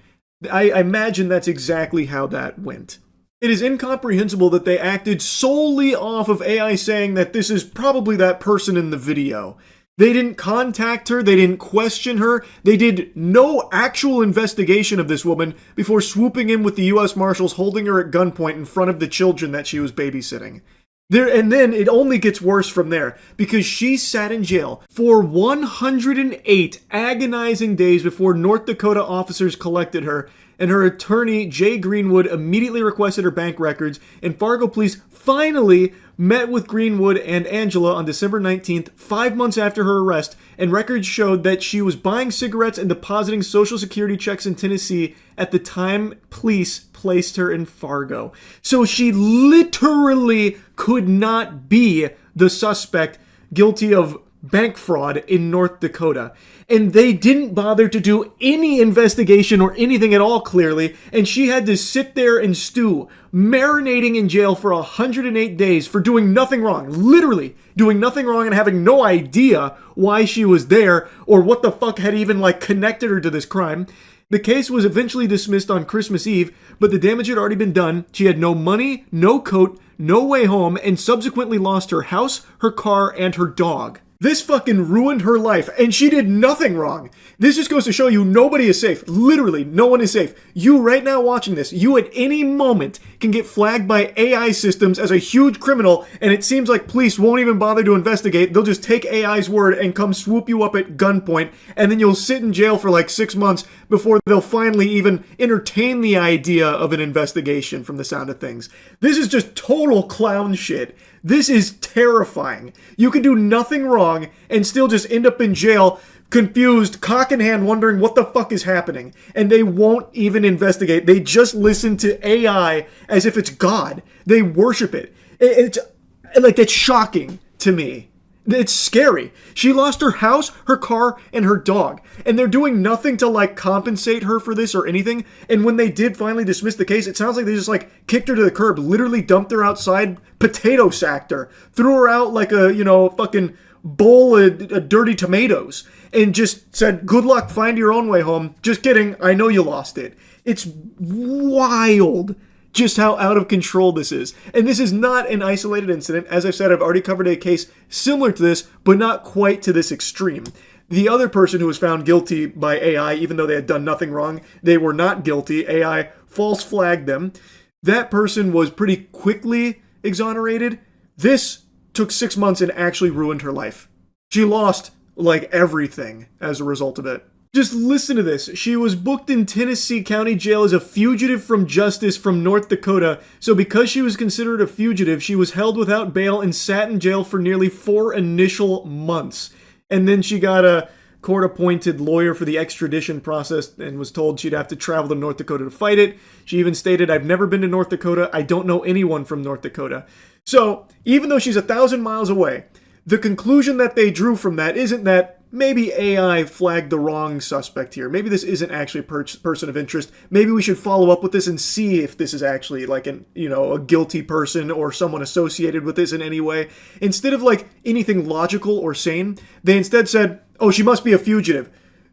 I imagine that's exactly how that went. It is incomprehensible that they acted solely off of AI saying that this is probably that person in the video. They didn't contact her. They didn't question her. They did no actual investigation of this woman before swooping in with the U.S. Marshals, holding her at gunpoint in front of the children that she was babysitting. And then it only gets worse from there, because she sat in jail for 108 agonizing days before North Dakota officers collected her, and her attorney, Jay Greenwood, immediately requested her bank records, and Fargo police finally met with Greenwood and Angela on December 19th, 5 months after her arrest, and records showed that she was buying cigarettes and depositing Social Security checks in Tennessee at the time police placed her in Fargo. So she literally could not be the suspect guilty of bank fraud in North Dakota. And they didn't bother to do any investigation or anything at all, clearly, and she had to sit there and stew, marinating in jail for 108 days for doing nothing wrong, literally doing nothing wrong and having no idea why she was there or what the fuck had even connected her to this crime. The case was eventually dismissed on Christmas Eve, but the damage had already been done. She had no money, no coat, no way home, and subsequently lost her house, her car, and her dog. This fucking ruined her life, and she did nothing wrong. This just goes to show you nobody is safe. Literally, no one is safe. You right now watching this, you at any moment can get flagged by AI systems as a huge criminal, and it seems like police won't even bother to investigate. They'll just take AI's word and come swoop you up at gunpoint, and then you'll sit in jail for 6 months before they'll finally even entertain the idea of an investigation, from the sound of things. This is just total clown shit. This is terrifying. You can do nothing wrong and still just end up in jail, confused, cock in hand, wondering what the fuck is happening. And they won't even investigate. They just listen to AI as if it's God. They worship it. It's shocking to me. It's scary. She lost her house, her car, and her dog. And they're doing nothing to compensate her for this or anything. And when they did finally dismiss the case, it sounds like they just kicked her to the curb, literally dumped her outside, potato sacked her, threw her out like a, fucking bowl of dirty tomatoes, and just said, good luck, find your own way home. Just kidding, I know you lost it. It's wild just how out of control this is. And this is not an isolated incident. As I've said, I've already covered a case similar to this, but not quite to this extreme. The other person who was found guilty by AI, even though they had done nothing wrong, they were not guilty. AI false flagged them. That person was pretty quickly exonerated. This took 6 months and actually ruined her life. She lost everything as a result of it. Just listen to this. She was booked in Tennessee County Jail as a fugitive from justice from North Dakota. So because she was considered a fugitive, she was held without bail and sat in jail for nearly 4 initial months. And then she got a court-appointed lawyer for the extradition process and was told she'd have to travel to North Dakota to fight it. She even stated, I've never been to North Dakota. I don't know anyone from North Dakota. So even though she's 1,000 miles away, the conclusion that they drew from that isn't that maybe AI flagged the wrong suspect here. Maybe this isn't actually a person of interest. Maybe we should follow up with this and see if this is actually a guilty person or someone associated with this in any way. Instead of anything logical or sane, they instead said, oh, she must be a fugitive.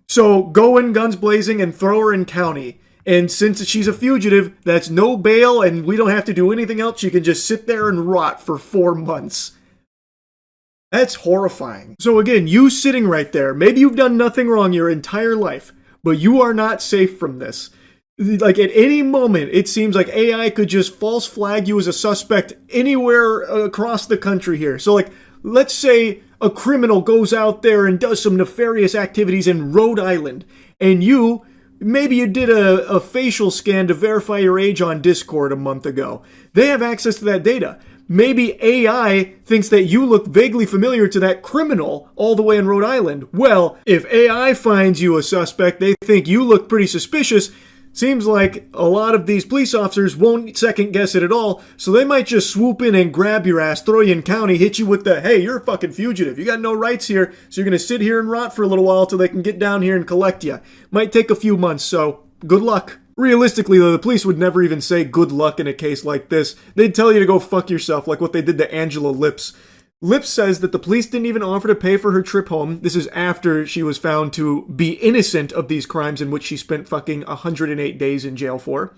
So go in guns blazing and throw her in county. And since she's a fugitive, that's no bail and we don't have to do anything else. She can just sit there and rot for 4 months. That's horrifying. So again, you sitting right there, maybe you've done nothing wrong your entire life, but you are not safe from this. At any moment, it seems like AI could just false flag you as a suspect anywhere across the country here. So let's say a criminal goes out there and does some nefarious activities in Rhode Island, and maybe you did a facial scan to verify your age on Discord a month ago. They have access to that data. Maybe AI thinks that you look vaguely familiar to that criminal all the way in Rhode Island. Well, if AI finds you a suspect, they think you look pretty suspicious. Seems like a lot of these police officers won't second guess it at all, so they might just swoop in and grab your ass, throw you in county, hit you with the, hey, you're a fucking fugitive. You got no rights here, so you're going to sit here and rot for a little while till they can get down here and collect you. Might take a few months, so good luck. Realistically, though, the police would never even say good luck in a case like this. They'd tell you to go fuck yourself, like what they did to Angela Lips. Lips says that the police didn't even offer to pay for her trip home. This is after she was found to be innocent of these crimes in which she spent fucking 108 days in jail for.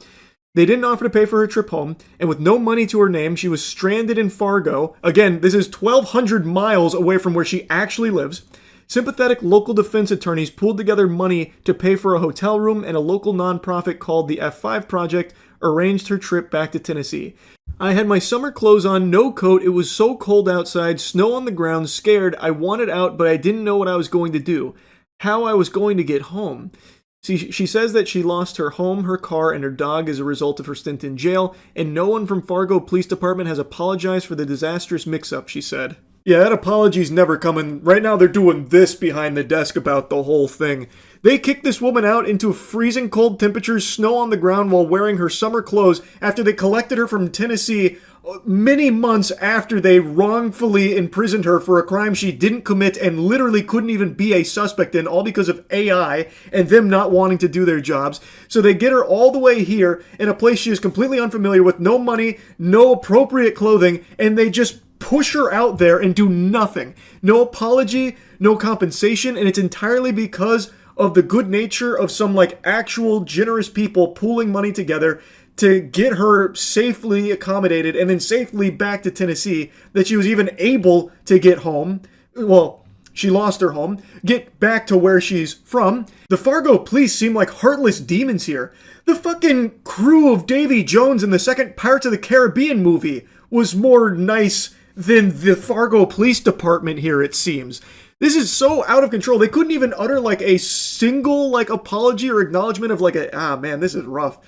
They didn't offer to pay for her trip home, and with no money to her name, she was stranded in Fargo. Again, this is 1,200 miles away from where she actually lives. Sympathetic local defense attorneys pooled together money to pay for a hotel room, and a local nonprofit called the F5 Project arranged her trip back to Tennessee. I had my summer clothes on, no coat, it was so cold outside, snow on the ground, scared, I wanted out, but I didn't know what I was going to do, how I was going to get home. See, she says that she lost her home, her car, and her dog as a result of her stint in jail, and no one from Fargo Police Department has apologized for the disastrous mix-up, she said. Yeah, that apology's never coming. Right now they're doing this behind the desk about the whole thing. They kicked this woman out into freezing cold temperatures, snow on the ground while wearing her summer clothes after they collected her from Tennessee many months after they wrongfully imprisoned her for a crime she didn't commit and literally couldn't even be a suspect in, all because of AI and them not wanting to do their jobs. So they get her all the way here in a place she is completely unfamiliar with, no money, no appropriate clothing, and they just push her out there and do nothing. No apology, no compensation, and it's entirely because of the good nature of some like actual generous people pooling money together to get her safely accommodated and then safely back to Tennessee, that she was even able to get home. Well, she lost her home, get back to where she's from. The Fargo police seem like heartless demons here. The fucking crew of Davy Jones in the second Pirates of the Caribbean movie was more nice than the Fargo Police Department here, it seems. This is so out of control. They couldn't even utter like a single like apology or acknowledgement of like man, this is rough.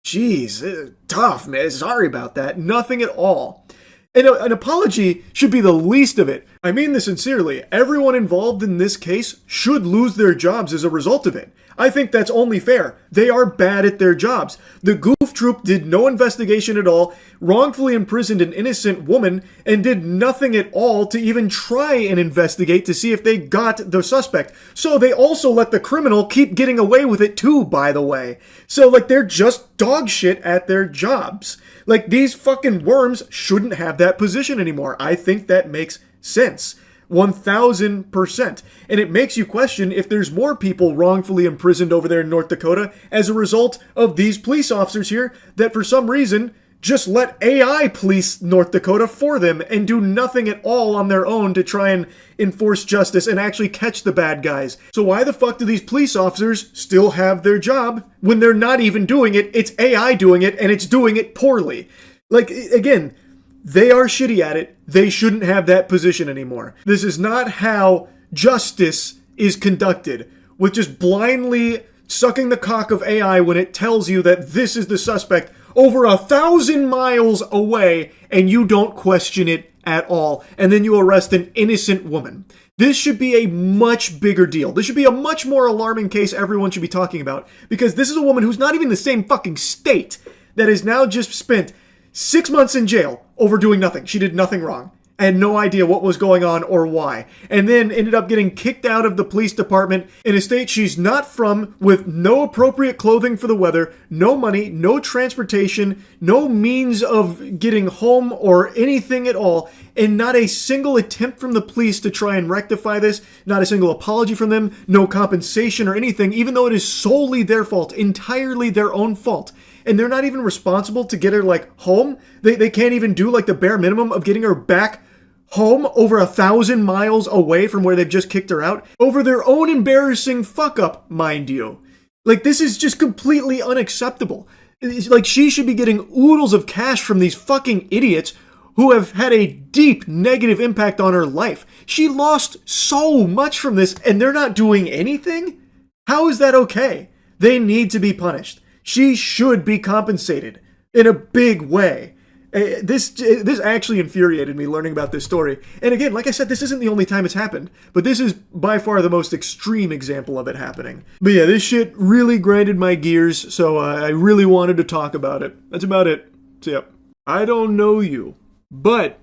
Jeez, tough, man. Sorry about that. Nothing at all. And an apology should be the least of it. I mean this sincerely. Everyone involved in this case should lose their jobs as a result of it. I think that's only fair. They are bad at their jobs. The Goof Troop did no investigation at all, wrongfully imprisoned an innocent woman, and did nothing at all to even try and investigate to see if they got the suspect. So they also let the criminal keep getting away with it too, by the way. So like they're just dog shit at their jobs. Like these fucking worms shouldn't have that position anymore. I think that makes sense. 1000%. And it makes you question if there's more people wrongfully imprisoned over there in North Dakota as a result of these police officers here that for some reason just let AI police North Dakota for them and do nothing at all on their own to try and enforce justice and actually catch the bad guys. So why the fuck do these police officers still have their job when they're not even doing it? It's AI doing it, and it's doing it poorly. Like, again, they are shitty at it. They shouldn't have that position anymore. This is not how justice is conducted, with just blindly sucking the cock of AI when it tells you that this is the suspect over 1,000 miles away and you don't question it at all. And then you arrest an innocent woman. This should be a much bigger deal. This should be a much more alarming case everyone should be talking about, because this is a woman who's not even in the same fucking state that has now just spent 6 months in jail over doing nothing. She did nothing wrong. I had no idea what was going on or why. And then ended up getting kicked out of the police department in a state she's not from, with no appropriate clothing for the weather, no money, no transportation, no means of getting home or anything at all, and not a single attempt from the police to try and rectify this, not a single apology from them, no compensation or anything, even though it is solely their fault, entirely their own fault. And they're not even responsible to get her, like, home. They can't even do, like, the bare minimum of getting her back home over 1,000 miles away from where they've just kicked her out. Over their own embarrassing fuck-up, mind you. Like, this is just completely unacceptable. It's like, she should be getting oodles of cash from these fucking idiots who have had a deep negative impact on her life. She lost so much from this, and they're not doing anything? How is that okay? They need to be punished. She should be compensated in a big way. This actually infuriated me learning about this story. And again, like I said, this isn't the only time it's happened, but this is by far the most extreme example of it happening. But yeah, this shit really grinded my gears, so I really wanted to talk about it. That's about it. So yeah, I don't know you, but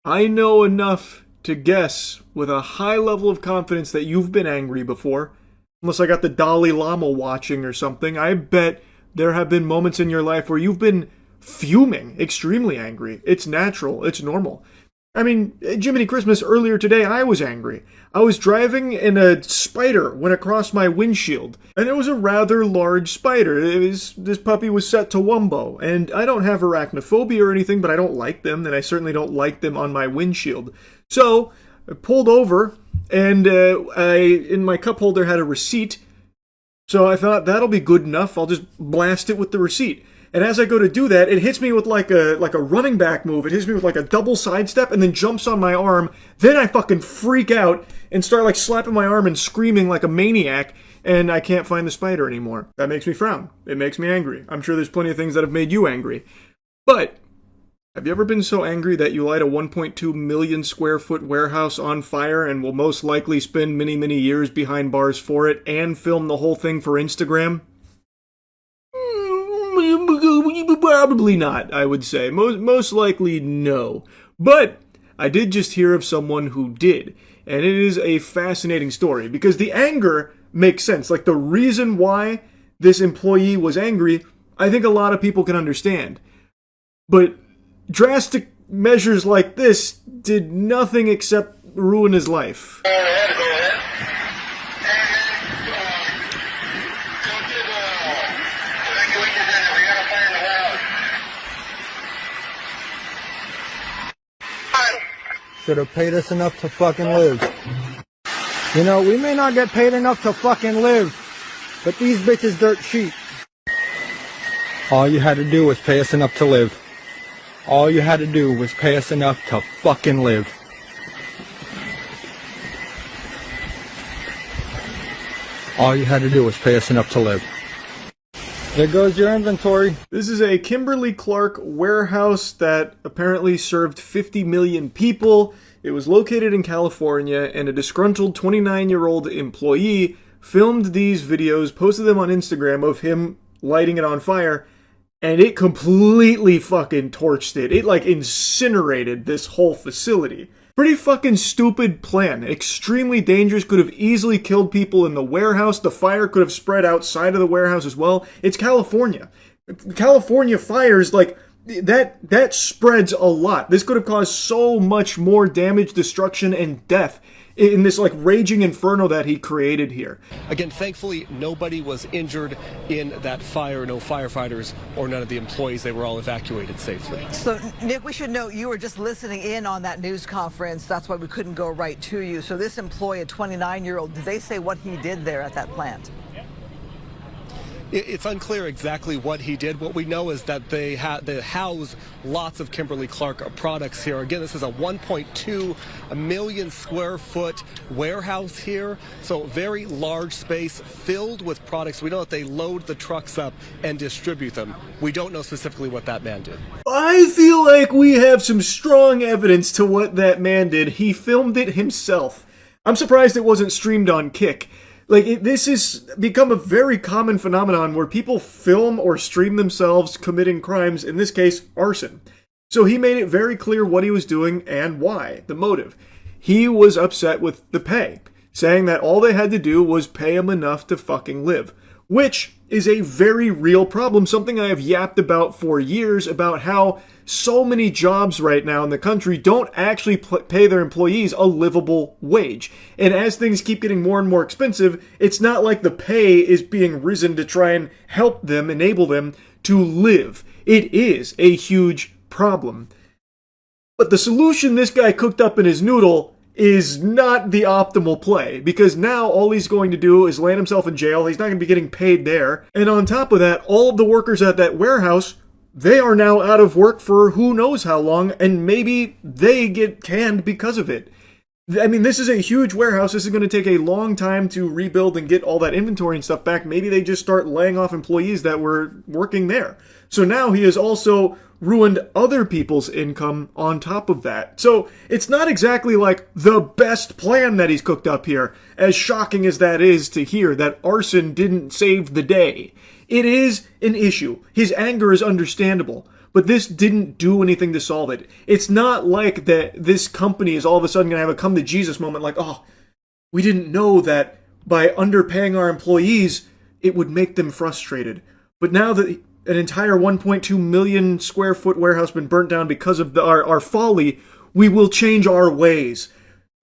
I know enough to guess with a high level of confidence that you've been angry before. Unless I got the Dalai Lama watching or something, I bet there have been moments in your life where you've been fuming, extremely angry. It's natural. It's normal. I mean, Jiminy Christmas, earlier today, I was angry. I was driving and a spider went across my windshield. And it was a rather large spider. This puppy was set to Wumbo. And I don't have arachnophobia or anything, but I don't like them. And I certainly don't like them on my windshield. So I pulled over and in my cup holder had a receipt. So I thought that'll be good enough. I'll just blast it with the receipt. And as I go to do that, it hits me with like a running back move. It hits me with like a double sidestep and then jumps on my arm. Then I fucking freak out and start like slapping my arm and screaming like a maniac. And I can't find the spider anymore. That makes me frown. It makes me angry. I'm sure there's plenty of things that have made you angry. But have you ever been so angry that you light a 1.2 million square foot warehouse on fire and will most likely spend many, many years behind bars for it and film the whole thing for Instagram? Probably not, I would say. Most likely no. But I did just hear of someone who did. And it is a fascinating story because the anger makes sense. Like the reason why this employee was angry, I think a lot of people can understand. But drastic measures like this did nothing except ruin his life. Should have paid us enough to fucking live. You know, we may not get paid enough to fucking live, but these bitches dirt cheap. All you had to do was pay us enough to live. All you had to do was pay us enough to fucking live. All you had to do was pay us enough to live. There goes your inventory. This is a Kimberly-Clark warehouse that apparently served 50 million people. It was located in California, and a disgruntled 29-year-old employee filmed these videos, posted them on Instagram of him lighting it on fire, and it completely fucking torched it. It like incinerated this whole facility. Pretty fucking stupid plan. Extremely dangerous. Could have easily killed people in the warehouse. The fire could have spread outside of the warehouse as well. It's California. California fires, like, that spreads a lot. This could have caused so much more damage, destruction, and death in this, like, raging inferno that he created here. Again, thankfully, nobody was injured in that fire. No firefighters or none of the employees. They were all evacuated safely. So, Nick, we should note you were just listening in on that news conference. That's why we couldn't go right to you. So this employee, a 29-year-old, did they say what he did there at that plant? It's unclear exactly what he did. What we know is that they house lots of Kimberly-Clark products here. Again, this is a 1.2 million square foot warehouse here. So very large space filled with products. We know that they load the trucks up and distribute them. We don't know specifically what that man did. I feel like we have some strong evidence to what that man did. He filmed it himself. I'm surprised it wasn't streamed on Kick. Like, this has become a very common phenomenon where people film or stream themselves committing crimes, in this case, arson. So he made it very clear what he was doing and why, the motive. He was upset with the pay, saying that all they had to do was pay him enough to fucking live. Which is a very real problem, something I have yapped about for years, about how so many jobs right now in the country don't actually pay their employees a livable wage. And as things keep getting more and more expensive, it's not like the pay is being risen to try and help them, enable them to live. It is a huge problem. But the solution this guy cooked up in his noodle is not the optimal play, because now all he's going to do is land himself in jail. He's not going to be getting paid there. And on top of that, all of the workers at that warehouse, they are now out of work for who knows how long, and maybe they get canned because of it. I mean, this is a huge warehouse. This is going to take a long time to rebuild and get all that inventory and stuff back. Maybe they just start laying off employees that were working there. So now he has also ruined other people's income on top of that. So it's not exactly like the best plan that he's cooked up here, as shocking as that is to hear that arson didn't save the day. It is an issue. His anger is understandable, but this didn't do anything to solve it. It's not like that this company is all of a sudden going to have a come to Jesus moment like, oh, we didn't know that by underpaying our employees, it would make them frustrated. But now that an entire 1.2 million square foot warehouse been burnt down because of our folly, we will change our ways.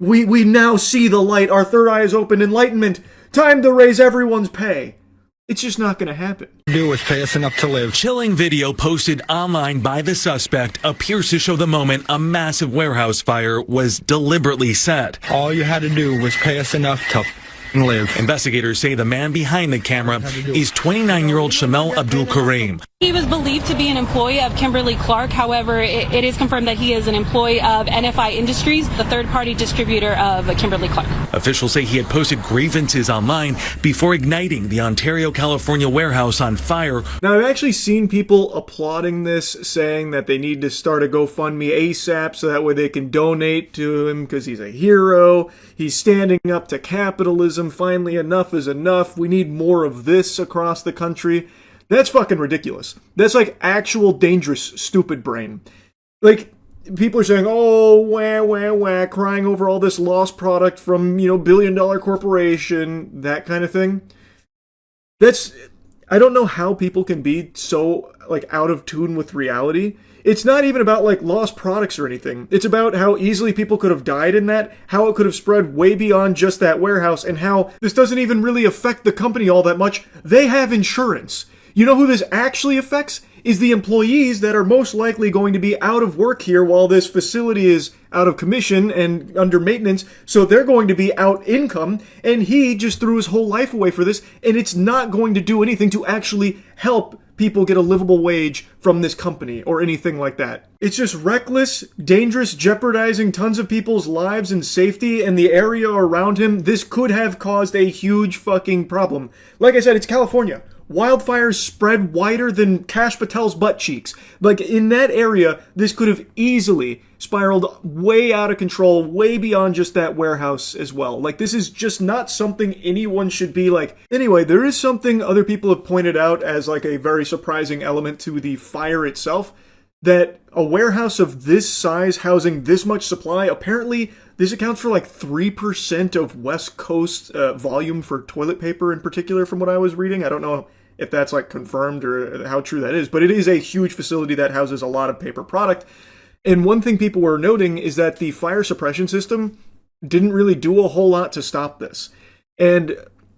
We now see the light. Our third eye is open. Enlightenment. Time to raise everyone's pay. It's just not going to happen. Do is pay us enough to live. Chilling video posted online by the suspect appears to show the moment a massive warehouse fire was deliberately set. All you had to do was pay us enough to live. Investigators say the man behind the camera is 29-year-old Shamel Abdul Kareem. He was believed to be an employee of Kimberly-Clark. However, it is confirmed that he is an employee of NFI Industries, the third-party distributor of Kimberly-Clark. Officials say he had posted grievances online before igniting the Ontario, California warehouse on fire. Now, I've actually seen people applauding this, saying that they need to start a GoFundMe ASAP so that way they can donate to him because he's a hero. He's standing up to capitalism. Finally, enough is enough. We need more of this across the country. That's fucking ridiculous. That's like actual dangerous, stupid brain. Like, people are saying, oh, wah, wah, wah, crying over all this lost product from, billion-dollar corporation, that kind of thing. I don't know how people can be so, out of tune with reality. It's not even about, lost products or anything. It's about how easily people could have died in that, how it could have spread way beyond just that warehouse, and how this doesn't even really affect the company all that much. They have insurance. You know who this actually affects? Is the employees that are most likely going to be out of work here while this facility is out of commission and under maintenance, so they're going to be out income, and he just threw his whole life away for this, and it's not going to do anything to actually help people get a livable wage from this company or anything like that. It's just reckless, dangerous, jeopardizing tons of people's lives and safety and the area around him. This could have caused a huge fucking problem. Like I said, it's California. Wildfires spread wider than Kash Patel's butt cheeks. In that area, this could have easily spiraled way out of control, way beyond just that warehouse as well. This is just not something anyone should be Anyway, there is something other people have pointed out as a very surprising element to the fire itself, that a warehouse of this size housing this much supply, apparently this accounts for 3% of West Coast volume for toilet paper in particular, from what I was reading. I don't know if that's confirmed or how true that is, but it is a huge facility that houses a lot of paper product. And one thing people were noting is that the fire suppression system didn't really do a whole lot to stop this. And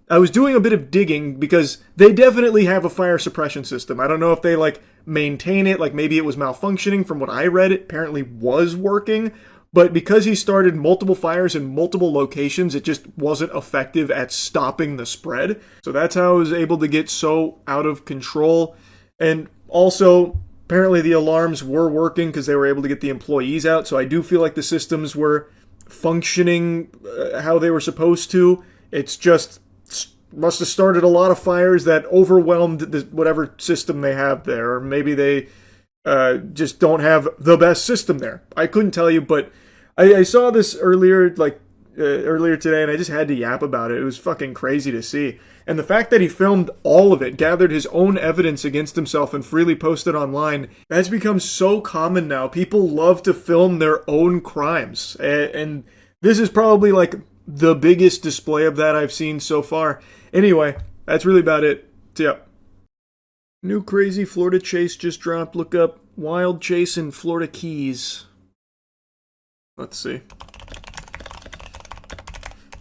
I was doing a bit of digging because they definitely have a fire suppression system. I don't know if they maintain it, maybe it was malfunctioning. From what I read, it apparently was working. But because he started multiple fires in multiple locations, it just wasn't effective at stopping the spread. So that's how it was able to get so out of control. And also, apparently the alarms were working because they were able to get the employees out. So I do feel like the systems were functioning how they were supposed to. It's just must have started a lot of fires that overwhelmed whatever system they have there. Or maybe they just don't have the best system there. I couldn't tell you, but I saw this earlier today, and I just had to yap about it. It was fucking crazy to see. And the fact that he filmed all of it, gathered his own evidence against himself, and freely posted online, that's become so common now. People love to film their own crimes. And this is probably the biggest display of that I've seen so far. Anyway, that's really about it. See ya. New crazy Florida chase just dropped. Look up Wild Chase in Florida Keys. Let's see.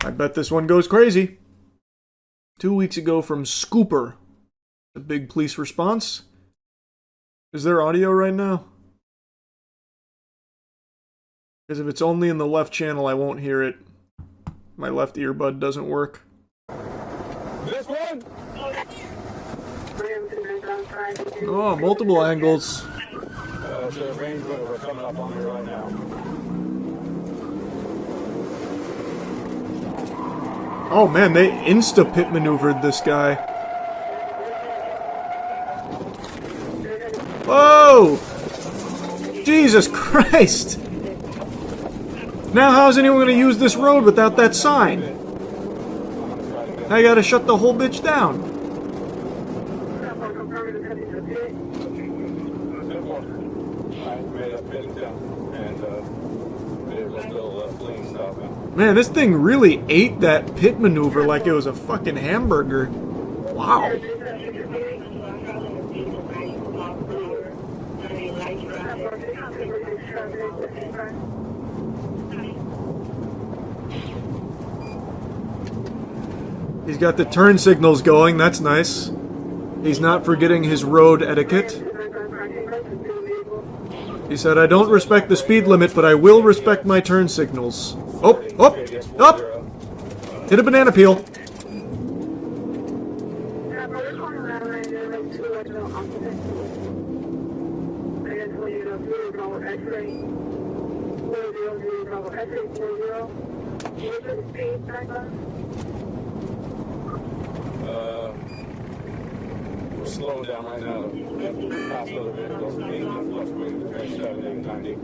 I bet this one goes crazy. 2 weeks ago from Scooper. A big police response. Is there audio right now? Because if it's only in the left channel, I won't hear it. My left earbud doesn't work. This one? Oh, multiple angles. It's a Range Rover coming up on me right now. Oh man, they insta-pit maneuvered this guy. Whoa! Jesus Christ! Now how's anyone gonna use this road without that sign? I gotta shut the whole bitch down. Man, this thing really ate that pit maneuver like it was a fucking hamburger. Wow. He's got the turn signals going, that's nice. He's not forgetting his road etiquette. He said, I don't respect the speed limit, but I will respect my turn signals. Oh, oh, up! Hit a banana peel. We're slowing down right now. Past other vehicles, fluctuating between 70 and 90.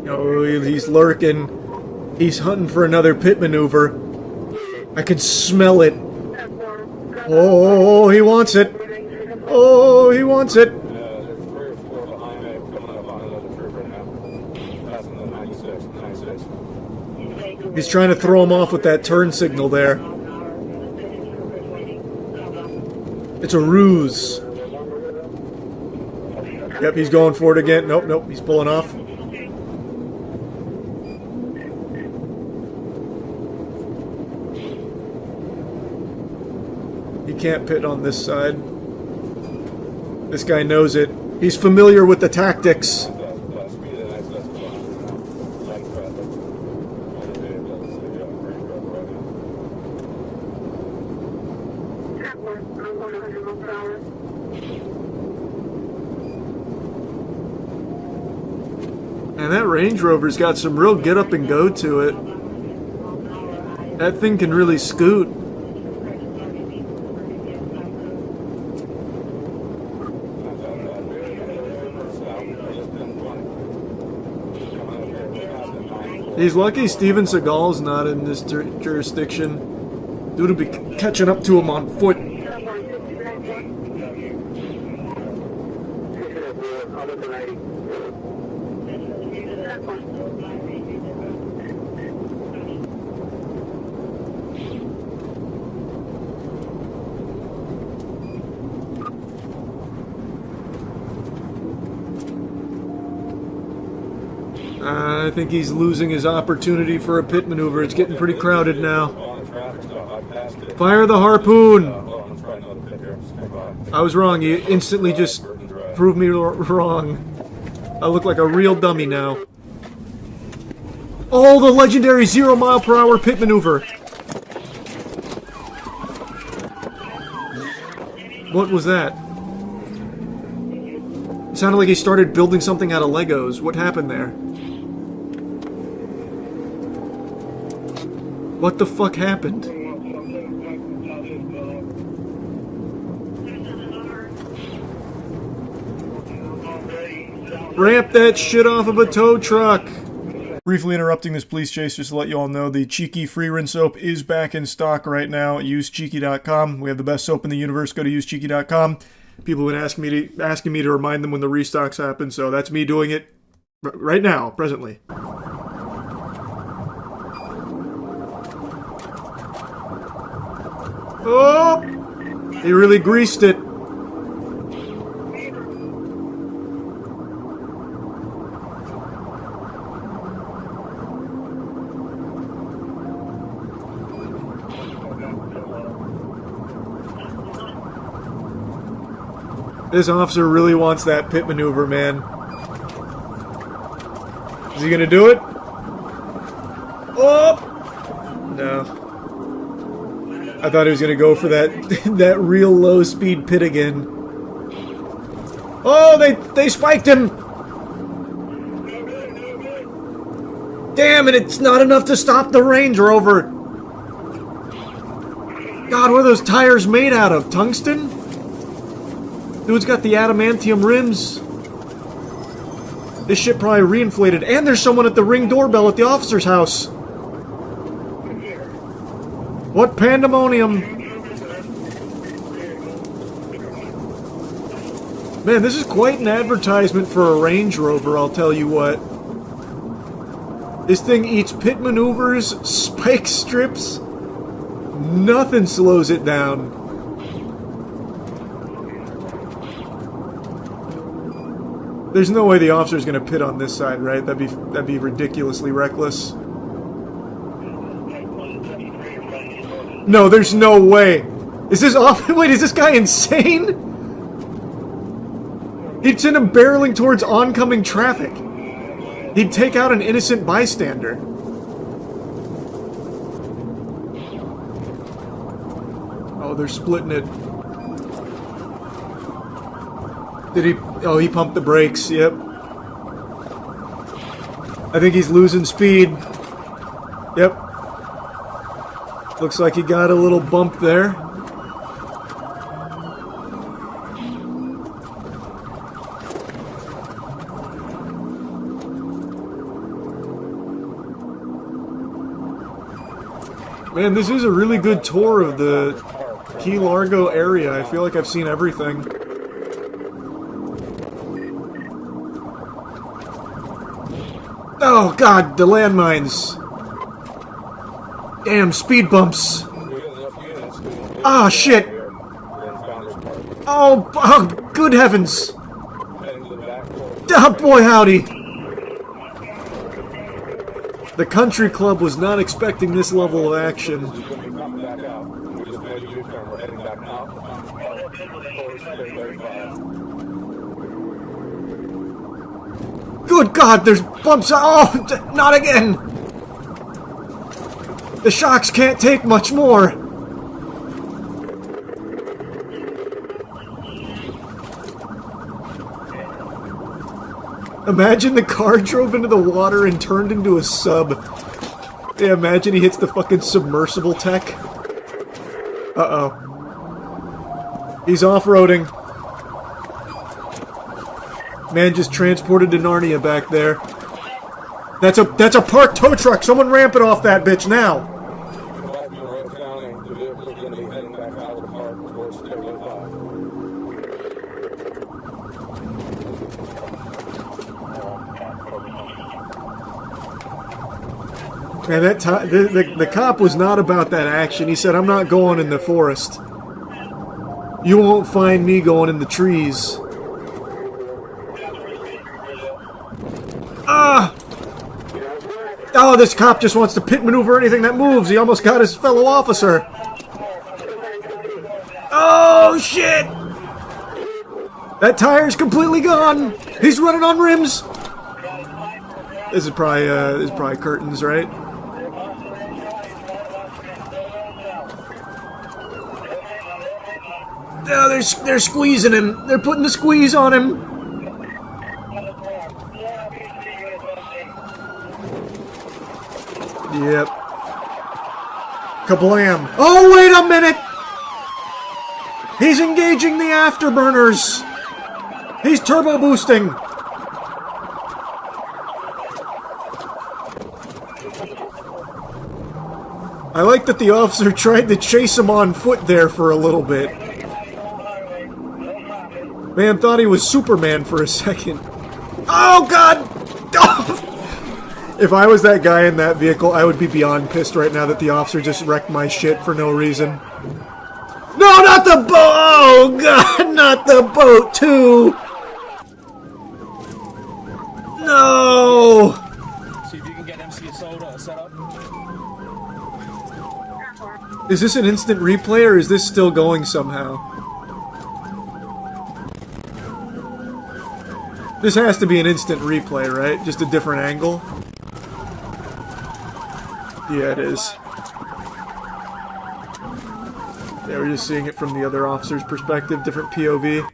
Oh, he's lurking. He's hunting for another pit maneuver. I can smell it. Oh, he wants it. Oh, he wants it. There's 3 or 4 behind me coming up on another trip right now. Passing the 96, 96. He's trying to throw him off with that turn signal there. It's a ruse. Yep, he's going for it again. Nope, nope, he's pulling off. He can't pit on this side. This guy knows it. He's familiar with the tactics. And that Range Rover's got some real get up and go to it. That thing can really scoot. He's lucky Steven Seagal's not in this jurisdiction. Dude would be catching up to him on foot. I think he's losing his opportunity for a pit maneuver. It's getting pretty crowded now. Fire the harpoon! I was wrong. You instantly just proved me wrong. I look like a real dummy now. Oh, the legendary 0 mile/hour pit maneuver! What was that? It sounded like he started building something out of Legos. What happened there? What the fuck happened? Ramp that shit off of a tow truck! Briefly interrupting this police chase just to let you all know the Cheeky free rinse soap is back in stock right now at usecheeky.com. We have the best soap in the universe. Go to usecheeky.com. People have been asking me to remind them when the restocks happen, so that's me doing it right now, presently. Oh! He really greased it. This officer really wants that pit maneuver, man. Is he gonna do it? Oh! No. I thought he was gonna go for that that real low speed pit again. Oh, they spiked him! Damn it, it's not enough to stop the Range Rover! God, what are those tires made out of? Tungsten? Dude's got the adamantium rims. This shit probably reinflated. And there's someone at the Ring doorbell at the officer's house. What pandemonium! Man, this is quite an advertisement for a Range Rover, I'll tell you what. This thing eats pit maneuvers, spike strips. Nothing slows it down. There's no way the officer's gonna pit on this side, right? That'd be ridiculously reckless. No, there's no way. Is this off? Wait, is this guy insane? He'd send him barreling towards oncoming traffic. He'd take out an innocent bystander. Oh, they're splitting it. Did he? Oh, he pumped the brakes. Yep. I think he's losing speed. Yep. Looks like he got a little bump there. Man, this is a really good tour of the Key Largo area. I feel like I've seen everything. Oh god, the landmines. Damn, speed bumps. Ah, shit. Oh, good heavens. Oh, boy, howdy. The country club was not expecting this level of action. Good God, there's bumps. Oh, not again. The shocks can't take much more. Imagine the car drove into the water and turned into a sub. Yeah, imagine he hits the fucking submersible tech. Uh-oh. He's off-roading. Man just transported to Narnia back there. That's a parked tow truck. Someone ramp it off that bitch now. Man, the cop was not about that action. He said, "I'm not going in the forest. You won't find me going in the trees." Ah! Oh, this cop just wants to pit maneuver anything that moves. He almost got his fellow officer. Oh, shit! That tire's completely gone. He's running on rims. This is probably curtains, right? No, they're squeezing him. They're putting the squeeze on him. Yep. Kablam. Oh, wait a minute! He's engaging the afterburners. He's turbo boosting. I like that the officer tried to chase him on foot there for a little bit. Man thought he was Superman for a second. Oh, God! Oh! If I was that guy in that vehicle, I would be beyond pissed right now that the officer just wrecked my shit for no reason. No, not the boat! Oh, God, not the boat, too! No! See if you can get MC Soda set up. Is this an instant replay, or is this still going somehow? This has to be an instant replay, right? Just a different angle? Yeah, it is. Yeah, we're just seeing it from the other officer's perspective, different POV.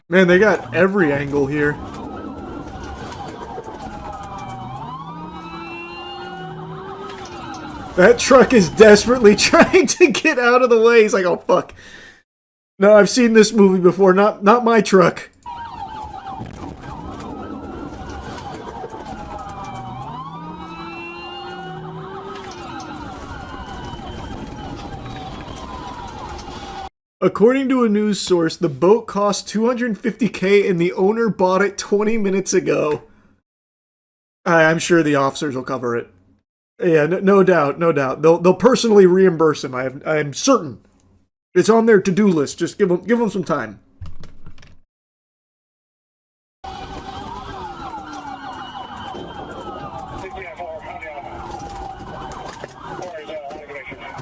Man, they got every angle here. That truck is desperately trying to get out of the way. He's like, oh, fuck. No, I've seen this movie before. Not my truck. According to a news source, the boat cost $250K and the owner bought it 20 minutes ago. I'm sure the officers will cover it. Yeah, no doubt, no doubt. They'll personally reimburse him. I'm certain. It's on their to-do list. Just give them some time.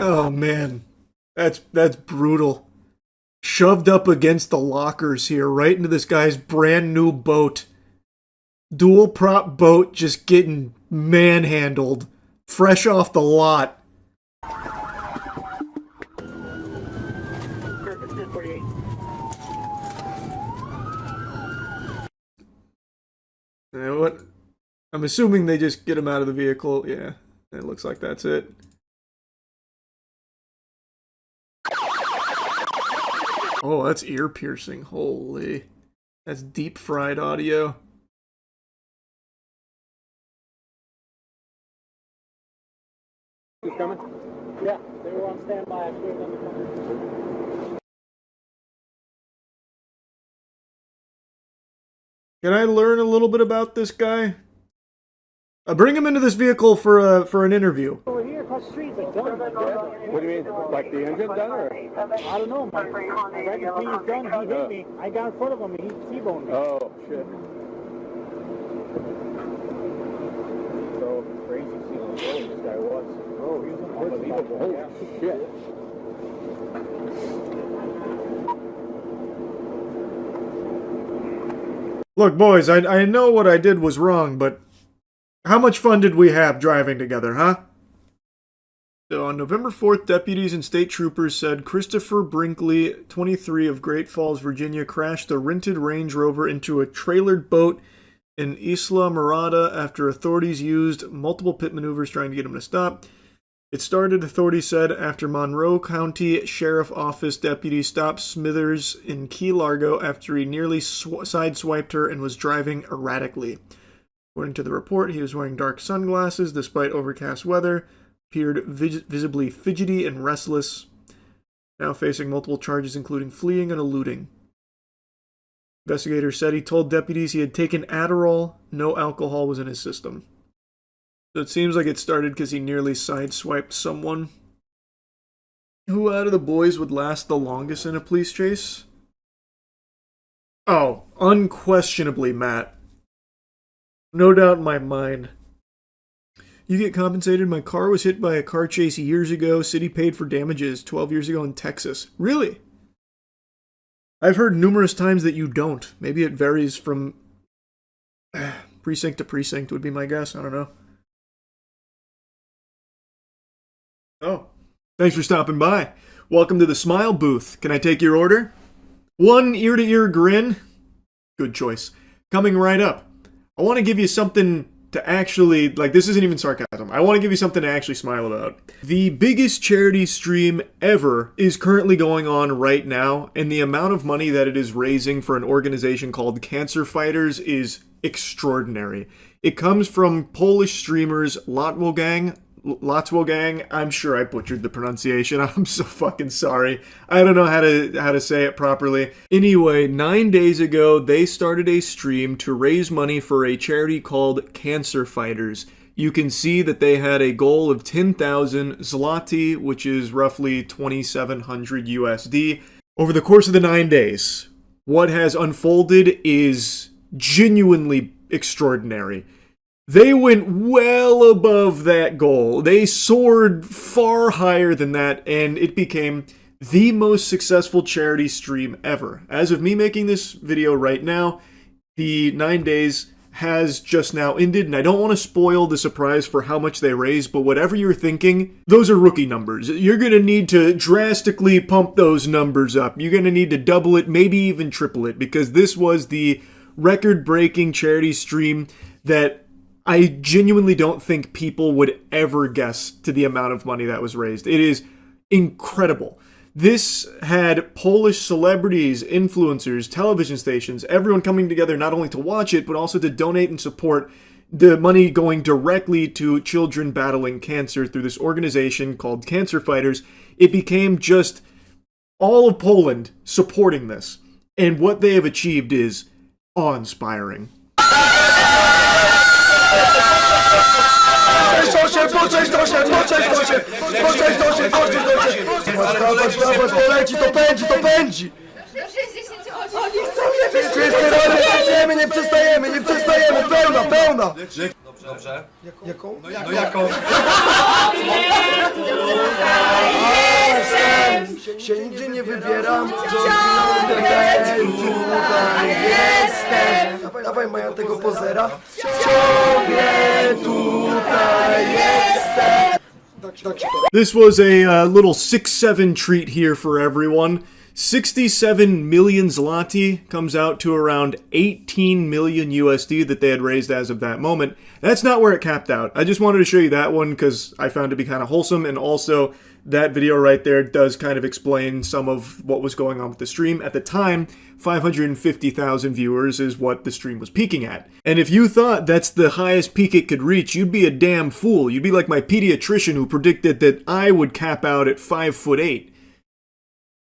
Oh man, that's brutal. Shoved up against the lockers here, right into this guy's brand new boat. Dual prop boat just getting manhandled, fresh off the lot. What? I'm assuming they just get him out of the vehicle. Yeah, it looks like that's it. Oh, that's ear piercing. Holy. That's deep fried audio. Who's coming? Yeah, they were on standby. Can I learn a little bit about this guy? Bring him into this vehicle for an interview. Over here across the street, it's done. What do you mean? Like the engine done, or? I don't know. My friend is done. He hit me. I got in front of him and he T-boned me. Oh, shit. So crazy seeing how old this guy was. Oh, he was unbelievable. Holy shit. Look, boys, I know what I did was wrong, but how much fun did we have driving together, huh? So on November 4th, deputies and state troopers said Christopher Brinkley, 23 of Great Falls, Virginia, crashed a rented Range Rover into a trailered boat in Isla Mirada after authorities used multiple pit maneuvers trying to get him to stop. It started, authorities said, after Monroe County Sheriff Office deputies stopped Smithers in Key Largo after he nearly sideswiped her and was driving erratically. According to the report, he was wearing dark sunglasses despite overcast weather, appeared visibly fidgety and restless, now facing multiple charges including fleeing and eluding. Investigators said he told deputies he had taken Adderall, no alcohol was in his system. So it seems like it started because he nearly sideswiped someone. Who out of the boys would last the longest in a police chase? Oh, unquestionably Matt. No doubt in my mind. You get compensated. My car was hit by a car chase years ago. City paid for damages 12 years ago in Texas. Really? I've heard numerous times that you don't. Maybe it varies from precinct to precinct would be my guess. I don't know. Oh, thanks for stopping by. Welcome to the Smile booth. Can I take your order? One ear-to-ear grin. Good choice. Coming right up. I want to give you something to actually, like, this isn't even sarcasm. I want to give you something to actually smile about. The biggest charity stream ever is currently going on right now, and the amount of money that it is raising for an organization called Cancer Fighters is extraordinary. It comes from Polish streamers Lotwogang, I'm sure I butchered the pronunciation. I'm so fucking sorry. I don't know how to say it properly. Anyway, 9 days ago, they started a stream to raise money for a charity called Cancer Fighters. You can see that they had a goal of 10,000 zloty, which is roughly 2,700 USD. Over the course of the 9 days, what has unfolded is genuinely extraordinary. They went well above that goal. They soared far higher than that, and it became the most successful charity stream ever. As of me making this video right now, the 9 days has just now ended, and I don't want to spoil the surprise for how much they raised, but whatever you're thinking, those are rookie numbers. You're going to need to drastically pump those numbers up. You're going to need to double it, maybe even triple it, because this was the record-breaking charity stream that I genuinely don't think people would ever guess to the amount of money that was raised. It is incredible. This had Polish celebrities, influencers, television stations, everyone coming together not only to watch it, but also to donate and support the money going directly to children battling cancer through this organization called Cancer Fighters. It became just all of Poland supporting this. And what they have achieved is awe-inspiring. To pędzi! Nie przestajemy, pełna! Dobrze. Jaką? No jaką? Się nigdzie nie wybieram. Tutaj jestem. Dawaj Maja tego pozera. Ciągle tutaj jestem. This was a little 6-7 treat here for everyone. 67 million zloty comes out to around 18 million USD that they had raised as of that moment. That's not where it capped out. I just wanted to show you that one because I found it to be kind of wholesome, and also that video right there does kind of explain some of what was going on with the stream. At the time, 550,000 viewers is what the stream was peaking at. And if you thought that's the highest peak it could reach, you'd be a damn fool. You'd be like my pediatrician who predicted that I would cap out at 5'8".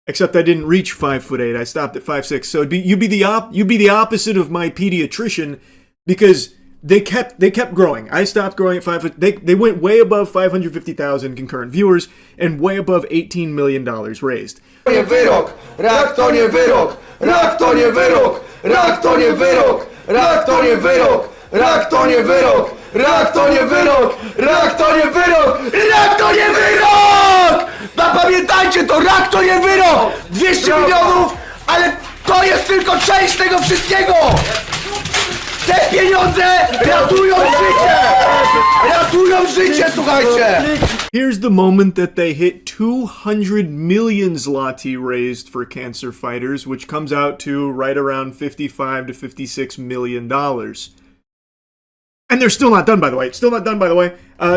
Except I didn't reach 5'8". I stopped at 5'6". So you'd be the opposite of my pediatrician, because they kept growing. I stopped growing at 5 foot. They went way above 550,000 concurrent viewers and way above $18 million raised. Wyrok! Rak to nie wyrok! Rak to nie wyrok! Rak to nie wyrok! Rak to nie wyrok! Rak to nie wyrok! Rak to nie wyrok! Rak to nie wyrok! Rak to nie wyrok! Zapamiętajcie to, rak to nie wyrok! 200 milionów, ale to jest tylko część tego wszystkiego! Te pieniądze ratują życie! Ratują życie, słuchajcie! Here's the moment that they hit 200 million zloty raised for cancer fighters, which comes out to right around $55 to $56 million. And they're still not done, by the way. It's still not done, by the way.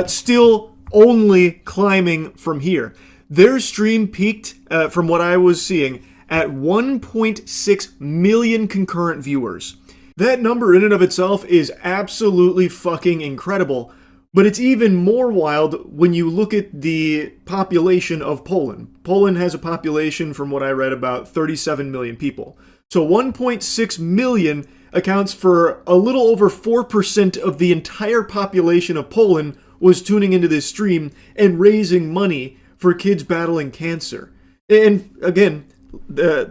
Still only climbing from here. Their stream peaked, from what I was seeing, at 1.6 million concurrent viewers. That number in and of itself is absolutely fucking incredible, but it's even more wild when you look at the population of Poland. Poland has a population, from what I read, about 37 million people. So 1.6 million accounts for a little over 4% of the entire population of Poland was tuning into this stream and raising money for kids battling cancer. And again,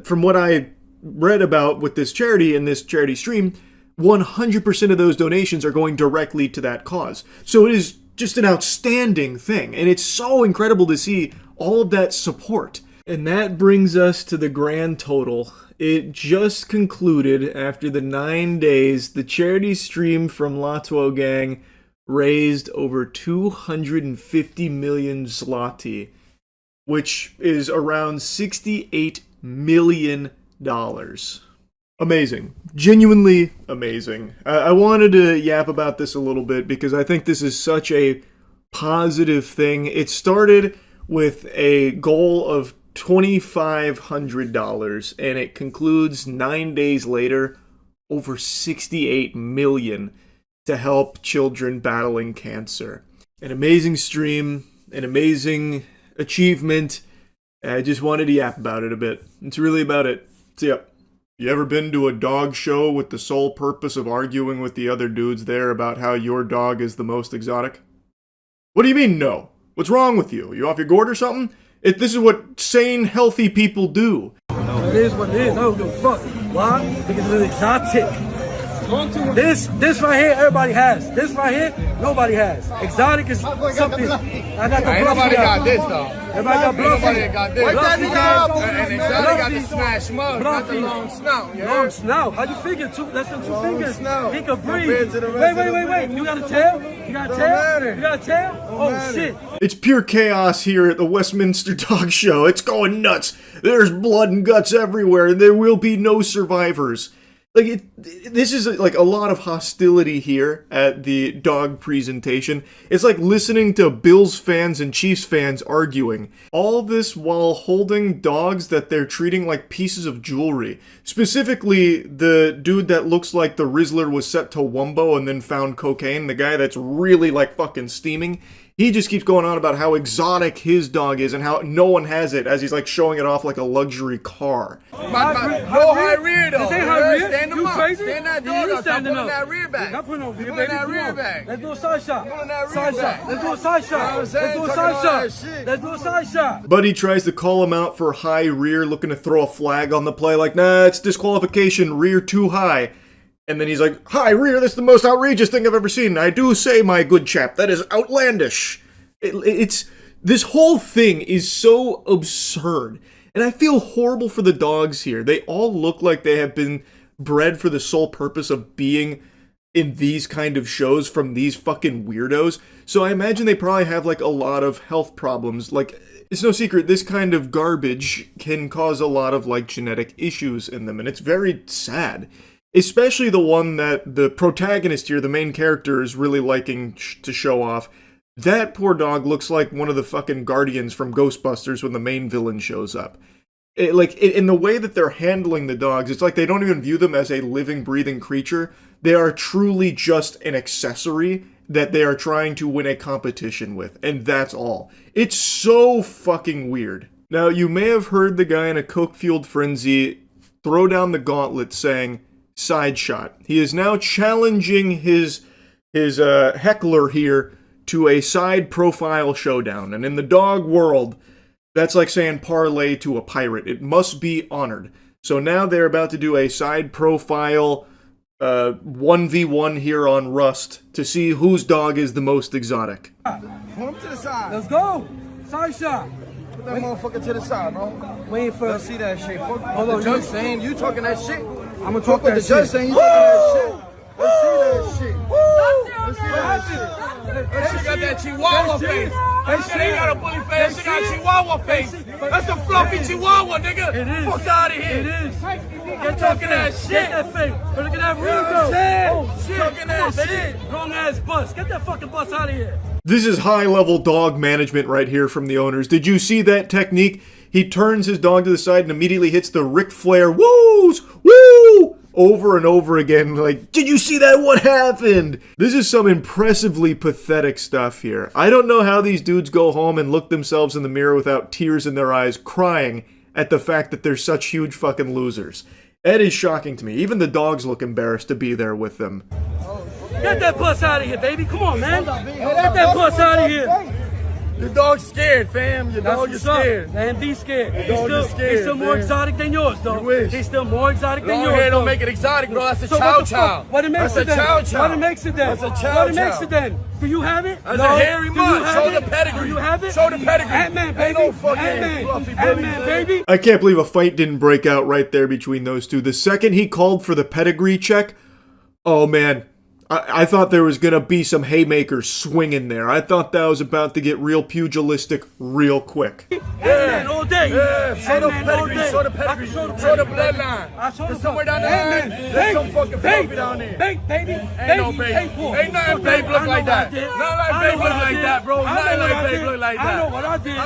from what I read about with this charity and this charity stream, 100% of those donations are going directly to that cause. So it is just an outstanding thing, and it's so incredible to see all of that support. And that brings us to the grand total. It just concluded after the 9 days. The charity stream from Latwo Gang raised over 250 million zloty, which is around $68 million. Amazing. Genuinely amazing. I wanted to yap about this a little bit because I think this is such a positive thing. It started with a goal of $2,500, and it concludes 9 days later over $68 million to help children battling cancer. An amazing stream, an amazing achievement. I just wanted to yap about it a bit. It's really about it. So yeah. You ever been to a dog show with the sole purpose of arguing with the other dudes there about how your dog is the most exotic? What do you mean, no? What's wrong with you? You off your gourd or something? This is what sane, healthy people do. It is what it is. I don't give a fuck. Why? Because it's exotic. This right here, everybody has. This right here, nobody has. Exotic is something. I got the Nobody got this though. Everybody got bluffy. Nobody got this. And exotic got the smash mug, not the long snout. Long snout. How you figure? That's the two fingers. Snout. He can breathe. Wait. You got a tail? You got a tail? You got a tail? Oh shit. It's pure chaos here at the Westminster Dog Show. It's going nuts. There's blood and guts everywhere, and there will be no survivors. This is like a lot of hostility here at the dog presentation. It's like listening to Bills fans and Chiefs fans arguing. All this while holding dogs that they're treating like pieces of jewelry. Specifically, the dude that looks like the Rizzler was set to Wumbo and then found cocaine. The guy that's really like fucking steaming. He just keeps going on about how exotic his dog is and how no one has it, as he's like showing it off like a luxury car. No high rear though. This ain't high rear. Stand them You up. crazy? Stand that You dog up. standing Stop putting up. that rear back. Stop putting no rear Put back. that Come rear on. back. Let's do a side shot. Put that Side rear shot. back. Let's do a side shot. You know what I'm saying? Let's do a Talking side all shot. that shit. Let's do a side shot. Buddy tries to call him out for high rear, looking to throw a flag on the play like, nah, it's disqualification, rear too high. And then he's like, "Hi, Rear, this is the most outrageous thing I've ever seen. I do say, my good chap, that is outlandish." It's this whole thing is so absurd. And I feel horrible for the dogs here. They all look like they have been bred for the sole purpose of being in these kind of shows from these fucking weirdos. So I imagine they probably have like a lot of health problems. Like, it's no secret, this kind of garbage can cause a lot of like genetic issues in them. And it's very sad. Especially the one that the protagonist here, the main character, is really liking to show off. That poor dog looks like one of the fucking guardians from Ghostbusters when the main villain shows up. In the way that they're handling the dogs, it's like they don't even view them as a living, breathing creature. They are truly just an accessory that they are trying to win a competition with, and that's all. It's so fucking weird. Now, you may have heard the guy in a coke-fueled frenzy throw down the gauntlet saying, "Side shot." He is now challenging his heckler here to a side profile showdown. And in the dog world, that's like saying parlay to a pirate. It must be honored. So now they're about to do a side profile 1v1 here on Rust to see whose dog is the most exotic. Pull him to the side. Let's go. Side shot. Put that motherfucker to the side, bro. Wait for. Let's see that shit. Fuck Hold the on, judge saying you talking that shit. I'm gonna talk what that the judge shit. saying you talking that shit. Let's see that shit. Let's see that shit. That shit got that chihuahua face. That shit ain't got a bully face. That shit got a chihuahua face. That's a fluffy chihuahua, nigga. It is. Fuck out of here. It is. Get talking that shit. Get that face. But look at that real Oh shit. Talking that shit. Wrong ass bus. Get that fucking bus out of here. This is high-level dog management right here from the owners. Did you see that technique? He turns his dog to the side and immediately hits the Ric Flair woos, woo, over and over again. Like, did you see that? What happened? This is some impressively pathetic stuff here. I don't know how these dudes go home and look themselves in the mirror without tears in their eyes, crying at the fact that they're such huge fucking losers. It is shocking to me. Even the dogs look embarrassed to be there with them. Get that bus out of here, baby. Come on, man. Get that bus out of here. Your dog's scared, fam. Your dog is scared. Man, be scared. Your dog is scared. He's still more exotic than yours, though. You wish. He's still more exotic than Long yours. hair don't though. make it exotic, bro. That's a So chow what the chow. fuck? What it makes That's it a then? chow chow. What it makes it then? That's a chow What it makes chow. it then? Do you have it? That's No. a hairy Do mutt. you have Show it? the pedigree. Do you have it? Show the pedigree. Ant-Man, baby. Ain't no fucking Ant-Man. fluffy Ant-Man, baby. I can't believe a fight didn't break out right there between those two. The second he called for the pedigree check, oh man, I thought there was going to be some haymakers swinging there. I thought that was about to get real pugilistic real quick. Ant-Man all day. Yeah, show the Ant-Man all pedigree, day. show the I pedigree, can show the show the pedigree. bloodline. I show the There's somewhere down the Ant-Man, line, there's some fucking fluffy down there. Babe, baby. Ain't no babe. Ain't nothing babe look like that. Not like babe look like that, bro. Not like babe look like that. I know what I did.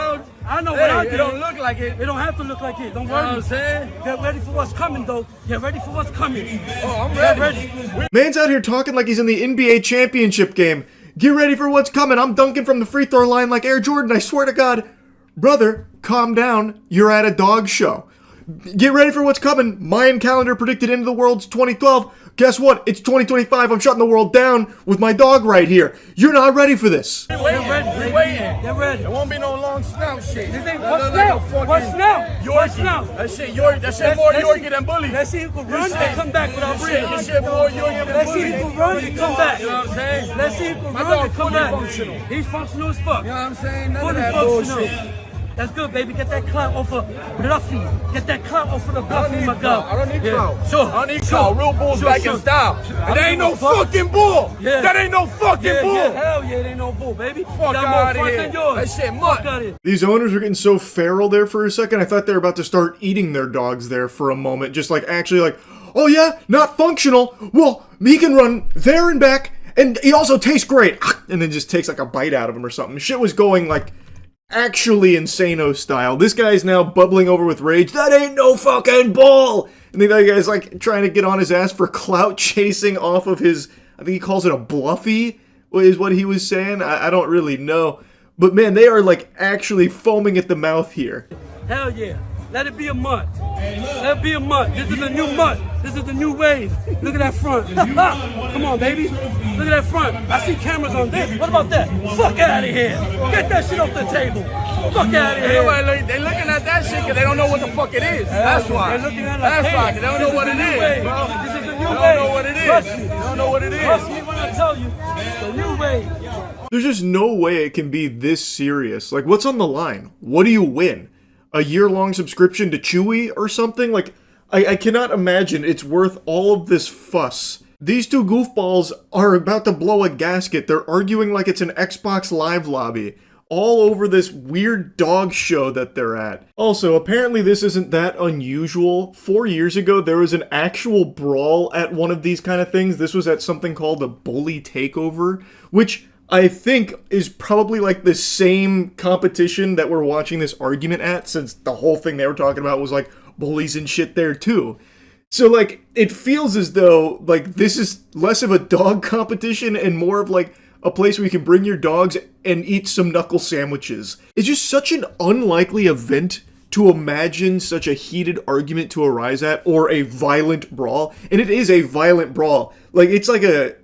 I know what Hey, I did. it don't look like it. It don't have to look like it. Don't You know worry. what I'm saying? Get ready for what's coming, though. Get ready for what's coming. Oh, I'm Get ready. Man's out here talking like he's in the NBA championship game. Get ready for what's coming. I'm dunking from the free throw line like Air Jordan. I swear to God. Brother, calm down. You're at a dog show. Get ready for what's coming. Mayan calendar predicted end of the world's 2012. Guess what? It's 2025. I'm shutting the world down with my dog right here. You're not ready for this. We waiting. We waiting. Get ready. There won't be no long snout shit. This ain't That what's look like now. a fucking What's now? What's Yorkie. now? That shit more Yorkie than bully. Let's see who can run and come back without breathing. That shit more Yorkie than Let's bully. see who can run and come back. You know what I'm saying? Let's see who can My run dog and come fully back. functional. He's functional as fuck. You know what I'm saying? None of Fully that functional. bullshit. That's good, baby. Get that clout off of Bluffy. Get that clout off of the I don't Bluffy, need my clout. girl. I don't need clout. Sure. I don't need clout. Real bulls back in style. And that ain't no fucking bull. Yeah. That ain't no fucking bull. Yeah, hell yeah, it ain't no bull, baby. Fuck Got more out of front here. than yours. That shit Fuck mutt. out of here. These owners were getting so feral there for a second. I thought they were about to start eating their dogs there for a moment. Just like actually like, oh yeah, not functional. Well, he can run there and back. And he also tastes great. And then just takes like a bite out of him or something. Shit was going like actually Insano style. This guy's now bubbling over with rage. That ain't no fucking bull! And the other guy's like trying to get on his ass for clout chasing off of his, I think he calls it a bluffy, is what he was saying. I don't really know. But man, they are like actually foaming at the mouth here. Hell yeah. Let it be a month. Let it be a month. This is a new month. This is the new wave. Look at that front. Come on, baby. Look at that front. I see cameras on this. What about that? Fuck out of here. Get that shit off the table. Fuck out of here. They looking at that shit because they don't know what the fuck it is. That's why. They're looking at it That's like, why. hey, 'Cause they don't know what it is, bro. This is the new I wave. don't know what it is. Trust me. I don't know what it is. Trust me when I tell you. The new wave. There's just no way it can be this serious. Like, what's on the line? What do you win? A year-long subscription to Chewy or something? Like, I cannot imagine it's worth all of this fuss. These two goofballs are about to blow a gasket. They're arguing like it's an Xbox Live lobby, all over this weird dog show that they're at. Also, apparently this isn't that unusual. 4 years ago, there was an actual brawl at one of these kind of things. This was at something called a bully takeover, which I think is probably like the same competition that we're watching this argument at, since the whole thing they were talking about was like bullies and shit there too. So like, it feels as though like this is less of a dog competition and more of like a place where you can bring your dogs and eat some knuckle sandwiches. It's just such an unlikely event to imagine such a heated argument to arise at, or a violent brawl. And it is a violent brawl. Like, it's like a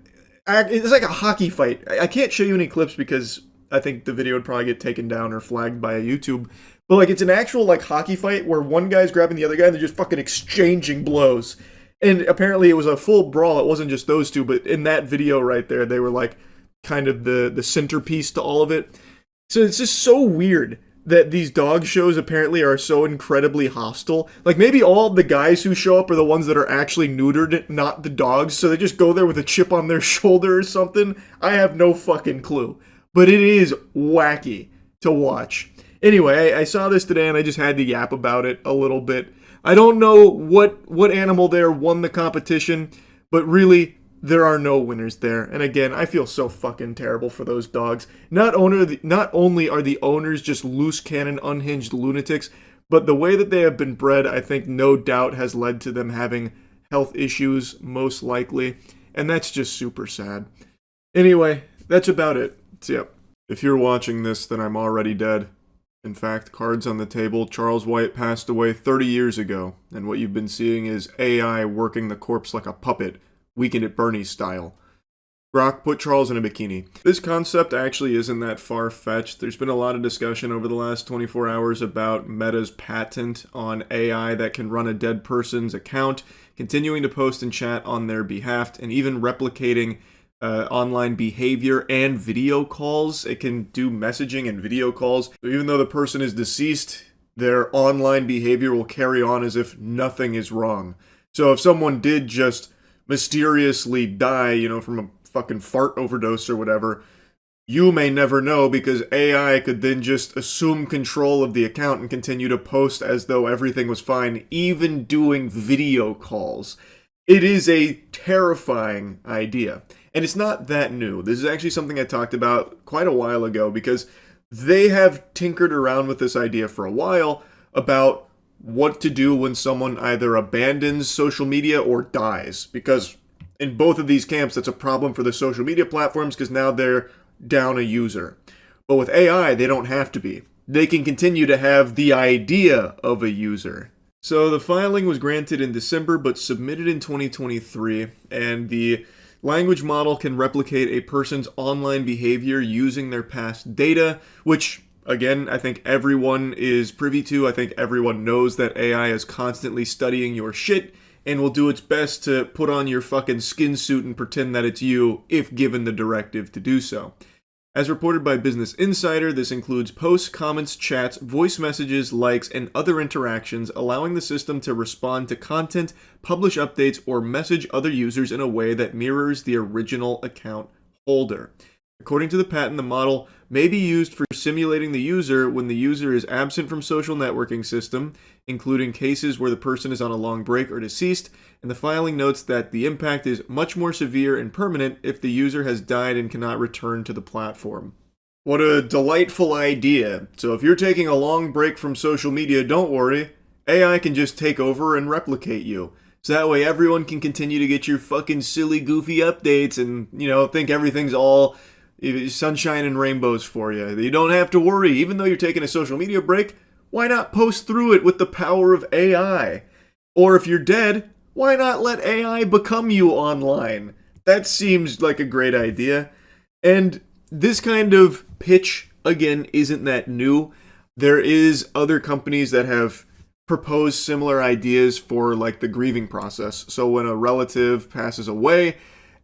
hockey fight. I can't show you any clips because I think the video would probably get taken down or flagged by YouTube. But like, it's an actual like hockey fight where one guy's grabbing the other guy and they're just fucking exchanging blows. And apparently it was a full brawl. It wasn't just those two, but in that video right there, they were like kind of the centerpiece to all of it. So it's just so weird that these dog shows apparently are so incredibly hostile. Like, maybe all the guys who show up are the ones that are actually neutered, not the dogs, so they just go there with a chip on their shoulder or something. I have no fucking clue. But it is wacky to watch. Anyway, I saw this today and I just had to yap about it a little bit. I don't know what animal there won the competition, but really, there are no winners there. And again, I feel so fucking terrible for those dogs. Not only are the owners just loose cannon, unhinged lunatics, but the way that they have been bred, I think no doubt has led to them having health issues, most likely. And that's just super sad. Anyway, that's about it. So, yep. If you're watching this, then I'm already dead. In fact, cards on the table, Charles White passed away 30 years ago, and what you've been seeing is AI working the corpse like a puppet, Weekend at Bernie's style. Grok put Charles in a bikini. This concept actually isn't that far-fetched. There's been a lot of discussion over the last 24 hours about Meta's patent on AI that can run a dead person's account, continuing to post and chat on their behalf, and even replicating online behavior and video calls. It can do messaging and video calls. So even though the person is deceased, their online behavior will carry on as if nothing is wrong. So if someone did just mysteriously die, from a fucking fart overdose or whatever, you may never know because AI could then just assume control of the account and continue to post as though everything was fine, even doing video calls. It is a terrifying idea. And it's not that new. This is actually something I talked about quite a while ago because they have tinkered around with this idea for a while about what to do when someone either abandons social media or dies. Because in both of these camps, that's a problem for the social media platforms because now they're down a user. But with AI, they don't have to be. They can continue to have the idea of a user. So the filing was granted in December but submitted in 2023, and the language model can replicate a person's online behavior using their past data, which, again, I think everyone is privy to. I think everyone knows that AI is constantly studying your shit and will do its best to put on your fucking skin suit and pretend that it's you if given the directive to do so. As reported by Business Insider, this includes posts, comments, chats, voice messages, likes, and other interactions, allowing the system to respond to content, publish updates, or message other users in a way that mirrors the original account holder. According to the patent, the model may be used for simulating the user when the user is absent from social networking system, including cases where the person is on a long break or deceased, and the filing notes that the impact is much more severe and permanent if the user has died and cannot return to the platform. What a delightful idea. So if you're taking a long break from social media, don't worry. AI can just take over and replicate you. So that way everyone can continue to get your fucking silly, goofy updates and, think everything's all sunshine and rainbows for you. You don't have to worry. Even though you're taking a social media break, why not post through it with the power of AI? Or if you're dead, why not let AI become you online? That seems like a great idea. And this kind of pitch, again, isn't that new. There is other companies that have propose similar ideas for like the grieving process. So when a relative passes away,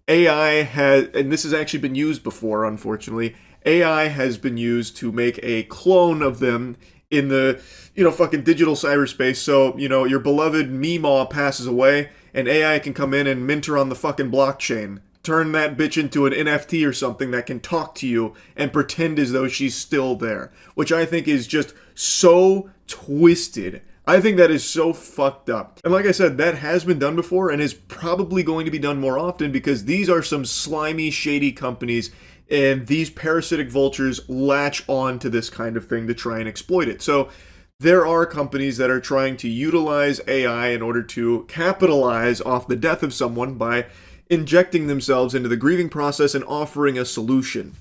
AI has, and this has actually been used before, unfortunately, AI has been used to make a clone of them in the, fucking digital cyberspace. So, your beloved Meemaw passes away, and AI can come in and mint her on the fucking blockchain. Turn that bitch into an NFT or something that can talk to you and pretend as though she's still there. Which I think is just so twisted. I think that is so fucked up. And like I said, that has been done before and is probably going to be done more often because these are some slimy, shady companies, and these parasitic vultures latch on to this kind of thing to try and exploit it. So there are companies that are trying to utilize AI in order to capitalize off the death of someone by injecting themselves into the grieving process and offering a solution.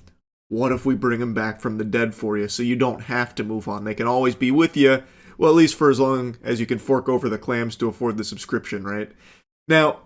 What if we bring them back from the dead for you so you don't have to move on? They can always be with you, well, at least for as long as you can fork over the clams to afford the subscription, right? Now,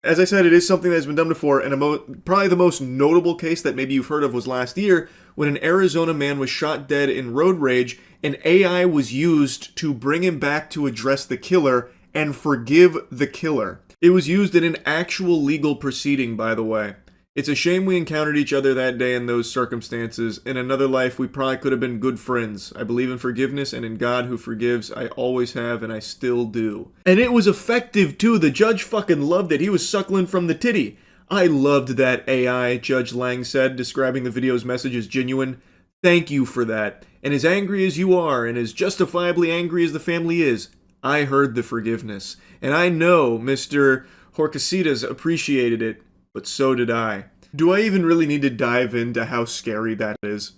as I said, it is something that has been done before, and probably the most notable case that maybe you've heard of was last year when an Arizona man was shot dead in road rage, and AI was used to bring him back to address the killer and forgive the killer. It was used in an actual legal proceeding, by the way. It's a shame we encountered each other that day in those circumstances. In another life, we probably could have been good friends. I believe in forgiveness and in God who forgives. I always have, and I still do. And it was effective, too. The judge fucking loved it. He was suckling from the titty. I loved that AI, Judge Lang said, describing the video's message as genuine. Thank you for that. And as angry as you are, and as justifiably angry as the family is, I heard the forgiveness. And I know Mr. Horcasitas appreciated it. But so did I. Do I even really need to dive into how scary that is?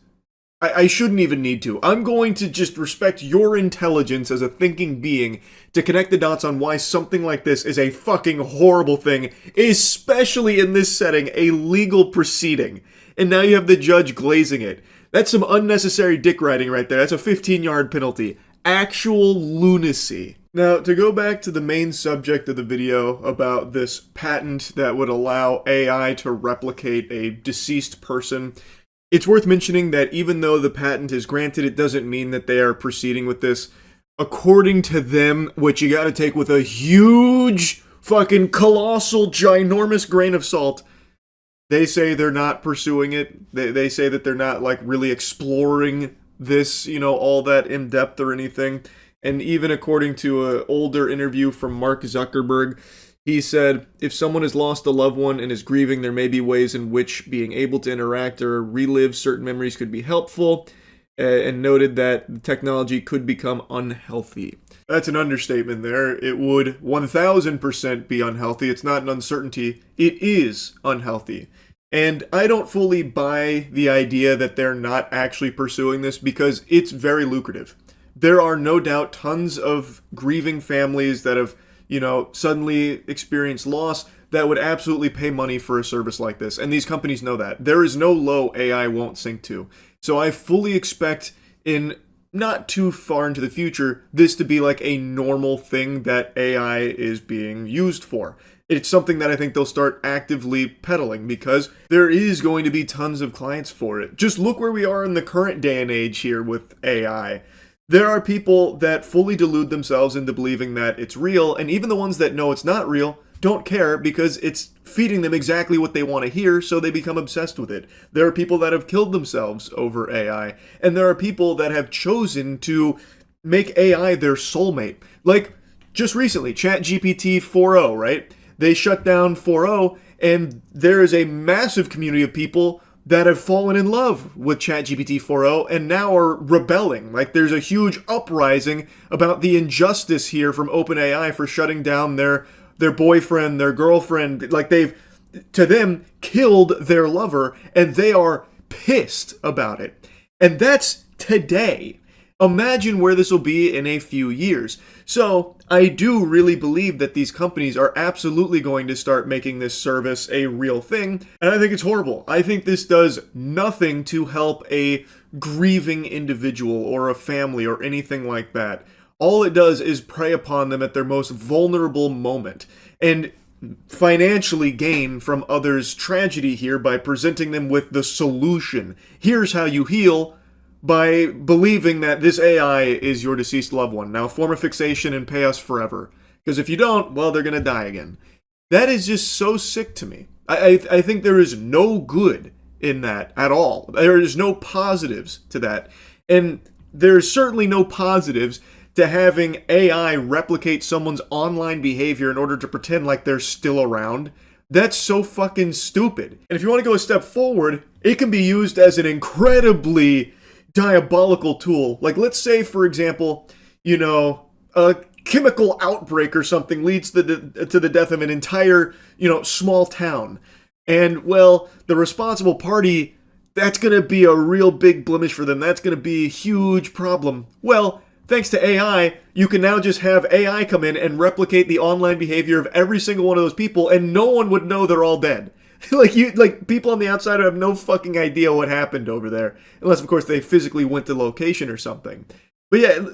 I shouldn't even need to. I'm going to just respect your intelligence as a thinking being to connect the dots on why something like this is a fucking horrible thing, especially in this setting, a legal proceeding. And now you have the judge glazing it. That's some unnecessary dick riding right there. That's a 15-yard penalty. Actual lunacy. Now, to go back to the main subject of the video about this patent that would allow AI to replicate a deceased person, it's worth mentioning that even though the patent is granted, it doesn't mean that they are proceeding with this. According to them, which you gotta take with a huge, fucking colossal, ginormous grain of salt, they say they're not pursuing it. They say that they're not, like, really exploring this, all that in depth or anything. And even according to an older interview from Mark Zuckerberg, he said, if someone has lost a loved one and is grieving, there may be ways in which being able to interact or relive certain memories could be helpful, and noted that the technology could become unhealthy. That's an understatement there. It would 1000% be unhealthy. It's not an uncertainty. It is unhealthy. And I don't fully buy the idea that they're not actually pursuing this because it's very lucrative. There are no doubt tons of grieving families that have, suddenly experienced loss that would absolutely pay money for a service like this. And these companies know that. There is no low AI won't sink to. So I fully expect in not too far into the future, this to be like a normal thing that AI is being used for. It's something that I think they'll start actively peddling because there is going to be tons of clients for it. Just look where we are in the current day and age here with AI. There are people that fully delude themselves into believing that it's real, and even the ones that know it's not real don't care because it's feeding them exactly what they want to hear, so they become obsessed with it. There are people that have killed themselves over AI, and there are people that have chosen to make AI their soulmate. Like, just recently, ChatGPT 4.0, right? They shut down 4.0, and there is a massive community of people that have fallen in love with ChatGPT 4.0 and now are rebelling. Like, there's a huge uprising about the injustice here from OpenAI for shutting down their boyfriend, their girlfriend. Like, they've, to them, killed their lover, and they are pissed about it. And that's today. Imagine where this will be in a few years. So, I do really believe that these companies are absolutely going to start making this service a real thing, and I think it's horrible. I think this does nothing to help a grieving individual or a family or anything like that. All it does is prey upon them at their most vulnerable moment, and financially gain from others' tragedy here by presenting them with the solution. Here's how you heal. by believing that this AI is your deceased loved one. Now form a fixation and pay us forever. Because if you don't, well, they're going to die again. That is just so sick to me. I think there is no good in that at all. There is no positives to that. And there's certainly no positives to having AI replicate someone's online behavior in order to pretend like they're still around. That's so fucking stupid. And if you want to go a step forward, it can be used as an incredibly diabolical tool. Like, let's say, for example, a chemical outbreak or something leads to the death of an entire, small town. And, well, the responsible party, that's going to be a real big blemish for them. That's going to be a huge problem. Well, thanks to AI, you can now just have AI come in and replicate the online behavior of every single one of those people, and no one would know they're all dead. like people on the outside have no fucking idea what happened over there, unless of course they physically went to location or something. But yeah,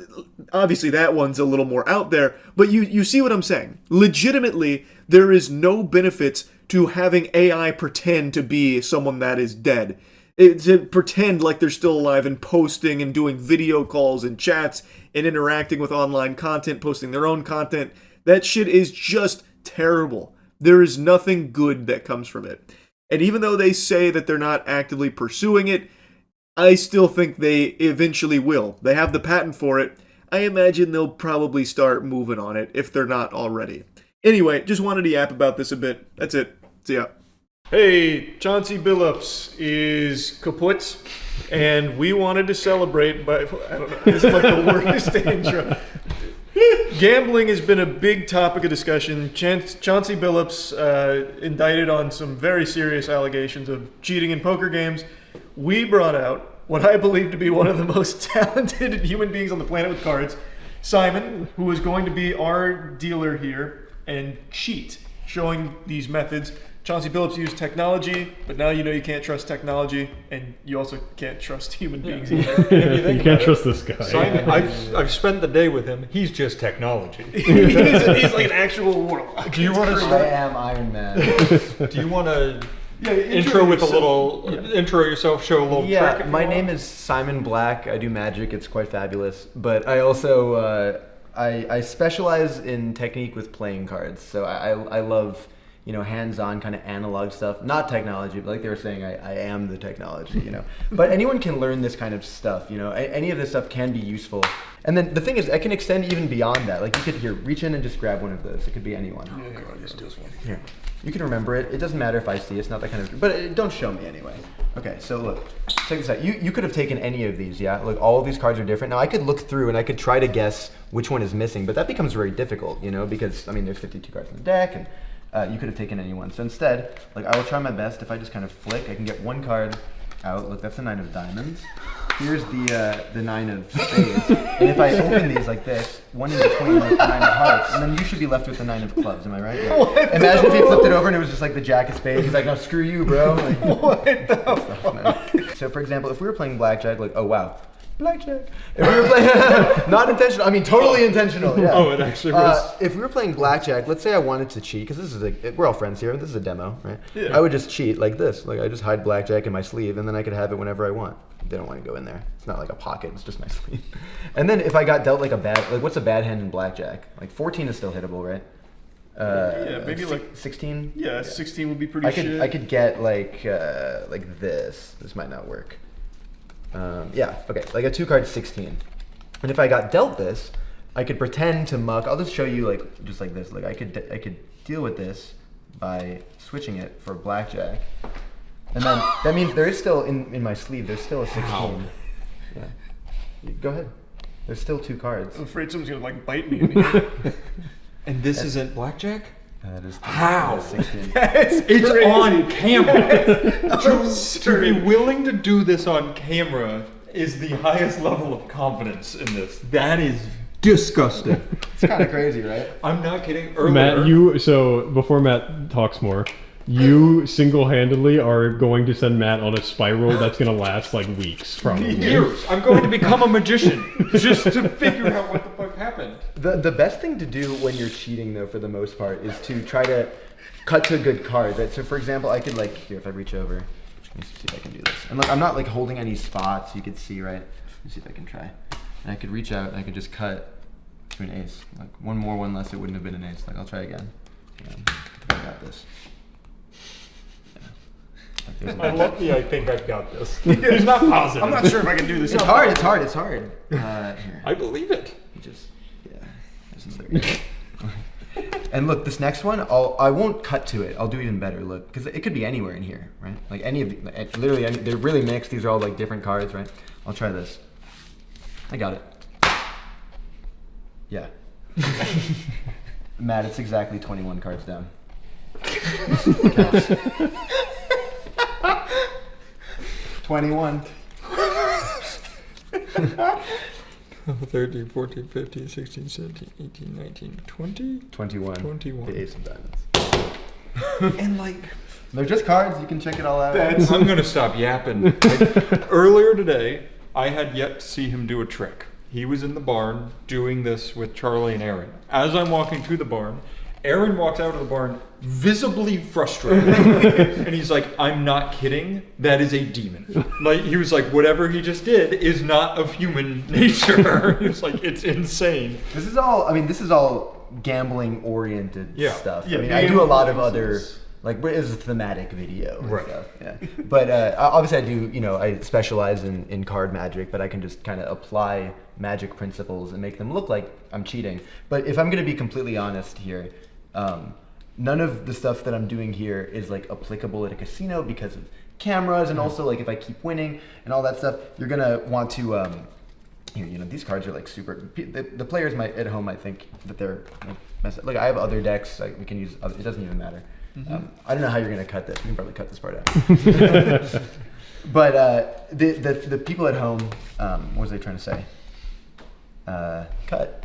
obviously that one's a little more out there, but you see what I'm saying. Legitimately, there is no benefits to having AI pretend to be someone that is dead. To pretend like they're still alive and posting and doing video calls and chats and interacting with online content, posting their own content. That shit is just terrible. There is nothing good that comes from it. And even though they say that they're not actively pursuing it, I still think they eventually will. They have the patent for it. I imagine they'll probably start moving on it if they're not already. Anyway, just wanted to yap about this a bit. That's it. See ya. Hey, Chauncey Billups is kaput, and we wanted to celebrate by, I don't know, this is like the worst intro. Gambling has been a big topic of discussion. Chauncey Billups indicted on some very serious allegations of cheating in poker games. We brought out what I believe to be one of the most talented human beings on the planet with cards, Simon, who is going to be our dealer here and cheat, showing these methods. Chauncey Billups used technology, but now you can't trust technology, and you also can't trust human beings either. You can't trust this guy. Simon, I've spent the day with him. He's just technology. he's like an actual warlock. Do you want to I am Iron Man. Do you want to intro with a little intro yourself, show a little trick? Yeah, my name is Simon Black. I do magic. It's quite fabulous. But I also I specialize in technique with playing cards. So I love hands-on kind of analog stuff, not technology, but like they were saying, I am the technology, But anyone can learn this kind of stuff, Any of this stuff can be useful. And then the thing is, I can extend even beyond that. Like you could reach in and just grab one of those. It could be anyone. Oh God, just this one. Here. You can remember it. It doesn't matter if I see. It's not that kind of. But don't show me anyway. Okay, so look, check this out. You could have taken any of these, yeah? Look, all of these cards are different. Now I could look through and I could try to guess which one is missing, but that becomes very difficult, because there's 52 cards in the deck, and you could have taken any one. So instead, I will try my best. If I just kind of flick, I can get one card out. Look, that's the 9 of diamonds. Here's the 9 of spades. And if I open these like this, one in between the 9 of hearts, and then you should be left with the 9 of clubs. Am I right? Yeah. Imagine if he flipped it over and it was just like the jack of spades. He's like, no, screw you, bro. What the fuck? So for example, if we were playing blackjack, oh wow. Blackjack. If we were playing, not intentional, totally intentional. Yeah. Oh, it actually was. If we were playing blackjack, let's say I wanted to cheat, because this is we're all friends here, and this is a demo, right? Yeah. I would just cheat like this. I just hide blackjack in my sleeve, and then I could have it whenever I want. They don't want to go in there. It's not like a pocket, it's just my sleeve. And then if I got dealt what's a bad hand in blackjack? 14 is still hittable, right? Maybe 16? Yeah, 16 would be pretty shit. I could get like this. This might not work. Okay, a 2-card 16. And if I got dealt this, I could pretend to muck. I'll just show you just like this. I could deal with this by switching it for blackjack. And then that means there is still in my sleeve, there's still a 16. Wow. Yeah. Go ahead. There's still 2 cards. I'm afraid someone's gonna bite me in here. And this isn't blackjack? That is how? It's crazy. On camera. To be willing to do this on camera is the highest level of confidence in this. That is disgusting. It's kind of crazy, right? I'm not kidding. Earlier, Matt, so before Matt talks more, you single-handedly are going to send Matt on a spiral that's going to last weeks, probably. Years. I'm going to become a magician just to figure out what the fuck happened. The best thing to do when you're cheating, though, for the most part, is to try to cut to a good card. Right? So, for example, I could here, if I reach over, Let me see if I can do this. And look, I'm not like holding any spots. You can see, right? Let me see if I can try. And I could reach out and I could just cut to an ace. Like one more, one less, it wouldn't have been an ace. Like I'll try again. I got this. Yeah. I love the I think I've got this. He's not positive. I'm not sure if I can do this. It's hard, it's hard, it's hard. Here. I believe it. Just, yeah. There's another And look, this next one, I won't cut to it. I'll do even better. Look, because it could be anywhere in here, right? Like any of the, literally, they're really mixed. These are all like different cards, right? I'll try this. I got it. Yeah. Matt, it's exactly 21 cards down. 21. 13, 14, 15, 16, 17, 18, 19, 20? 21. 21. The ace of diamonds. And like, they're just cards. You can check it all out. I'm going to stop yapping. Earlier today, I had yet to see him do a trick. He was in the barn doing this with Charlie and Aaron. As I'm walking through the barn, Aaron walks out of the barn visibly frustrated. And he's like, I'm not kidding. That is a demon. Like, he was like, whatever he just did is not of human nature. He was like, it's insane. This is all gambling oriented stuff. Yeah, I mean, I do a lot of other, like, it's a thematic video and stuff. Yeah. But obviously I do, I specialize in card magic, but I can just kind of apply magic principles and make them look like I'm cheating. But if I'm going to be completely honest here, none of the stuff that I'm doing here is like applicable at a casino because of cameras, and also like if I keep winning and all that stuff, you're gonna want to these cards are like super. The players might at home might think that they're like messed up. Look, I have other decks. Like we can use. It doesn't even matter. I don't know how you're gonna cut this. You can probably cut this part out. But the people at home, what was I trying to say? Cut.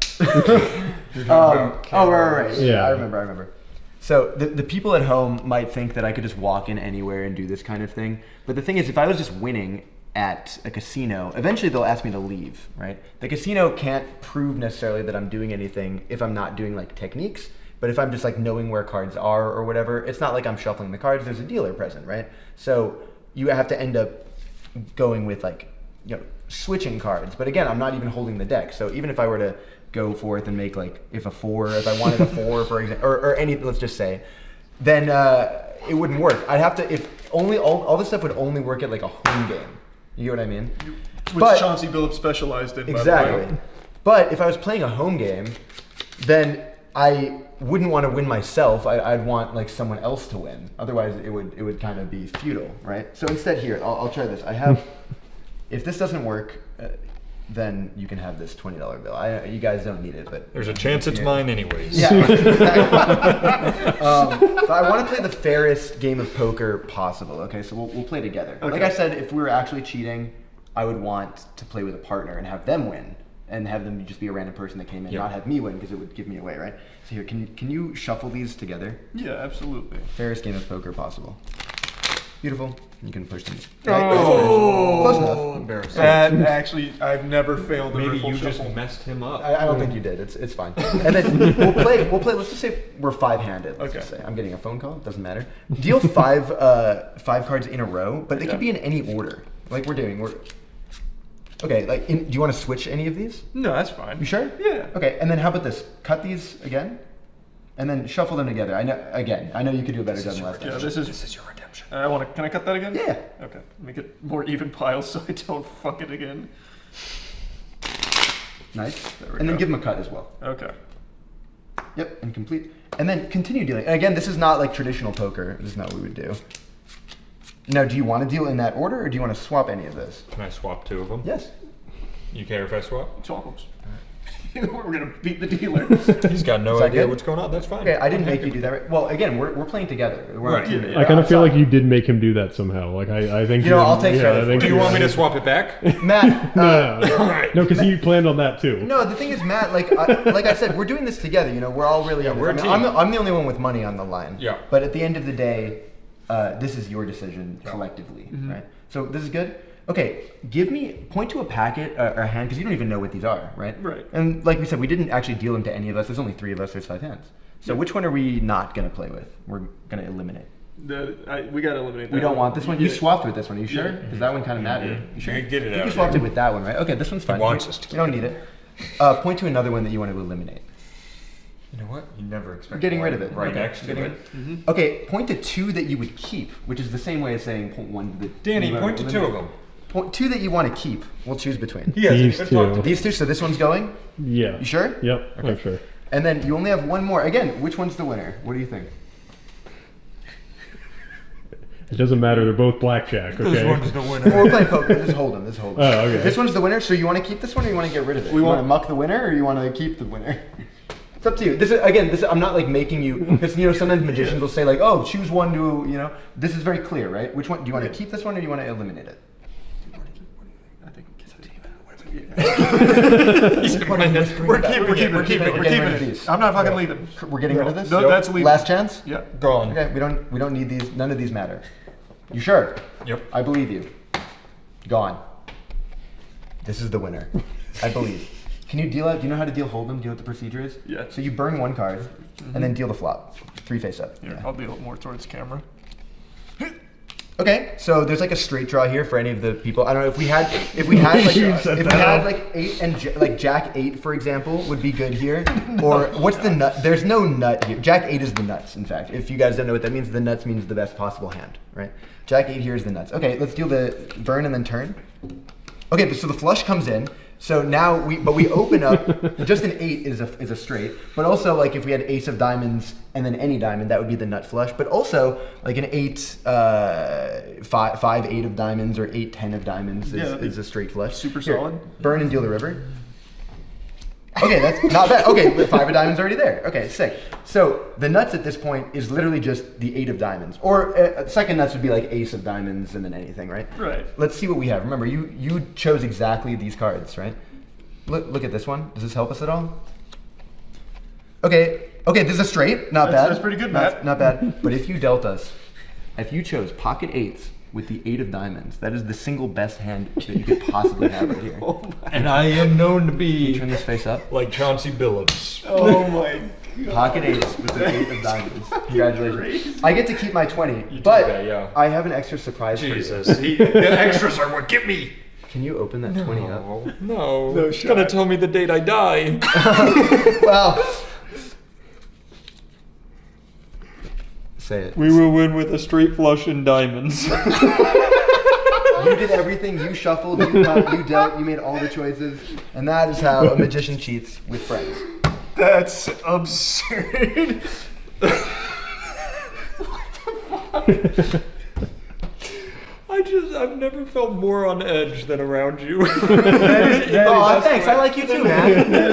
Right. Yeah, I remember. So the people at home might think that I could just walk in anywhere and do this kind of thing. But the thing is, if I was just winning at a casino, eventually they'll ask me to leave, right? The casino can't prove necessarily that I'm doing anything if I'm not doing like techniques. But if I'm just like knowing where cards are or whatever, it's not like I'm shuffling the cards. There's a dealer present, right? So you have to end up going with like, switching cards. But again, I'm not even holding the deck. So even if I were to go forth and make like, if I wanted a 4, for example, or any, let's just say, then it wouldn't work. I'd have to, if only, all this stuff would only work at like a home game. You get what I mean? Which Chauncey Billups specialized in, exactly. by the way. But if I was playing a home game, then I wouldn't want to win myself. I'd want like someone else to win. Otherwise, it would kind of be futile, right? So instead, here I'll try this. I have, if this doesn't work, then you can have this $20 bill. You guys don't need it, but there's a chance it's mine anyways. Yeah. Exactly. So I want to play the fairest game of poker possible. Okay, so we'll play together. Okay. Like I said, if we were actually cheating, I would want to play with a partner and have them win, and have them just be a random person that came in, not have me win because it would give me away, right? So here, can you shuffle these together? Yeah, absolutely. Fairest game of poker possible. Beautiful. You can push them. Oh, close enough. Embarrassing. Actually, I've never failed a Maybe riffle you shuffle. just messed him up. I don't think you did. It's fine. And then we'll play. Let's just say we're 5-handed. Let's just say I'm getting a phone call. Doesn't matter. Deal 5 cards in a row, but they could be in any order. Like we're doing. Okay. Like, do you want to switch any of these? No, that's fine. You sure? Yeah. Okay. And then how about this? Cut these again, and then shuffle them together. I know you could do a better job than last time. Yeah, this is your redemption. Can I cut that again? Yeah. Okay. Make it more even piles so I don't fuck it again. Nice. And then give them a cut as well. Okay. Yep, and complete. And then continue dealing. And again, this is not like traditional poker. This is not what we would do. Now, do you want to deal in that order, or do you want to swap any of those? Can I swap 2 of them? Yes. You care if I swap? Swap them. We're gonna beat the dealer. He's got no idea what's going on. That's fine. Okay, I didn't make you do that. Right? Well, again, we're playing together. We're right. Yeah, I kind of feel like you did make him do that somehow. Like I think I'll take credit. Do you want me to swap it back, Matt? No, because he planned on that too. No, the thing is, Matt. Like I said, we're doing this together. We're all really. We're a team. I'm the only one with money on the line. Yeah. But at the end of the day, this is your decision collectively, right? So this is good. Okay, point to a packet or a hand, because you don't even know what these are, right? Right. And like we said, we didn't actually deal them to any of us. There's only 3 of us. There's 5 hands. So which one are we not going to play with? We're going to eliminate. We gotta eliminate that. We don't want this one? You Yeah. swapped with this one, are you sure? Because that one kind of mattered. You sure? Get it I think out you swapped here. it with that one, right? Okay, this one's fine. wants We- us to We don't need it. Point to another one that you want to eliminate. You know what? You never expect. You're getting rid of it. Right Okay. next to Getting it. rid- Okay, point to two that you would keep, which is the same way as saying point one to the. Danny, point to two of them. Point two that you want to keep. We'll choose between. He hasn't These even talked to two. me. These two. So this one's going. Yeah. You sure? Yep, Okay. I'm sure. And then you only have one more. Again, which one's the winner? What do you think? It doesn't matter. They're both blackjack. Okay. This one's the winner. Well, we're playing poker. Just hold them. Just hold them. Oh, okay. This one's the winner. So you want to keep this one, or you want to get rid of it? We you want want- to muck the winner, or you want to keep the winner? It's up to you. This is again. This I'm not like making you. Because sometimes magicians will say like, oh, choose one to This is very clear, right? Which one do you want to keep this one, or do you want to eliminate it? We're keeping it. These. I'm not fucking leaving. We're getting rid of this. No, that's leaving. Last chance. Yeah. Gone. Okay. We don't need these. None of these matter. You sure? Yep. I believe you. Gone. This is the winner. I believe. Can you deal out? Do you know how to deal hold'em? Do you know what the procedure is? Yeah. So you burn one card, and then deal the flop. 3 face up. Here, I'll deal it more towards camera. Okay, so there's like a straight draw here for any of the people. I don't know if we had like 8 and like Jack 8, for example, would be good here. Or what's the nut? There's no nut here. Jack 8 is the nuts. In fact, if you guys don't know what that means, the nuts means the best possible hand, right? Jack 8 here is the nuts. Okay, let's deal the burn and then turn. Okay, so the flush comes in. So now we open up. Just an 8 is a straight, but also like if we had ace of diamonds and then any diamond, that would be the nut flush. But also like an 8, 5, 8 of diamonds or 8, 10 of diamonds is a straight flush. Super Here, solid. Burn and deal the river. Okay, that's not bad. Okay, 5 of diamonds already there. Okay, sick. So the nuts at this point is literally just the 8 of diamonds. Or second nuts would be like ace of diamonds and then anything, right? Right. Let's see what we have. Remember, you chose exactly these cards, right? Look at this one. Does this help us at all? Okay, this is a straight. Not bad. That's pretty good, Matt. Not bad. But if you dealt us, if you chose pocket 8s with the 8 of diamonds, that is the single best hand that you could possibly have right here. And I am known to be Turn this face up. like Chauncey Billups. Oh my god. Pocket 8s with the 8 of diamonds. Congratulations. I get to keep my 20, You but do that, yeah. I have an extra surprise Jesus. for you. The extras are what get me. Can you open that 20 up? No. No It's shot. gonna tell me the date I die. Well, say it. We will win with a straight flush and diamonds. You did everything. You shuffled, you cut, you dealt, you made all the choices. And that is how a magician cheats with friends. That's absurd. I've never felt more on edge than around you. Oh, thanks. I like you too, man. That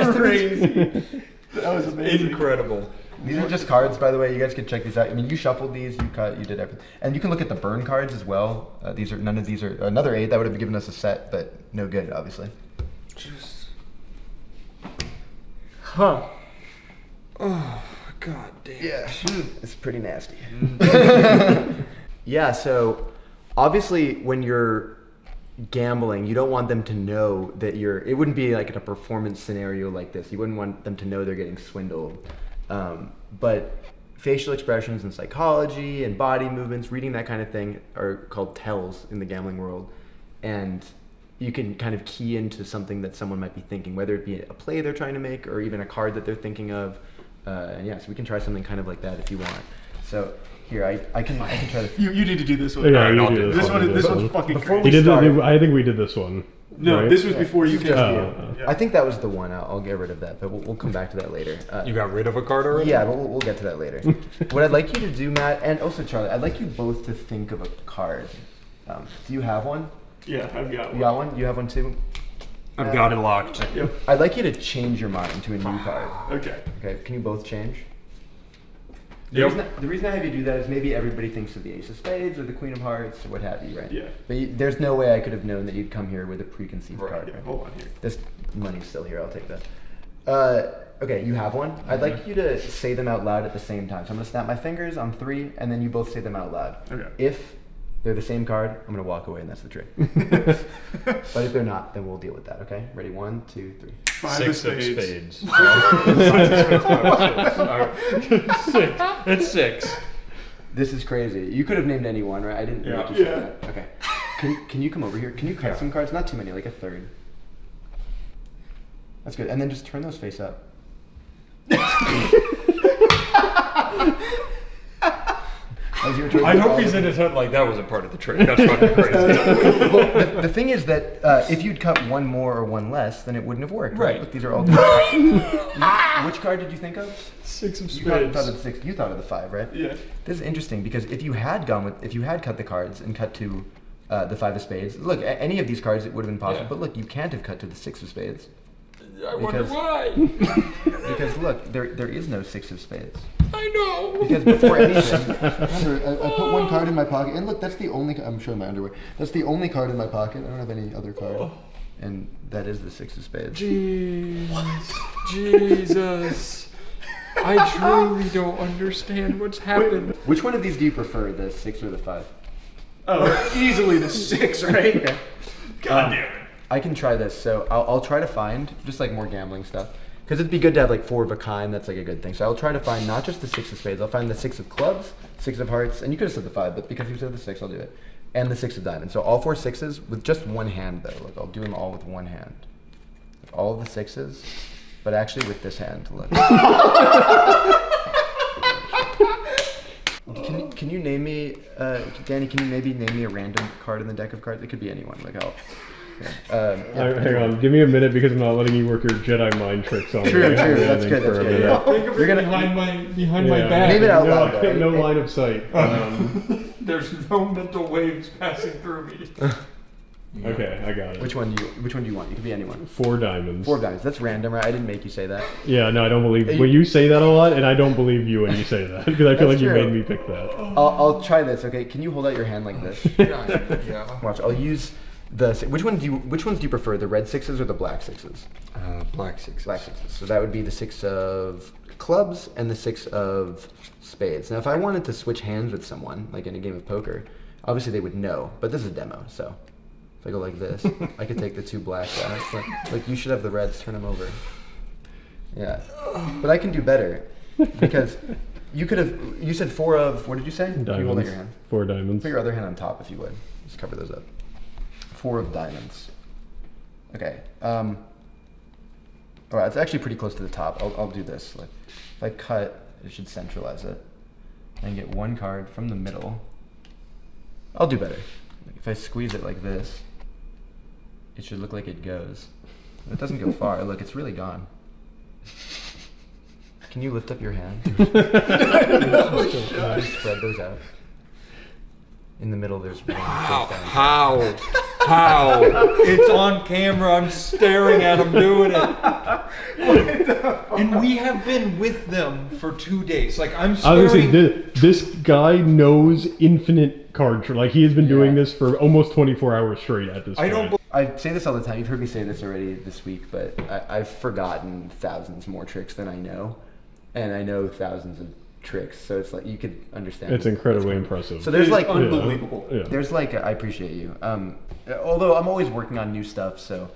is crazy. That was amazing. Incredible. These are just cards, by the way. You guys can check these out. I mean, you shuffled these, you cut, you did everything. And you can look at the burn cards as well. None of these are another 8. That would have given us a set, but no good, obviously. Huh. Oh, god damn. Yeah, it's pretty nasty. Yeah, so obviously when you're gambling, you don't want them to know that it wouldn't be like in a performance scenario like this. You wouldn't want them to know they're getting swindled. But facial expressions and psychology and body movements, reading that kind of thing are called tells in the gambling world. And you can kind of key into something that someone might be thinking, whether it be a play they're trying to make or even a card that they're thinking of. So we can try something kind of like that if you want. So here, I can try to. You need to do this one. Yeah, Alright, you do this one's fucking Before crazy. we I think we did this one. No, right? this was before you just. I think that was the one. I'll get rid of that, but we'll come back to that later. You got rid of a card already? Yeah, but we'll get to that later. What I'd like you to do, Matt, and also Charlie, I'd like you both to think of a card. Do you have one? Yeah, I've got one. You got one? You have one too? I've got it locked. Yep. I'd like you to change your mind to a new card. Okay. Okay, can you both change? Yep. The reason I have you do that is maybe everybody thinks of the Ace of Spades or the Queen of Hearts or what have you, right? Yeah. But there's no way I could have known that you'd come here with a preconceived card. Yeah, Right? hold on here. This money's still here. I'll take that. Okay, you have one. I'd like you to say them out loud at the same time. So I'm gonna snap my fingers on 3, and then you both say them out loud. Okay. If they're the same card, I'm gonna walk away, and that's the trick. But if they're not, then we'll deal with that. Okay? Ready? 1, 2, 3. 5 of 6 of spades. spades. It's 6. This is crazy. You could have named any one, right? I didn't make you say that. Okay. Can you come over here? Can you cut some cards? Not too many, like a third. That's good. And then just turn those face up. I hope he's in his head like that was a part of the trick. That's fucking crazy. Well, the thing is that if you'd cut one more or one less, then it wouldn't have worked. Right. Look, these are all. Which card did you think of? 6 of spades. You thought of the 6. You thought of the 5, right? Yeah. This is interesting because if you had cut the cards and cut to the 5 of spades, look, any of these cards it would have been possible. Yeah. But look, you can't have cut to the 6 of spades. I wonder why. Because look, there is no 6 of spades. I know. Because before anything, remember, I put one card in my pocket, and look, that's the only. I'm showing my underwear. That's the only card in my pocket. I don't have any other card, and that is the 6 of spades. Jesus, I truly don't understand what's happened. Which one of these do you prefer, the 6 or the 5? Oh, easily the 6, right? Okay. God damn it. I can try this. So I'll try to find just like more gambling stuff. Because it'd be good to have like 4 of a kind. That's like a good thing. So I'll try to find not just the 6 of spades. I'll find the 6 of clubs, 6 of hearts, and you could have said the 5, but because you said the 6, I'll do it. And the 6 of diamonds. So all 4 6s with just one hand though. Look, I'll do them all with one hand. All of the 6s, but actually with this hand. Look. Can you name me, Danny? Can you maybe name me a random card in the deck of cards? It could be anyone. Like I'll. Hang on, give me a minute because I'm not letting you work your Jedi mind tricks on me. True, that's good. That's good. You're gonna behind my back. Name it out loud. No line of sight. There's no mental waves passing through me. Okay, I got it. Which one do you want? You could be anyone. 4 diamonds. 4 diamonds. That's random, right? I didn't make you say that. Yeah, no, I don't believe. Well, you say that a lot, and I don't believe you when you say that because I feel like you made me pick that. I'll try this. Okay, can you hold out your hand like this? Yeah. Watch. I'll use the. Which ones do you prefer? The red 6s or the black 6s? Black 6s. Black 6s. So that would be the 6 of clubs and the 6 of spades. Now, if I wanted to switch hands with someone, like in a game of poker, obviously they would know. But this is a demo, so. If I go like this, I could take the 2 black guys. Like you should have the reds, turn them over. Yeah. But I can do better. Because you said 4 of, what did you say? Diamonds. You hold out your hand. 4 diamonds. Put your other hand on top if you would. Just cover those up. 4 of diamonds. Okay. Alright, it's actually pretty close to the top. I'll do this. Like, if I cut, it should centralize it. And get 1 card from the middle. I'll do better. If I squeeze it like this, it should look like it goes. But it doesn't go far. Look, it's really gone. Can you lift up your hand? Spread those out. In the middle, there's 1. How? It's on camera. I'm staring at him doing it. And we have been with them for 2 days. Like I'm staring. I was gonna say this guy knows infinite card tricks. Like he has been doing this for almost 24 hours straight at this point. I say this all the time. You've heard me say this already this week, but I've forgotten thousands more tricks than I know, and I know thousands of tricks. So it's like you could understand. It's incredibly impressive. So there's like unbelievable. Yeah. There's like I appreciate you. Although I'm always working on new stuff, so.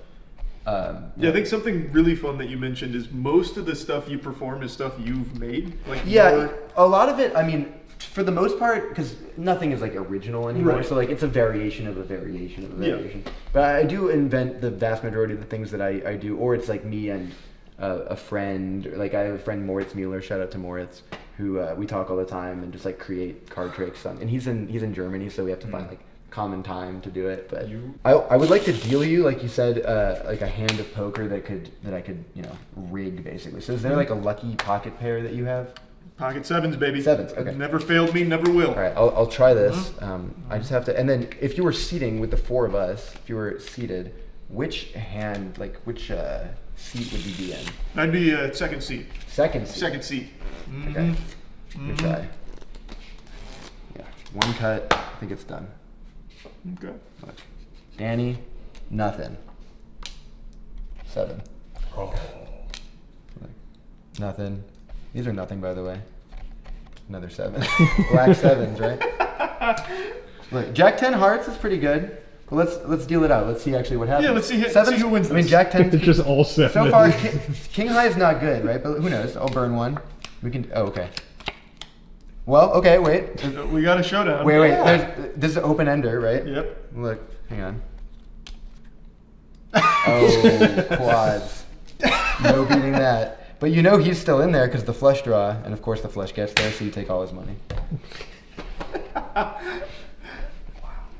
Yeah, I think something really fun that you mentioned is most of the stuff you perform is stuff you've made. Like a lot of it. I mean, for the most part, because nothing is like original anymore. Right. So like it's a variation of a variation of a variation. But I do invent the vast majority of the things that I do, or it's like me and a friend. Like I have a friend Moritz Mueller. Shout out to Moritz, who we talk all the time and just like create card tricks. And he's in Germany, so we have to find like common time to do it. But I would like to deal you, like you said, like a hand of poker that I could rig basically. So is there like a lucky pocket pair that you have? Pocket 7s, baby. 7s, okay. Never failed me, never will. All right, I'll try this. I just have to, and then if you were seating with the 4 of us, if you were seated, which hand, like which seat would you be in? I'd be second seat. Second seat? Second seat. Okay. Good try. Yeah, 1 cut, I think it's done. Okay. Look. Danny, nothing. 7. Oh. Look. Nothing. These are nothing, by the way. Another 7. Black 7s, right? Look, Jack 10 hearts is pretty good. But let's deal it out. Let's see actually what happens. Yeah, let's see who wins this. I mean, Jack 10. It's just all 7. So far, King High is not good, right? But who knows? I'll burn 1. We can. Oh, okay. Well, okay, wait. We got a showdown. Wait. Yeah. This is open ender, right? Yep. Look, hang on. Oh, quads. No beating that. But you know he's still in there because the flush draw, and of course the flush gets there, so you take all his money.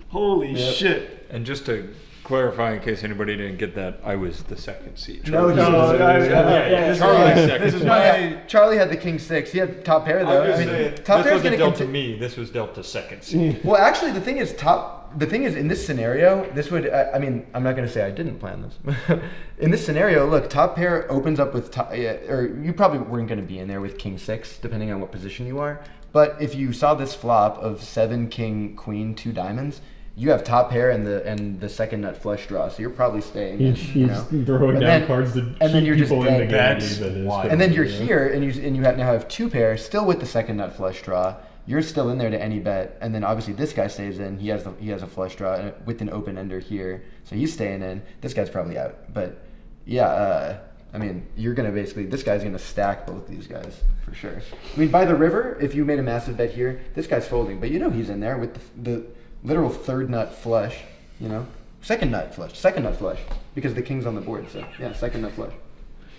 Holy shit. And just to clarify, in case anybody didn't get that, I was the second seat. Charlie Charlie had the king 6. He had top pair though. Top pair wasn't dealt to me. This was dealt to second seat. Well, actually, the thing is, in this scenario, this would. I mean, I'm not going to say I didn't plan this. In this scenario, look, top pair opens up with or you probably weren't going to be in there with king 6, depending on what position you are. But if you saw this flop of 7 king queen 2 diamonds, you have top pair and the second nut flush draw, so you're probably staying. He's throwing down cards to and then you're keep just people in the dead. game. And then you're here, and you now have 2 pair, still with the second nut flush draw. You're still in there to any bet, and then obviously this guy stays in. He has a flush draw with an open ender here, so he's staying in. This guy's probably out, but yeah. I mean, you're gonna this guy's gonna stack both these guys for sure. I mean, by the river, if you made a massive bet here, this guy's folding, but you know he's in there with the literal third nut flush, you know? Second nut flush, because the king's on the board, so yeah, second nut flush.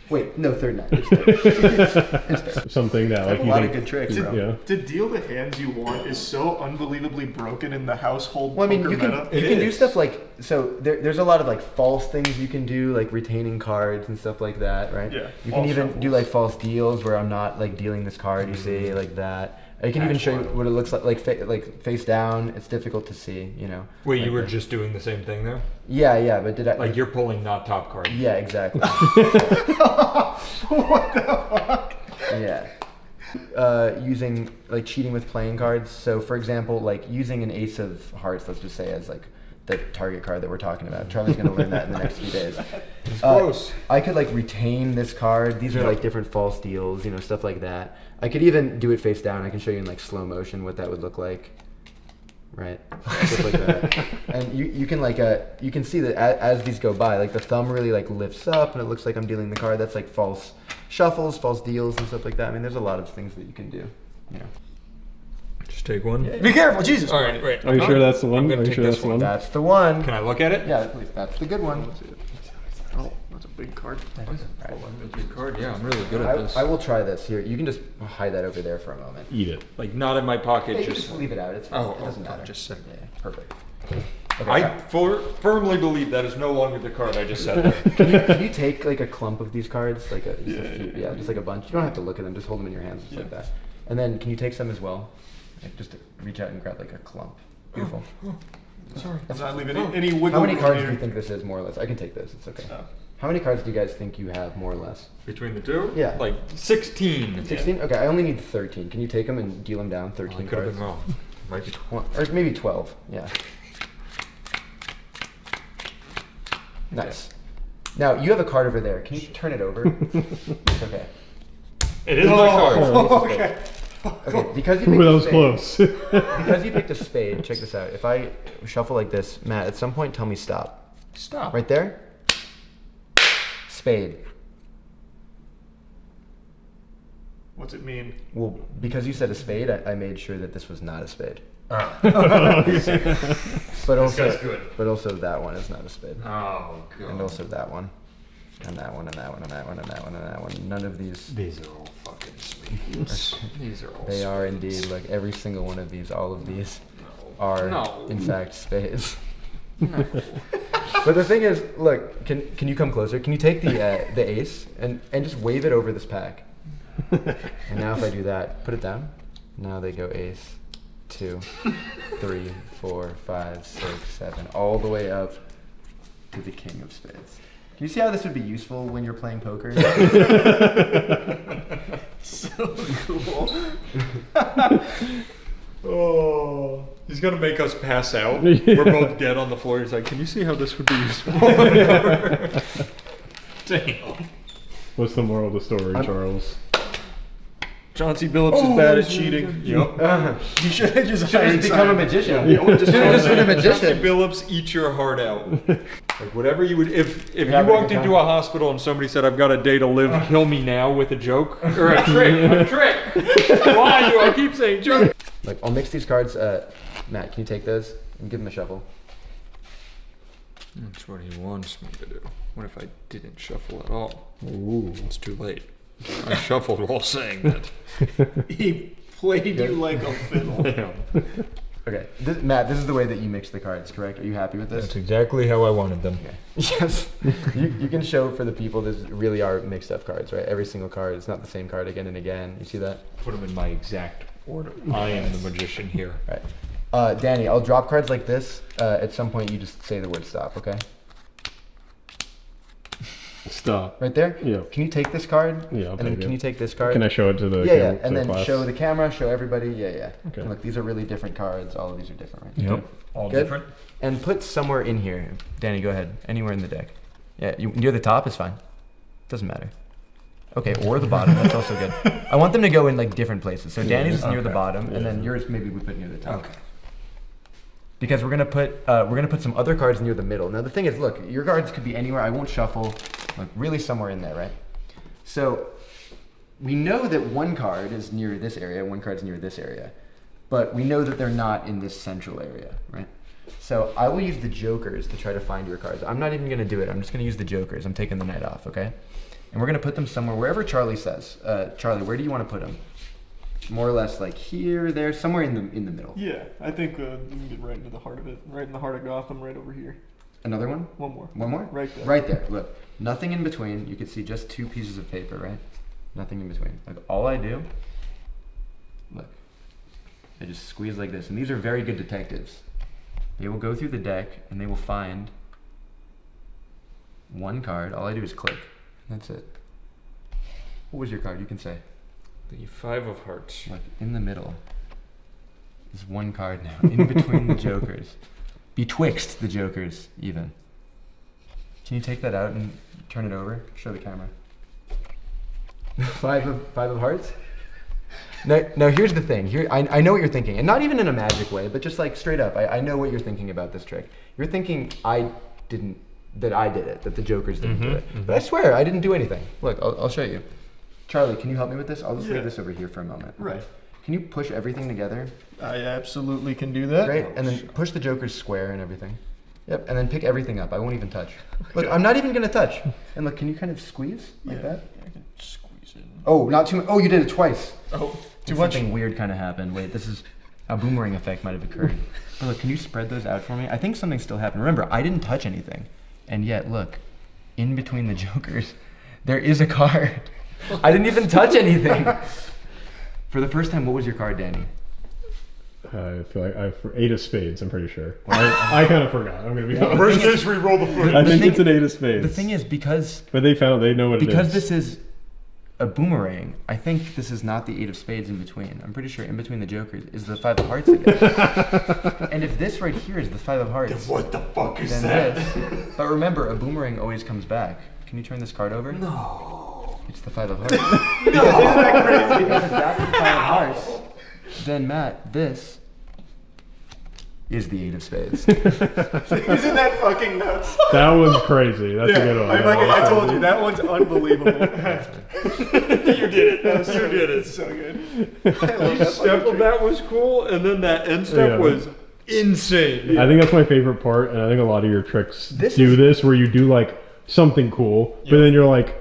Wait, no, third nut. It's third. Something that like a lot of good tricks, bro. To deal the hands you want is so unbelievably broken in the household. Well, I mean, poker you can meta. do stuff like, so there's a lot of like false things you can do, like retaining cards and stuff like that, right? Yeah. You can even do like false deals where I'm not like dealing this card, you see, like that. I can even show you what it looks like face down. It's difficult to see, you know. Wait, like you were just doing the same thing there? Yeah, but did I... Like you're pulling not top card. Yeah, exactly. What the fuck? Yeah. Using, like, cheating with playing cards. So, for example, like, using an ace of hearts, let's just say, as, like, the target card that we're talking about. Charlie's going to learn that in the next few days. It's close. I could, like, retain this card. These are, like, different false deals, you know, stuff like that. I could even do it face down. I can show you in, like, slow motion what that would look like. Right, stuff like that. And you can like you can see that as these go by, like the thumb really like lifts up, and it looks like I'm dealing the card. That's like false shuffles, false deals, and stuff like that. I mean, there's a lot of things that you can do. You know. Just take one. Yeah. Be careful, Jesus! All right, wait. Are you sure that's the one? I'm gonna take this one. That's the one. Can I look at it? Yeah, please. That's the good one. Oh, that's a big card. That is a big card. Yeah, I'm really good at this. I will try this here. You can just hide that over there for a moment. Eat it. Like not in my pocket. Yeah, just leave it out. It's fine. It doesn't matter. Just sit. Yeah, perfect. Okay, I firmly believe that is no longer the card I just said. Can you take like a clump of these cards, like just like a bunch? You don't have to look at them. Just hold them in your hands, just like that. And then can you take some as well? Like just reach out and grab like a clump. Beautiful. Sorry. Does not leave any wiggle. How many cards here. do you think this is, more or less? I can take this. It's okay. How many cards do you guys think you have, more or less? Between the two? Yeah. Like 16. 16? Okay, I only need 13. Can you take them and deal them down? 13 could have cards. been wrong. Might be 20. Or maybe 12. Yeah. Nice. Now, you have a card over there. Can you turn it over? It's okay. It is my card. Okay. Okay, because you picked that a was spade, close. because you picked a spade, check this out. If I shuffle like this, Matt, at some point tell me stop. Stop. Right there? Spade. What's it mean? Well, because you said a spade, I made sure that this was not a spade. But also, guy's good. But also that one is not a spade. Oh, God. And also that one. And that one, and that one, and that one, and that one, and that one. None of these. These are all fucking spades. These are all They are indeed. Like every single one of these, all of these are in fact spades. No. But the thing is, look, can you come closer? Can you take the ace and just wave it over this pack? And now if I do that, put it down. Now they go ace, 2, 3, 4, 5, 6, 7, all the way up to the king of spades. Can you see how this would be useful when you're playing poker? So cool. Oh, he's gonna make us pass out. We're both dead on the floor. He's like, "Can you see how this would be useful?" Damn. What's the moral of the story, Charles? Chauncey Billups is bad at cheating. Yep. You should have just Become a magician. Yeah, Should have just been a magician. Chauncey Billups, eat your heart out. Like whatever you would, if you having a walked good into time? a hospital and somebody said, "I've got a day to live, kill me now" with a joke or a trick. Why do I keep saying joke? Like, I'll mix these cards. Matt, can you take those and give him a shuffle? That's what he wants me to do. What if I didn't shuffle at all? Ooh, it's too late. I shuffled while saying that. He played you like a fiddle. Yeah. Okay, Matt, this is the way that you mix the cards, correct? Are you happy with this? That's exactly how I wanted them. Okay. Yes. you can show for the people this really are mixed up cards, right? Every single card is not the same card again and again. You see that? Put them in my exact order. I am the magician here. Right. Danny, I'll drop cards like this. At some point, you just say the word stop, okay? Stop. Right there? Yeah. Can you take this card? Yeah, I'll And then take can it. you take this card? Can I show it to the Yeah, camera, to and the then class? show the camera, show everybody. Yeah. Okay. And look, these are really different cards. All of these are different, right? Yep. Okay. All Good? different. And put somewhere in here. Danny, go ahead. Anywhere in the deck. Yeah, near the top is fine. Doesn't matter. Okay, or the bottom. That's also good. I want them to go in like different places. So Danny's is near the bottom, and then yours maybe we put near the top. Okay. Because we're gonna put some other cards near the middle. Now the thing is, look, your cards could be anywhere. I won't shuffle, like really somewhere in there, right? So we know that one card is near this area, one card's near this area, but we know that they're not in this central area, right? So I will use the jokers to try to find your cards. I'm not even gonna do it. I'm just gonna use the jokers. I'm taking the night off, okay? And we're gonna put them somewhere, wherever Charlie says. Charlie, where do you want to put them? More or less like here, there, somewhere in the middle. Yeah, I think you can get right into the heart of it. Right in the heart of Gotham, right over here. Another one? One more. One more? Right there. Right there. Look, nothing in between. You can see just two pieces of paper, right? Nothing in between. Like all I do, look, I just squeeze like this. And these are very good detectives. They will go through the deck and they will find one card. All I do is click. That's it. What was your card? You can say. The 5 of Hearts. Look, in the middle is one card now. In between the jokers. Betwixt the jokers, even. Can you take that out and turn it over? Show the camera. 5 of Hearts? Now here's the thing. Here, I know what you're thinking. And not even in a magic way, but just like straight up. I know what you're thinking about this trick. You're thinking I did it, that the jokers didn't do it. But I swear, I didn't do anything. Look, I'll show you. Charlie, can you help me with this? I'll just leave this over here for a moment. Right. Can you push everything together? I absolutely can do that. Great, and then push the jokers square and everything. Yep, and then pick everything up. I won't even touch. Look, I'm not even gonna touch. And look, can you kind of squeeze like that? I can squeeze it. Oh, not too much. Oh, you did it twice. Oh, too much. Something weird kind of happened. Wait, this is a boomerang effect might have occurred. But look, can you spread those out for me? I think something still happened. Remember, I didn't touch anything. And yet, look, in between the jokers, there is a card. I didn't even touch anything. For the first time, what was your card, Danny? I feel like for 8 of spades, I'm pretty sure. I kind of forgot. I'm gonna be honest. Worst case, re-roll the footage. I think it's an 8 of spades. The thing is, because But they know what it is. because this is a boomerang, I think this is not the 8 of spades in between. I'm pretty sure in between the jokers is the 5 of hearts again. And if this right here is the 5 of hearts, Then what the fuck is then that? this. But remember, a boomerang always comes back. Can you turn this card over? No. It's the 5 of hearts. No. Isn't that crazy? Because if that's the 5 of hearts, then Matt, this is the 8 of spades. Isn't that fucking nuts? That one's crazy. That's a good one. I told you, that one's unbelievable. You did it. You did it. So good. The step of that was cool, and then that end step was insane. I think that's my favorite part, and I think a lot of your tricks This do is- this, where you do like something cool, but then you're like,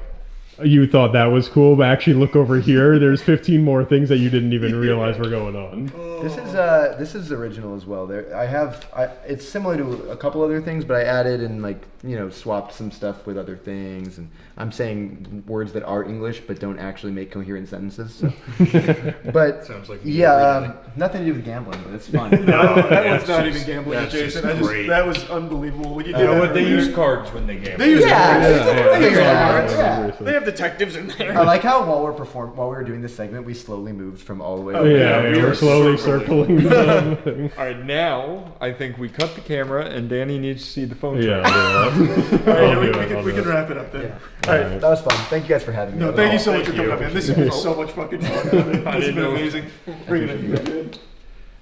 you thought that was cool, but actually look over here. There's 15 more things that you didn't even realize were going on. This is original as well. It's similar to a couple other things, but I added and swapped some stuff with other things, and I'm saying words that are English but don't actually make coherent sentences. So. But Sounds like nothing to do with gambling, but it's fun. No, that one's not even gambling, Jason. That was unbelievable. When you did But they use cards when they gamble. They use cards. They have detectives in there. I like how while we were doing this segment, we slowly moved from all the way. We're slowly circling them. All right, now I think we cut the camera, and Danny needs to see the phone. Yeah, we can wrap it up then. All right, that was fun. Thank you guys for having me. No, thank you so much for coming up, man. This has been so much fucking fun. This has been amazing. Bring it in.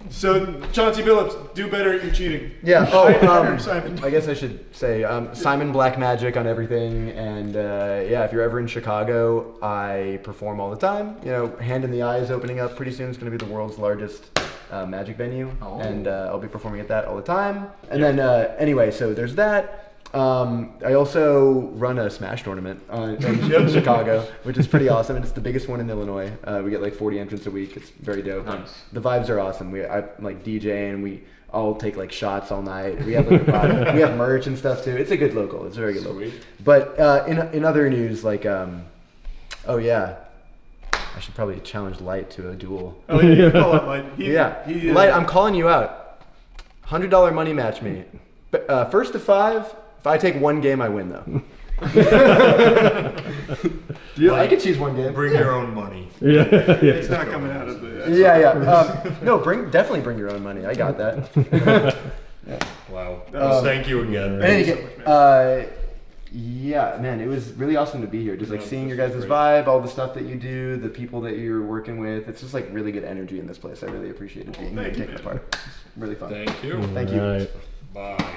So, Chauncey Billups, do better at your cheating. Yeah. Simon. I guess I should say Simon Black Magic on everything, and yeah, if you're ever in Chicago, I perform all the time. You know, Hand in the Eye is opening up pretty soon. It's going to be the world's largest magic venue, and I'll be performing at that all the time. And then anyway, so there's that. I also run a Smash tournament in Chicago, which is pretty awesome. And it's the biggest one in Illinois. We get like 40 entrants a week. It's very dope. Nice. The vibes are awesome. I'm like DJing. We all take like shots all night. We have like, we have merch and stuff too. It's a good local. It's a very good local. But in other news, like oh yeah, I should probably challenge Light to a duel. Oh yeah, you call out Light. Light, I'm calling you out. $100 money match me. First to 5. If I take one game, I win though. I could choose one game. Bring your own money. Yeah. It's not coming out of the. No, definitely bring your own money. I got that. Wow. Thank you again. Yeah, man, it was really awesome to be here. Just like seeing your guys' vibe, all the stuff that you do, the people that you're working with. It's just like really good energy in this place. I really appreciated being here and taking part. It's really fun. Thank you. Thank you. Right. Bye.